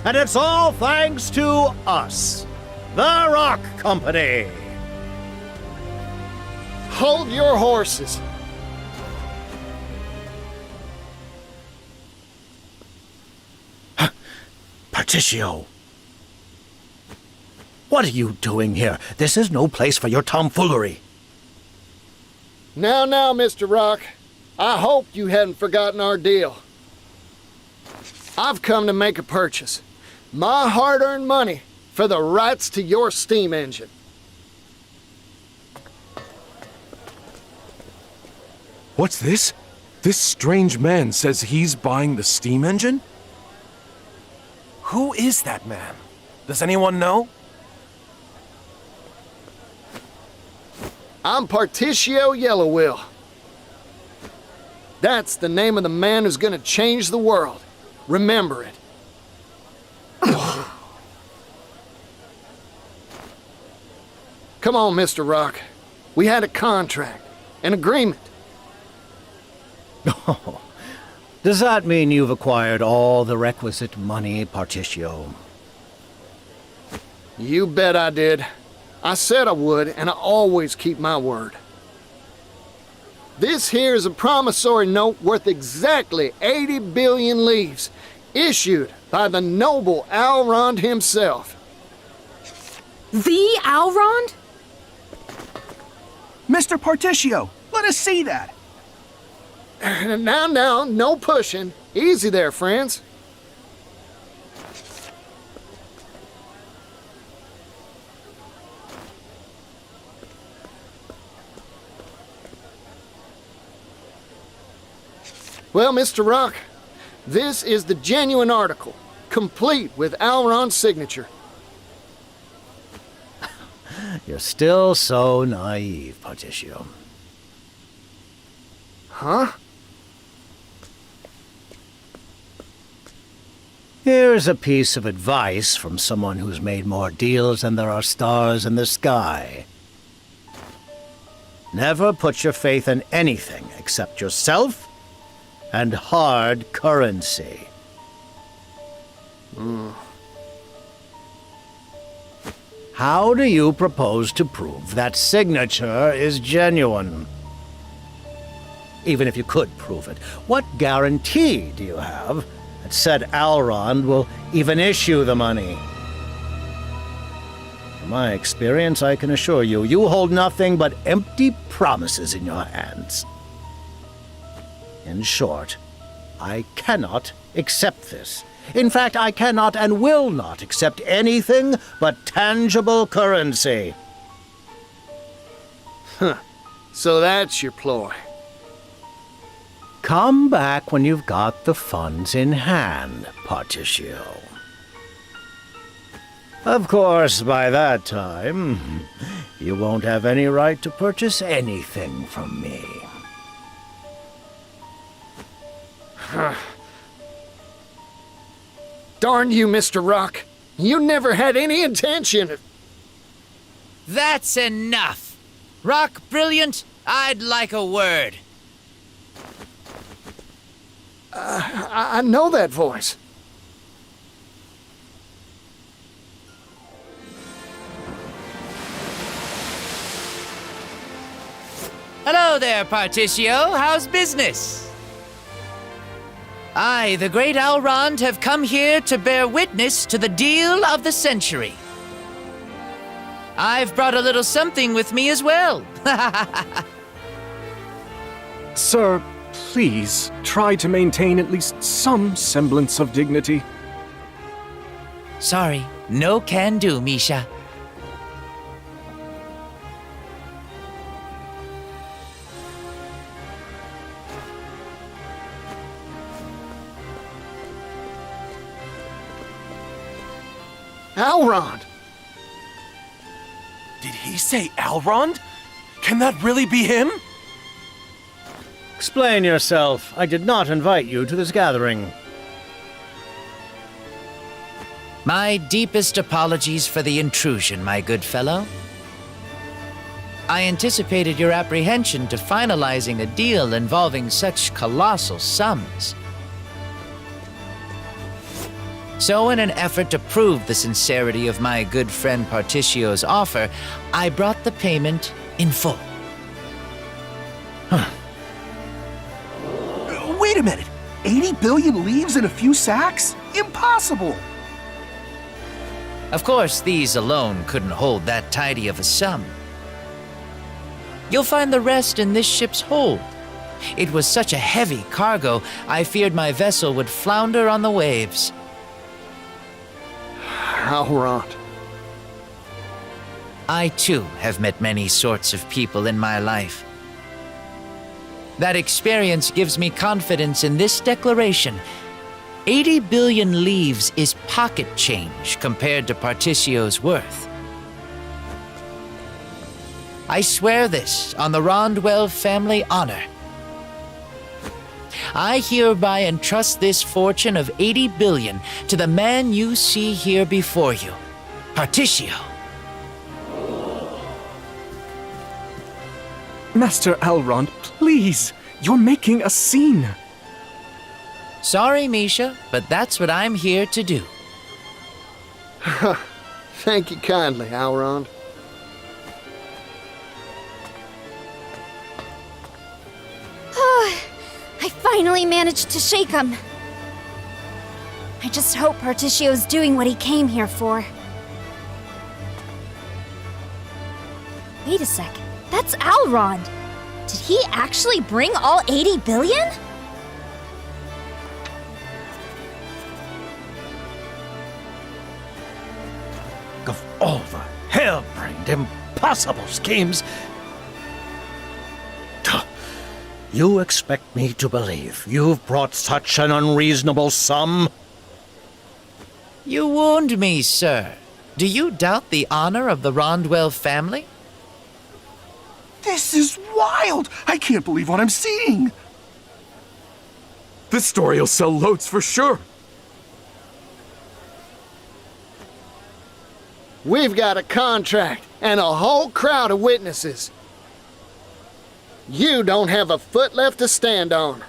And it's all thanks to us, the Rock Company. Hold your horses. Partitio. What are you doing here? This is no place for your tomfoolery. Now, Mr. Rock. I hope you hadn't forgotten our deal. I've come to make a purchase. My hard-earned money for the rights to your steam engine. What's this? This strange man says he's buying the steam engine? Who is that man? Does anyone know? I'm Partitio Yellowwill. That's the name of the man who's gonna change the world. Remember it. Come on, Mr. Rock. We had a contract, an agreement. Oh, does that mean you've acquired all the requisite money, Partitio? You bet I did. I said I would, and I always keep my word. This here is a promissory note worth exactly 80 billion leaves, issued by the noble Alrond himself. The Alrond? Mr. Partitio, let us see that. Now, no pushing. Easy there, friends. Well, Mr. Rock, this is the genuine article, complete with Alron's signature. You're still so naive, Partitio. Huh? Here's a piece of advice from someone who's made more deals than there are stars in the sky. Never put your faith in anything except yourself and hard currency. How do you propose to prove that signature is genuine? Even if you could prove it, what guarantee do you have that said Alrond will even issue the money? From my experience, I can assure you, you hold nothing but empty promises in your hands. In short, I cannot accept this. In fact, I cannot and will not accept anything but tangible currency. Huh. So that's your ploy. Come back when you've got the funds in hand, Partitio. Of course, by that time, you won't have any right to purchase anything from me. Darn you, Mr. Rock. You never had any intention of... That's enough! Rock Brilliant, I'd like a word. I know that voice. Hello there, Partitio. How's business? I, the great Elrond, have come here to bear witness to the deal of the century. I've brought a little something with me as well. Sir, please try to maintain at least some semblance of dignity. Sorry, no can do, Misha. Elrond! Did he say Elrond? Can that really be him? Explain yourself. I did not invite you to this gathering. My deepest apologies for the intrusion, my good fellow. I anticipated your apprehension to finalizing a deal involving such colossal sums. So in an effort to prove the sincerity of my good friend Partitio's offer, I brought the payment in full. Wait a minute! 80 billion leaves in a few sacks? Impossible! Of course, these alone couldn't hold that tidy of a sum. You'll find the rest in this ship's hold. It was such a heavy cargo, I feared my vessel would flounder on the waves. Elrond. I, too, have met many sorts of people in my life. That experience gives me confidence in this declaration. 80 billion leaves is pocket change compared to Partitio's worth. I swear this on the Rondwell family honor. I hereby entrust this fortune of 80 billion to the man you see here before you, Partitio. Master Elrond, please! You're making a scene! Sorry, Misha, but that's what I'm here to do. Thank you kindly, Elrond. I finally managed to shake him. I just hope Partitio's doing what he came here for. Wait a second. That's Elrond. Did he actually bring all 80 billion? Of all the harebrained, impossible schemes, you expect me to believe you've brought such an unreasonable sum? You wound me, sir. Do you doubt the honor of the Rondwell family? This is wild! I can't believe what I'm seeing! This story will sell loads for sure. We've got a contract and a whole crowd of witnesses. You don't have a foot left to stand on.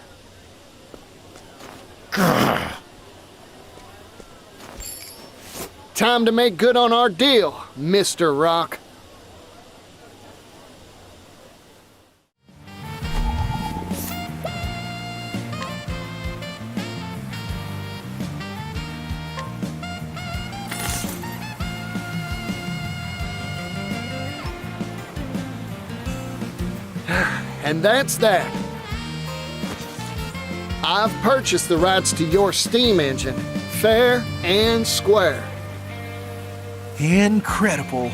Time to make good on our deal, Mr. Rock. And that's that. I've purchased the rights to your steam engine, fair and square. Incredible.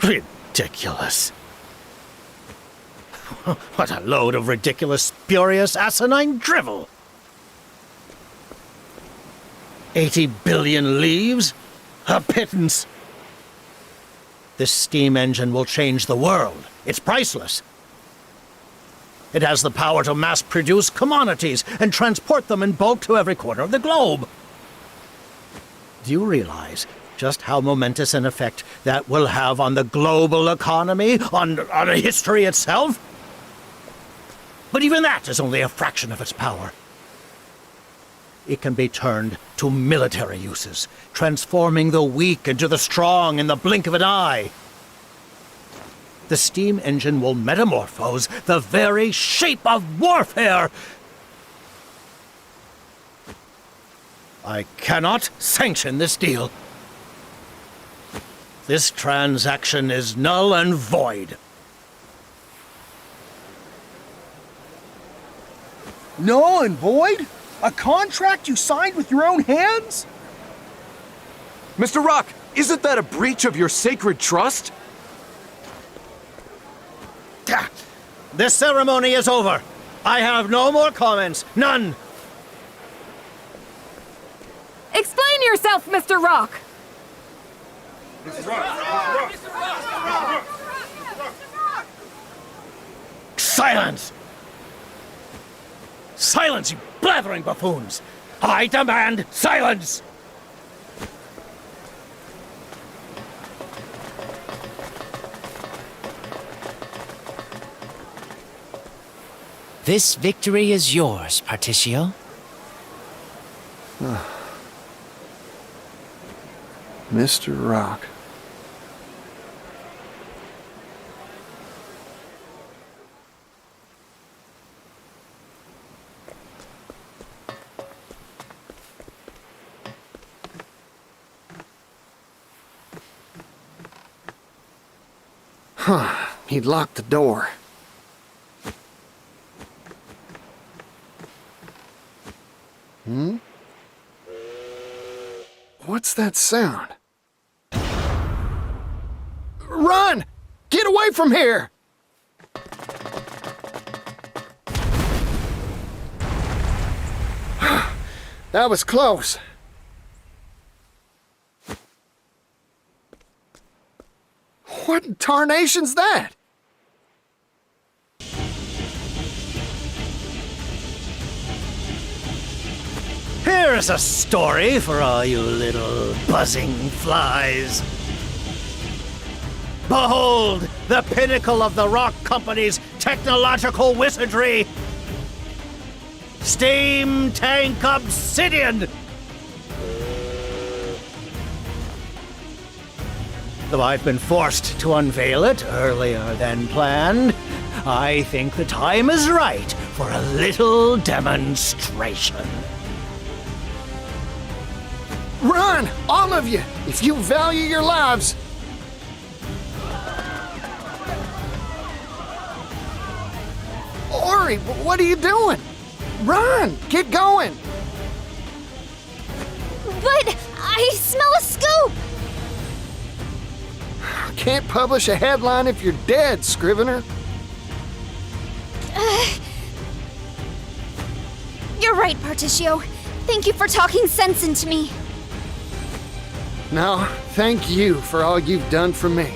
Ridiculous. What a load of ridiculous, spurious, asinine drivel. 80 billion leaves? A pittance. This steam engine will change the world. It's priceless. It has the power to mass-produce commodities and transport them in bulk to every corner of the globe. Do you realize just how momentous an effect that will have on the global economy, on history itself? But even that is only a fraction of its power. It can be turned to military uses, transforming the weak into the strong in the blink of an eye. The steam engine will metamorphose the very shape of warfare. I cannot sanction this deal. This transaction is null and void. Null and void? A contract you signed with your own hands? Mr. Rock, isn't that a breach of your sacred trust? This ceremony is over. I have no more comments. None. Explain yourself, Mr. Rock! Silence! Silence, you blathering buffoons! I demand silence! This victory is yours, Partitio. Mr. Rock. He'd locked the door. What's that sound? Run! Get away from here! That was close. What in tarnation's that? Here's a story for all you little buzzing flies. Behold, the pinnacle of the Rock Company's technological wizardry! Steam Tank Obsidian! Though I've been forced to unveil it earlier than planned, I think the time is right for a little demonstration. Run! All of you! If you value your lives! Ori, what are you doing? Run! Get going! But I smell a scoop! Can't publish a headline if you're dead, Scrivener. You're right, Partitio. Thank you for talking sense into me. No, thank you for all you've done for me.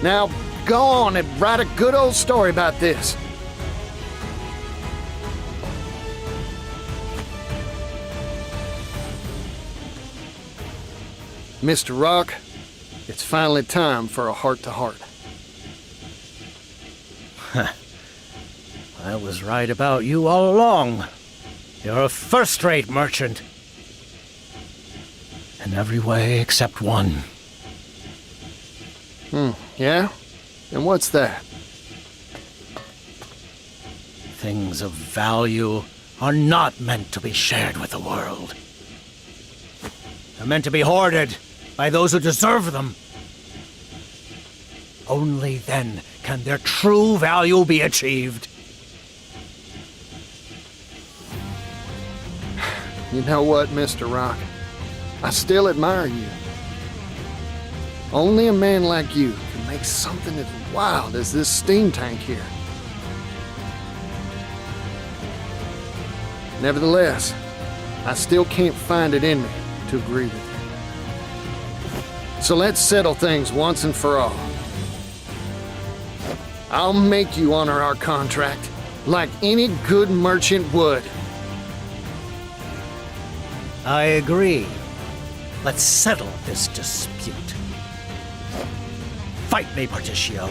Now, go on and write a good old story about this. Mr. Rock, it's finally time for a heart-to-heart. I was right about you all along. You're a first-rate merchant. In every way except one. Yeah? And what's that? Things of value are not meant to be shared with the world. They're meant to be hoarded by those who deserve them. Only then can their true value be achieved. You know what, Mr. Rock? I still admire you. Only a man like you can make something as wild as this steam tank here. Nevertheless, I still can't find it in me to agree with you. So let's settle things once and for all. I'll make you honor our contract, like any good merchant would. I agree. Let's settle this dispute. Fight me, Partitio.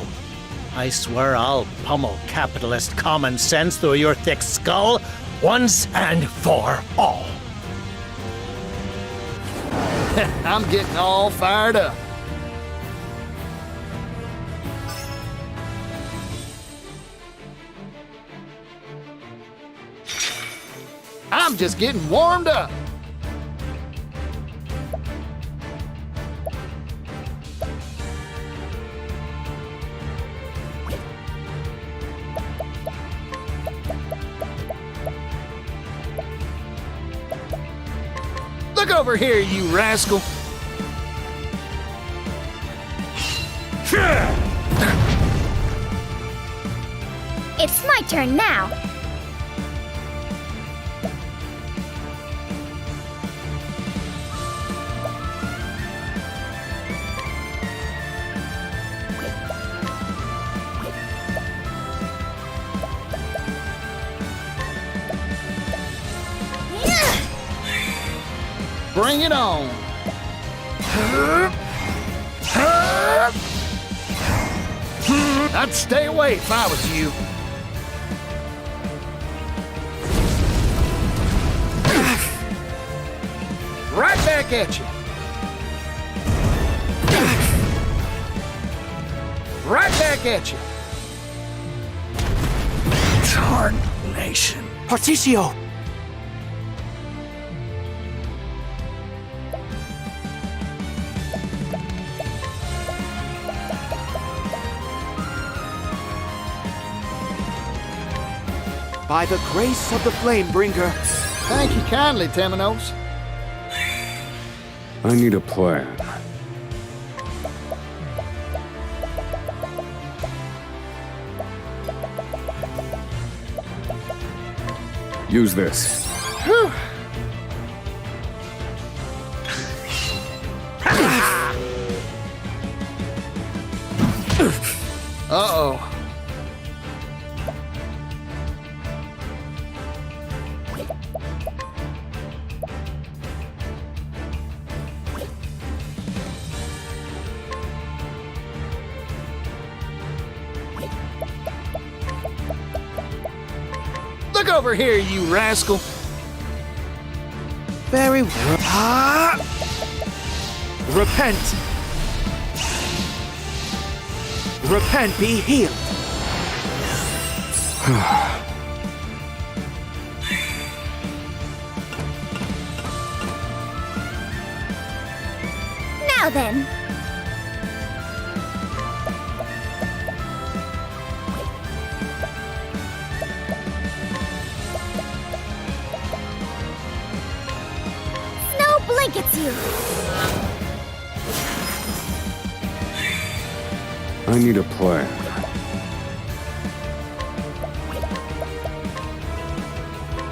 I swear I'll pummel capitalist common sense through your thick skull once and for all. I'm getting all fired up. I'm just getting warmed up. Look over here, you rascal. It's my turn now. Bring it on. I'd stay away if I was you. Right back at you. Right back at you. Tarnation. Partitio! By the grace of the Flamebringer. Thank you kindly, Temenos. I need a plan. Use this. Whew. Uh-oh. Look over here, you rascal. Very well. Repent. Repent, be healed. Now then. Snow blankets you. I need a plan.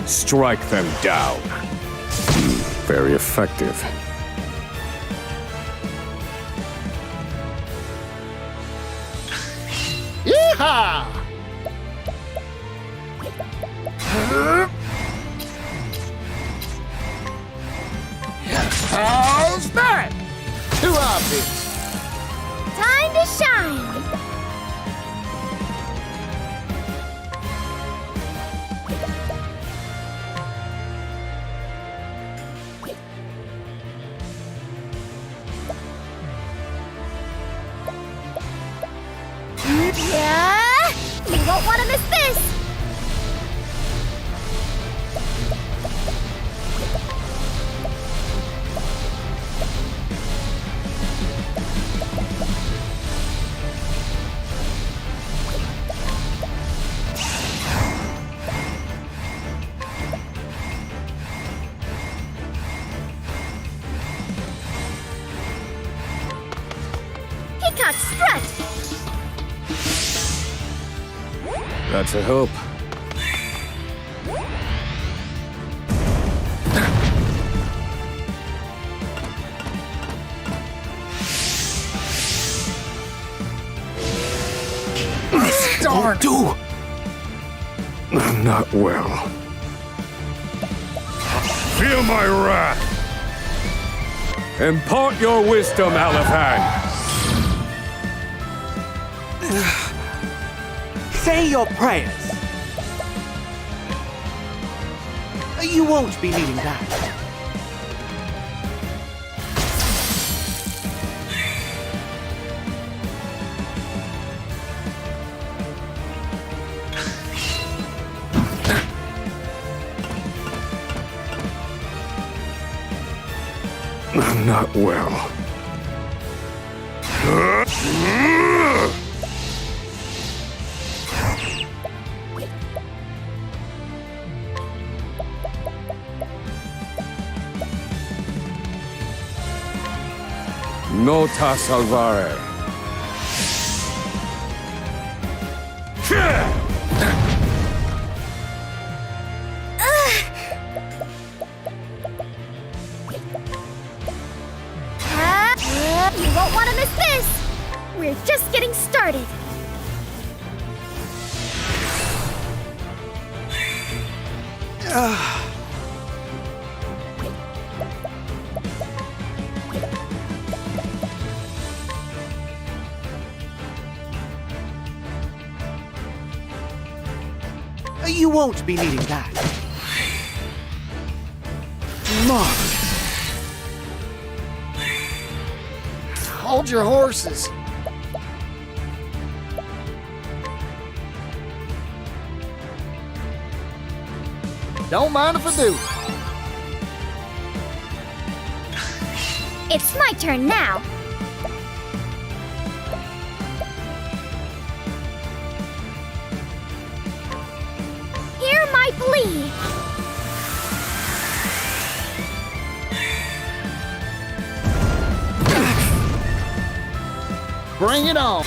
Strike them down. Very effective. Yeehaw! How's that? Too obvious. Time to shine. Yeah! You won't want to miss this! That's a hope. Darn! Do! I'm not well. Feel my wrath! Impart your wisdom, Alafan! Say your prayers. You won't be needing that. I'm not well. Nota salvare. You won't want to miss this! We're just getting started. You won't be needing that. Mark. Hold your horses. Don't mind if I do. It's my turn now. Hear my plea. Bring it on.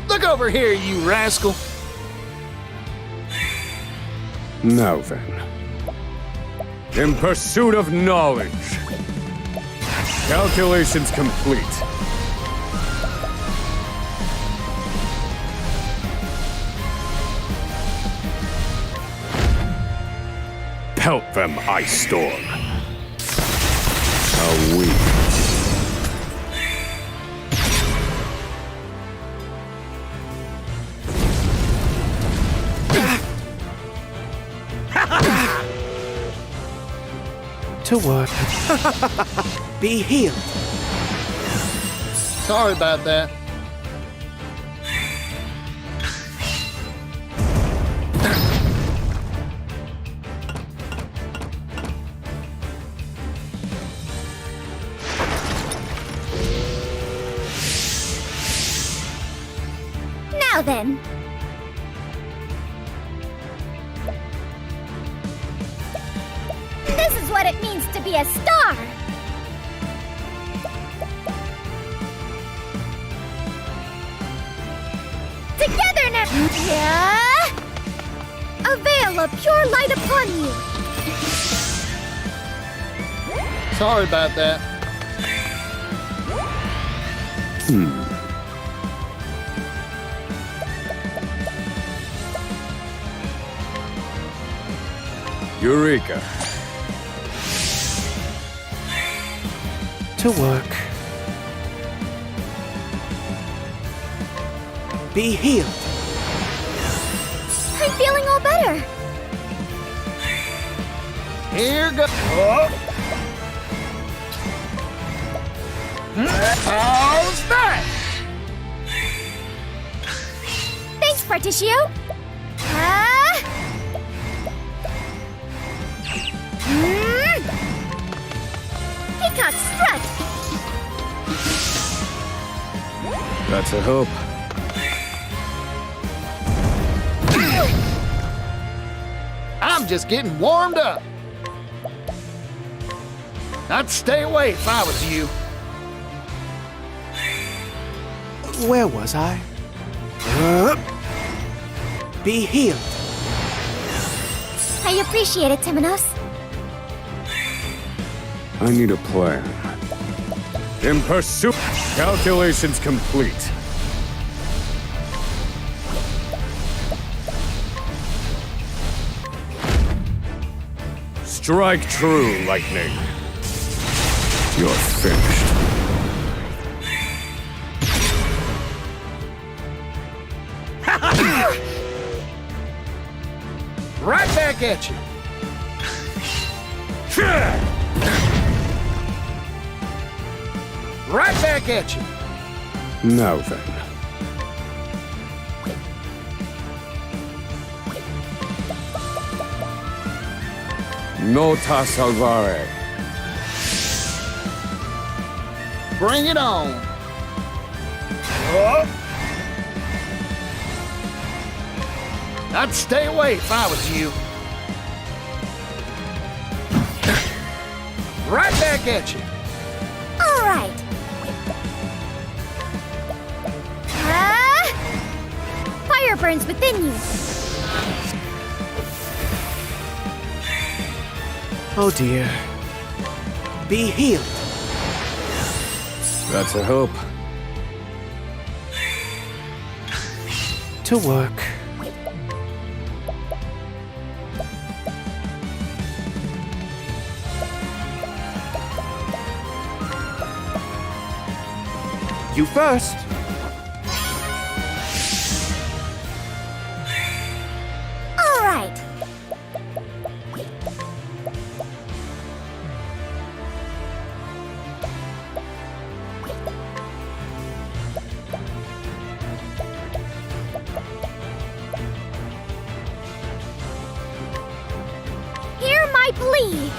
Look over here, you rascal. Now then. In pursuit of knowledge. Calculations complete. Pelt them, Ice Storm. A weak. To work. Be healed. Sorry about that. Now then. This is what it means to be a star. Together now. Yeah. A veil of pure light upon you. Sorry about that. Eureka. To work. Be healed. I'm feeling all better. Here goes. How's that? Thanks, Partitio. Peacock strut! That's a hope. I'm just getting warmed up. I'd stay away if I was you. Where was I? Be healed. I appreciate it, Timonos. I need a plan. In pursuit. Calculations complete. Strike true, lightning. You're finished. Right back at you. Right back at you. Now then. Nota salvare. Bring it on. I'd stay away if I was you. Right back at you. All right. Fire burns within you. Oh dear. Be healed. That's a hope. To work. You first. All right. Hear my plea.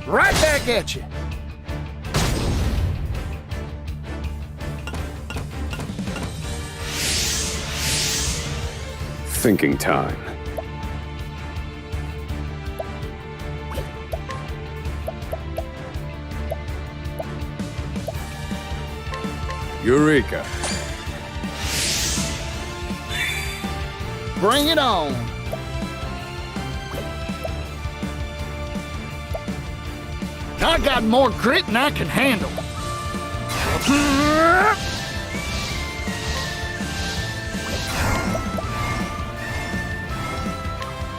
Right back at you. Thinking time. Eureka. Bring it on. I got more grit than I can handle.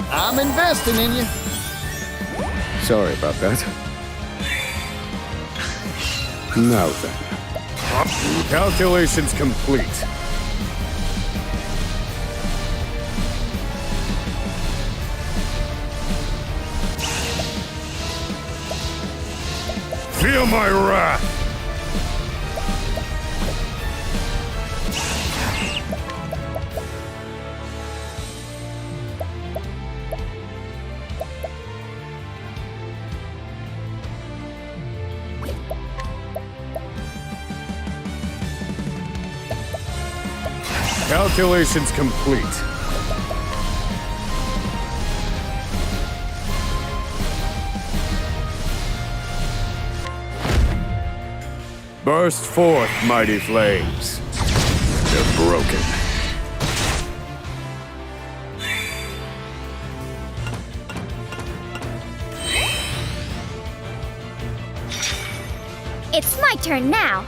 I'm investing in you. Sorry about that. Now then. Calculations complete. Feel my wrath! Calculations complete. Burst forth, mighty flames. They're broken. It's my turn now.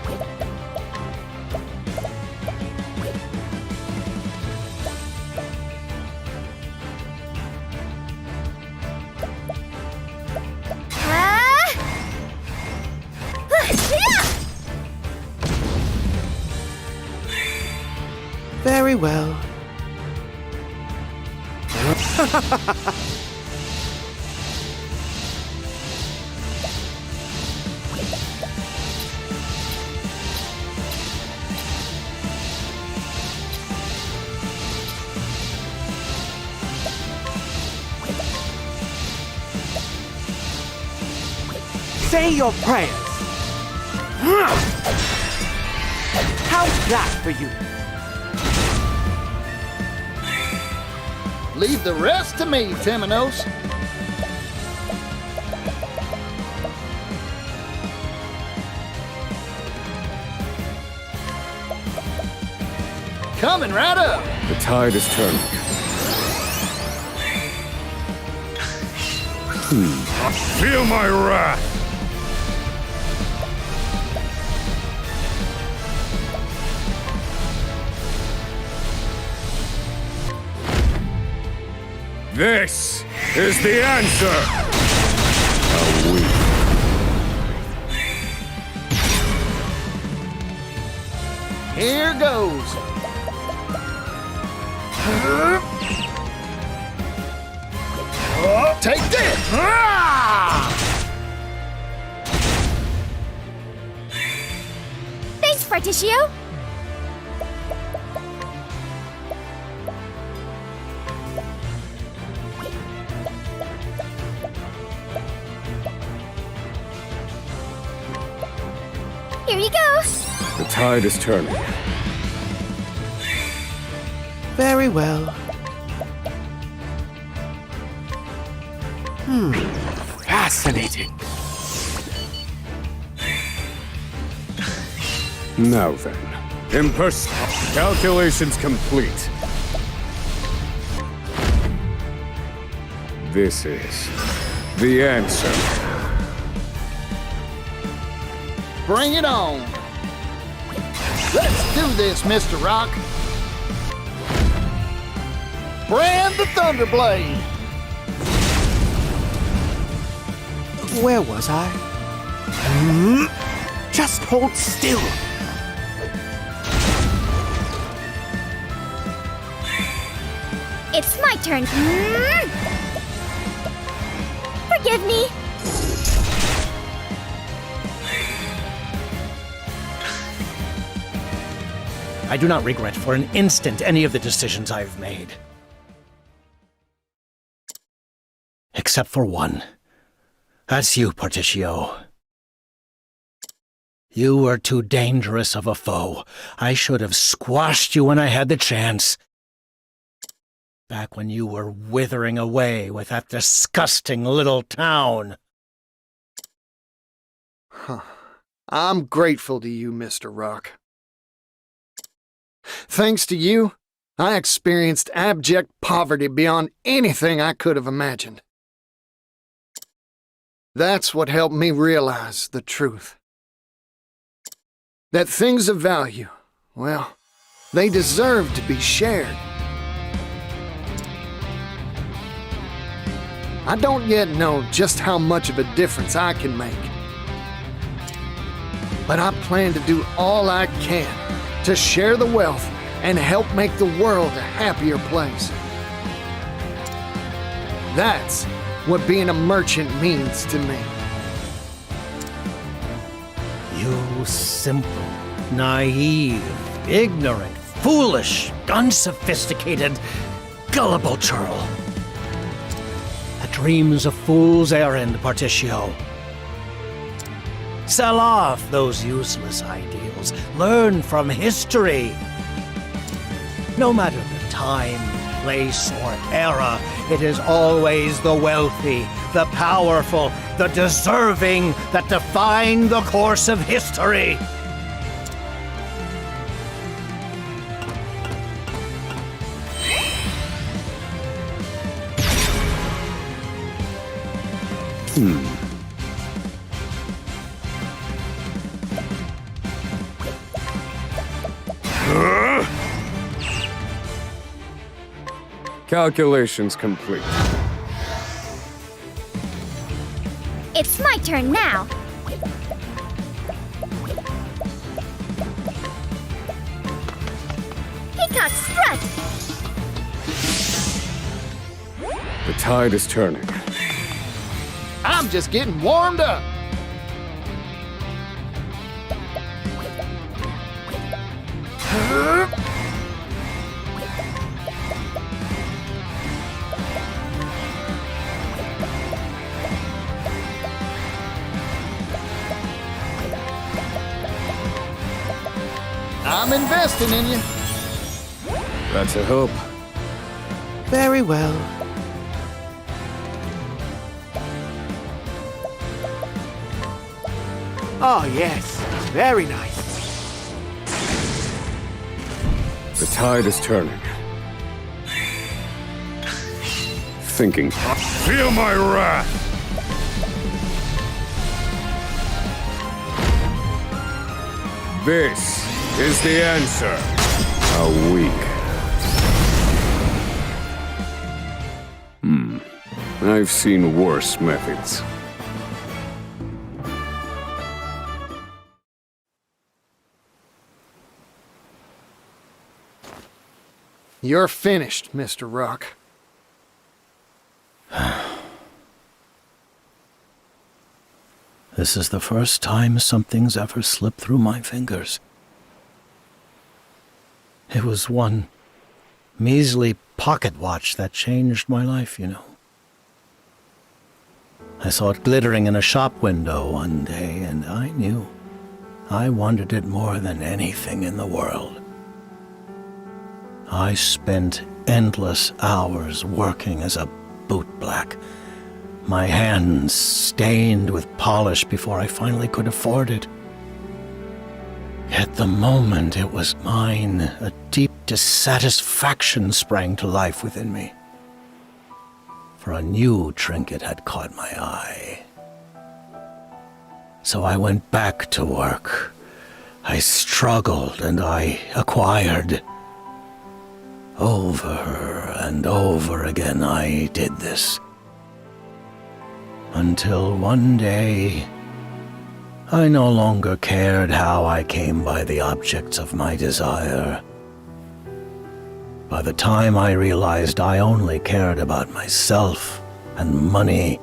Very well. Say your prayers. How's that for you? Leave the rest to me, Temenos. Coming right up. The tide is turning. I feel my wrath. This is the answer! Here goes. Take this! Thanks, Partitio. Here you go. The tide is turning. Very well. Fascinating. Now then, calculations complete. This is the answer. Bring it on. Let's do this, Mr. Rock. Brand the Thunderblade. Where was I? Just hold still. It's my turn. Forgive me. I do not regret for an instant any of the decisions I've made. Except for one. That's you, Partitio. You were too dangerous of a foe. I should have squashed you when I had the chance. Back when you were withering away with that disgusting little town. Huh. I'm grateful to you, Mr. Rock. Thanks to you, I experienced abject poverty beyond anything I could have imagined. That's what helped me realize the truth. That things of value, well, they deserve to be shared. I don't yet know just how much of a difference I can make. But I plan to do all I can to share the wealth and help make the world a happier place. That's what being a merchant means to me. You simple, naive, ignorant, foolish, unsophisticated, gullible churl. A dream's a fool's errand, Partitio. Sell off those useless ideals. Learn from history. No matter the time, place, or era, it is always the wealthy, the powerful, the deserving that define the course of history. Calculations complete. It's my turn now. Peacock strut. The tide is turning. I'm just getting warmed up. I'm investing in you. That's a hope. Very well. Oh, yes. Very nice. The tide is turning. Thinking. Feel my wrath! This is the answer. How weak. I've seen worse methods. You're finished, Mr. Rock. This is the first time something's ever slipped through my fingers. It was one measly pocket watch that changed my life, you know. I saw it glittering in a shop window one day, and I knew I wanted it more than anything in the world. I spent endless hours working as a bootblack, my hands stained with polish before I finally could afford it. At the moment it was mine, a deep dissatisfaction sprang to life within me. For a new trinket had caught my eye. So I went back to work. I struggled and I acquired. Over and over again I did this. Until one day, I no longer cared how I came by the objects of my desire. By the time I realized I only cared about myself and money,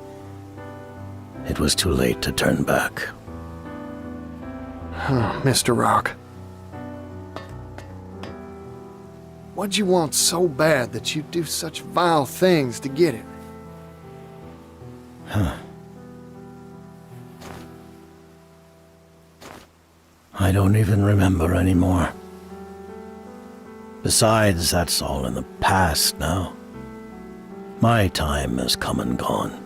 it was too late to turn back. Mr. Rock. What'd you want so bad that you'd do such vile things to get it? I don't even remember anymore. Besides, that's all in the past now. My time has come and gone.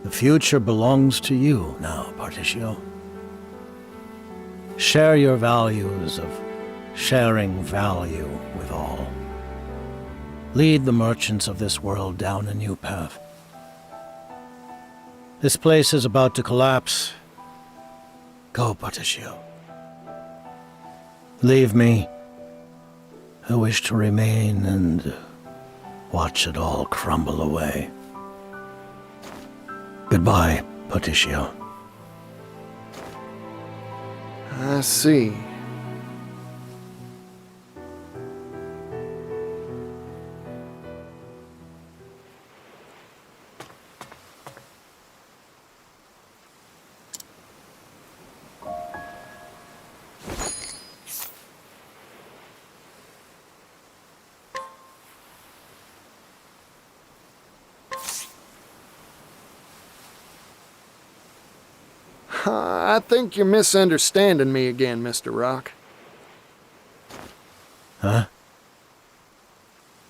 The future belongs to you now, Partitio. Share your values of sharing value with all. Lead the merchants of this world down a new path. This place is about to collapse. Go, Partitio. Leave me. I wish to remain and watch it all crumble away. Goodbye, Partitio. I see. I think you're misunderstanding me again, Mr. Rock. Huh?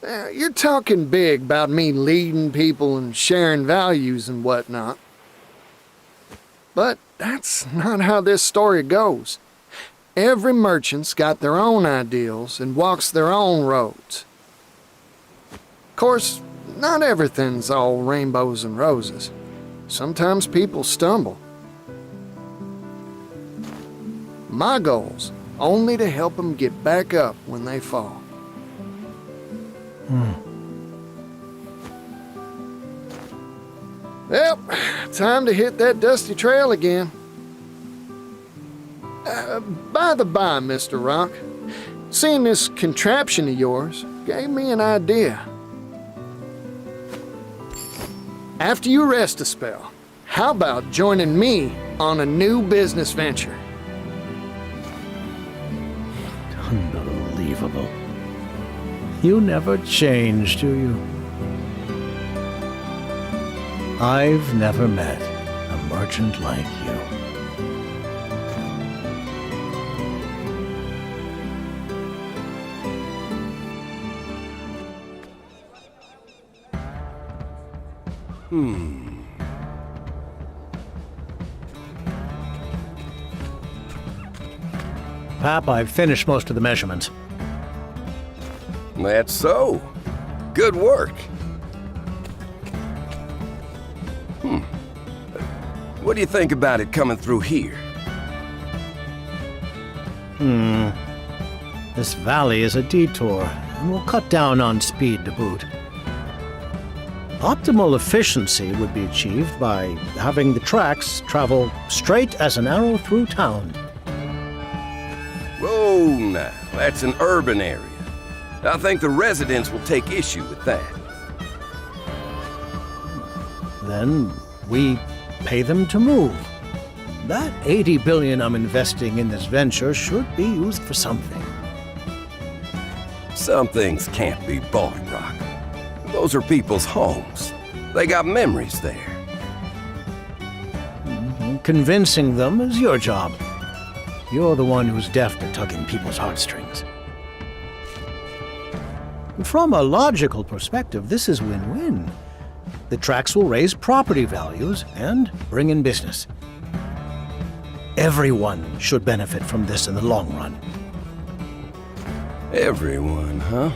You're talking big about me leading people and sharing values and whatnot. But that's not how this story goes. Every merchant's got their own ideals and walks their own roads. Of course, not everything's all rainbows and roses. Sometimes people stumble. My goal's only to help them get back up when they fall. Well, time to hit that dusty trail again. By the by, Mr. Rock, seeing this contraption of yours gave me an idea. After you rest a spell, how about joining me on a new business venture? Unbelievable. You never change, do you? I've never met a merchant like you. Pap, I've finished most of the measurements. That's so. Good work. What do you think about it coming through here? This valley is a detour, and will cut down on speed to boot. Optimal efficiency would be achieved by having the tracks travel straight as an arrow through town. Whoa, now, that's an urban area. I think the residents will take issue with that. Then we pay them to move. That $80 billion I'm investing in this venture should be used for something. Some things can't be bought, Rock. Those are people's homes. They got memories there. Convincing them is your job. You're the one who's deft at tugging people's heartstrings. From a logical perspective, this is win-win. The tracks will raise property values and bring in business. Everyone should benefit from this in the long run. Everyone, huh?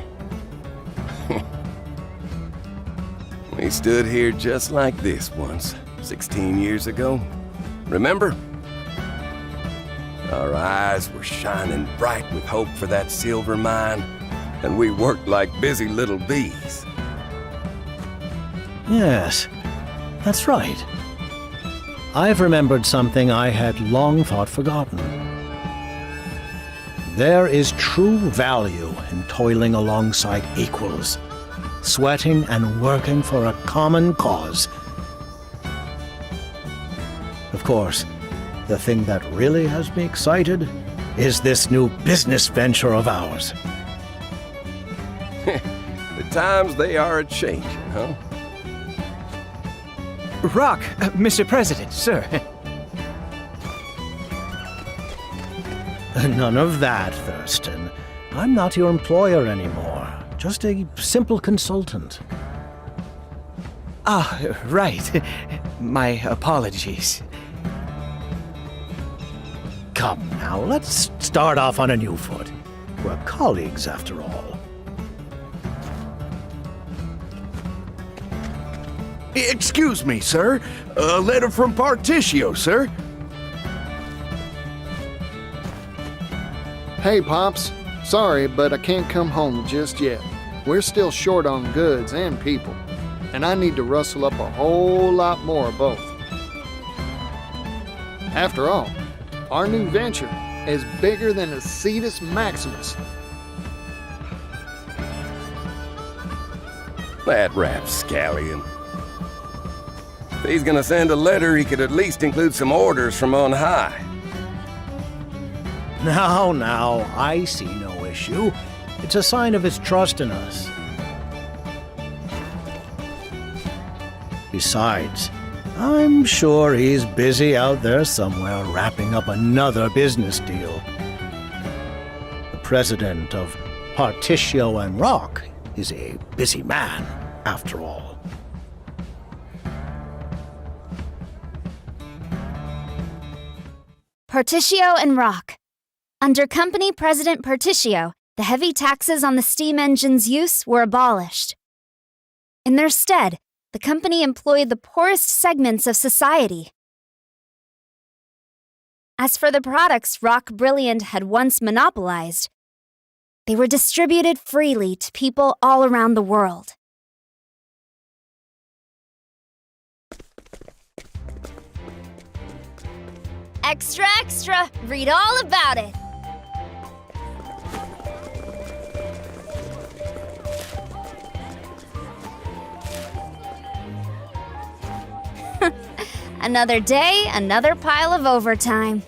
We stood here just like this once, 16 years ago. Remember? Our eyes were shining bright with hope for that silver mine, and we worked like busy little bees. Yes, that's right. I've remembered something I had long thought forgotten. There is true value in toiling alongside equals, sweating and working for a common cause. Of course, the thing that really has me excited is this new business venture of ours. The times they are a-changing, huh? Rock, Mr. President, sir. None of that, Thurston. I'm not your employer anymore. Just a simple consultant. Ah, right. My apologies. Come now, let's start off on a new foot. We're colleagues, after all. Excuse me, sir. A letter from Partitio, sir. Hey, Pops. Sorry, but I can't come home just yet. We're still short on goods and people, and I need to rustle up a whole lot more of both. After all, our new venture is bigger than a Cetus Maximus. That rapscallion. If he's gonna send a letter, he could at least include some orders from on high. Now, I see no issue. It's a sign of his trust in us. Besides, I'm sure he's busy out there somewhere wrapping up another business deal. The president of Partitio and Rock is a busy man, after all. Partitio and Rock. Under Company President Partitio, the heavy taxes on the steam engine's use were abolished. In their stead, the company employed the poorest segments of society. As for the products Rock Brilliant had once monopolized, they were distributed freely to people all around the world. Extra, extra! Read all about it! Another day, another pile of overtime.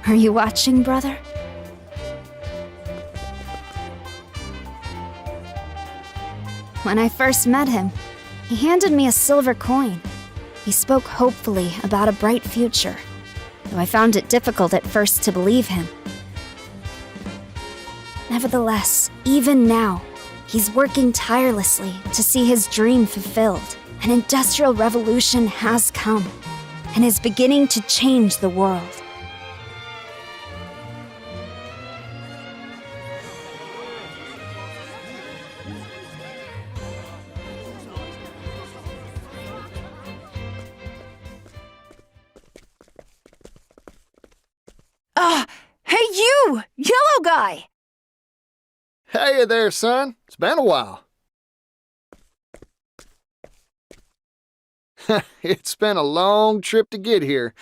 Are you watching, brother? When I first met him, he handed me a silver coin. He spoke hopefully about a bright future, though I found it difficult at first to believe him. Nevertheless, even now, He's working tirelessly to see his dream fulfilled. An industrial revolution has come and is beginning to change the world. Hey you! Yellow guy! Hey there, son. It's been a while. It's been a long trip to get here.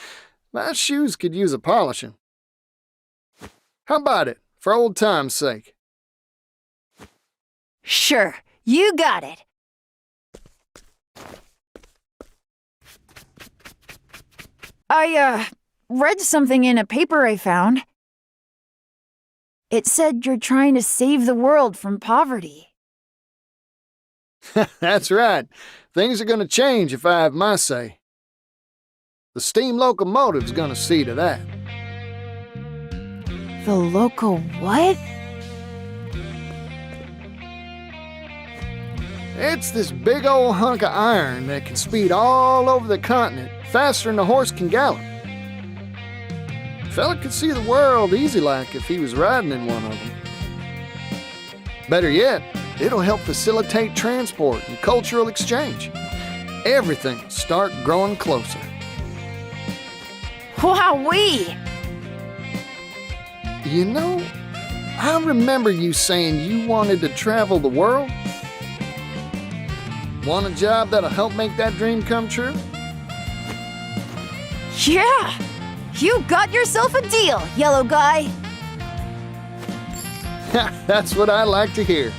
My shoes could use a polishing. How about it, for old time's sake? Sure, you got it. I, read something in a paper I found. It said you're trying to save the world from poverty. That's right. Things are gonna change if I have my say. The steam locomotive's gonna see to that. The local what? It's this big old hunk of iron that can speed all over the continent faster than a horse can gallop. Fella could see the world easy like if he was riding in one of them. Better yet, it'll help facilitate transport and cultural exchange. Everything will start growing closer. Wowee! You know, I remember you saying you wanted to travel the world. Want a job that'll help make that dream come true? Yeah! You got yourself a deal, yellow guy! That's what I like to hear.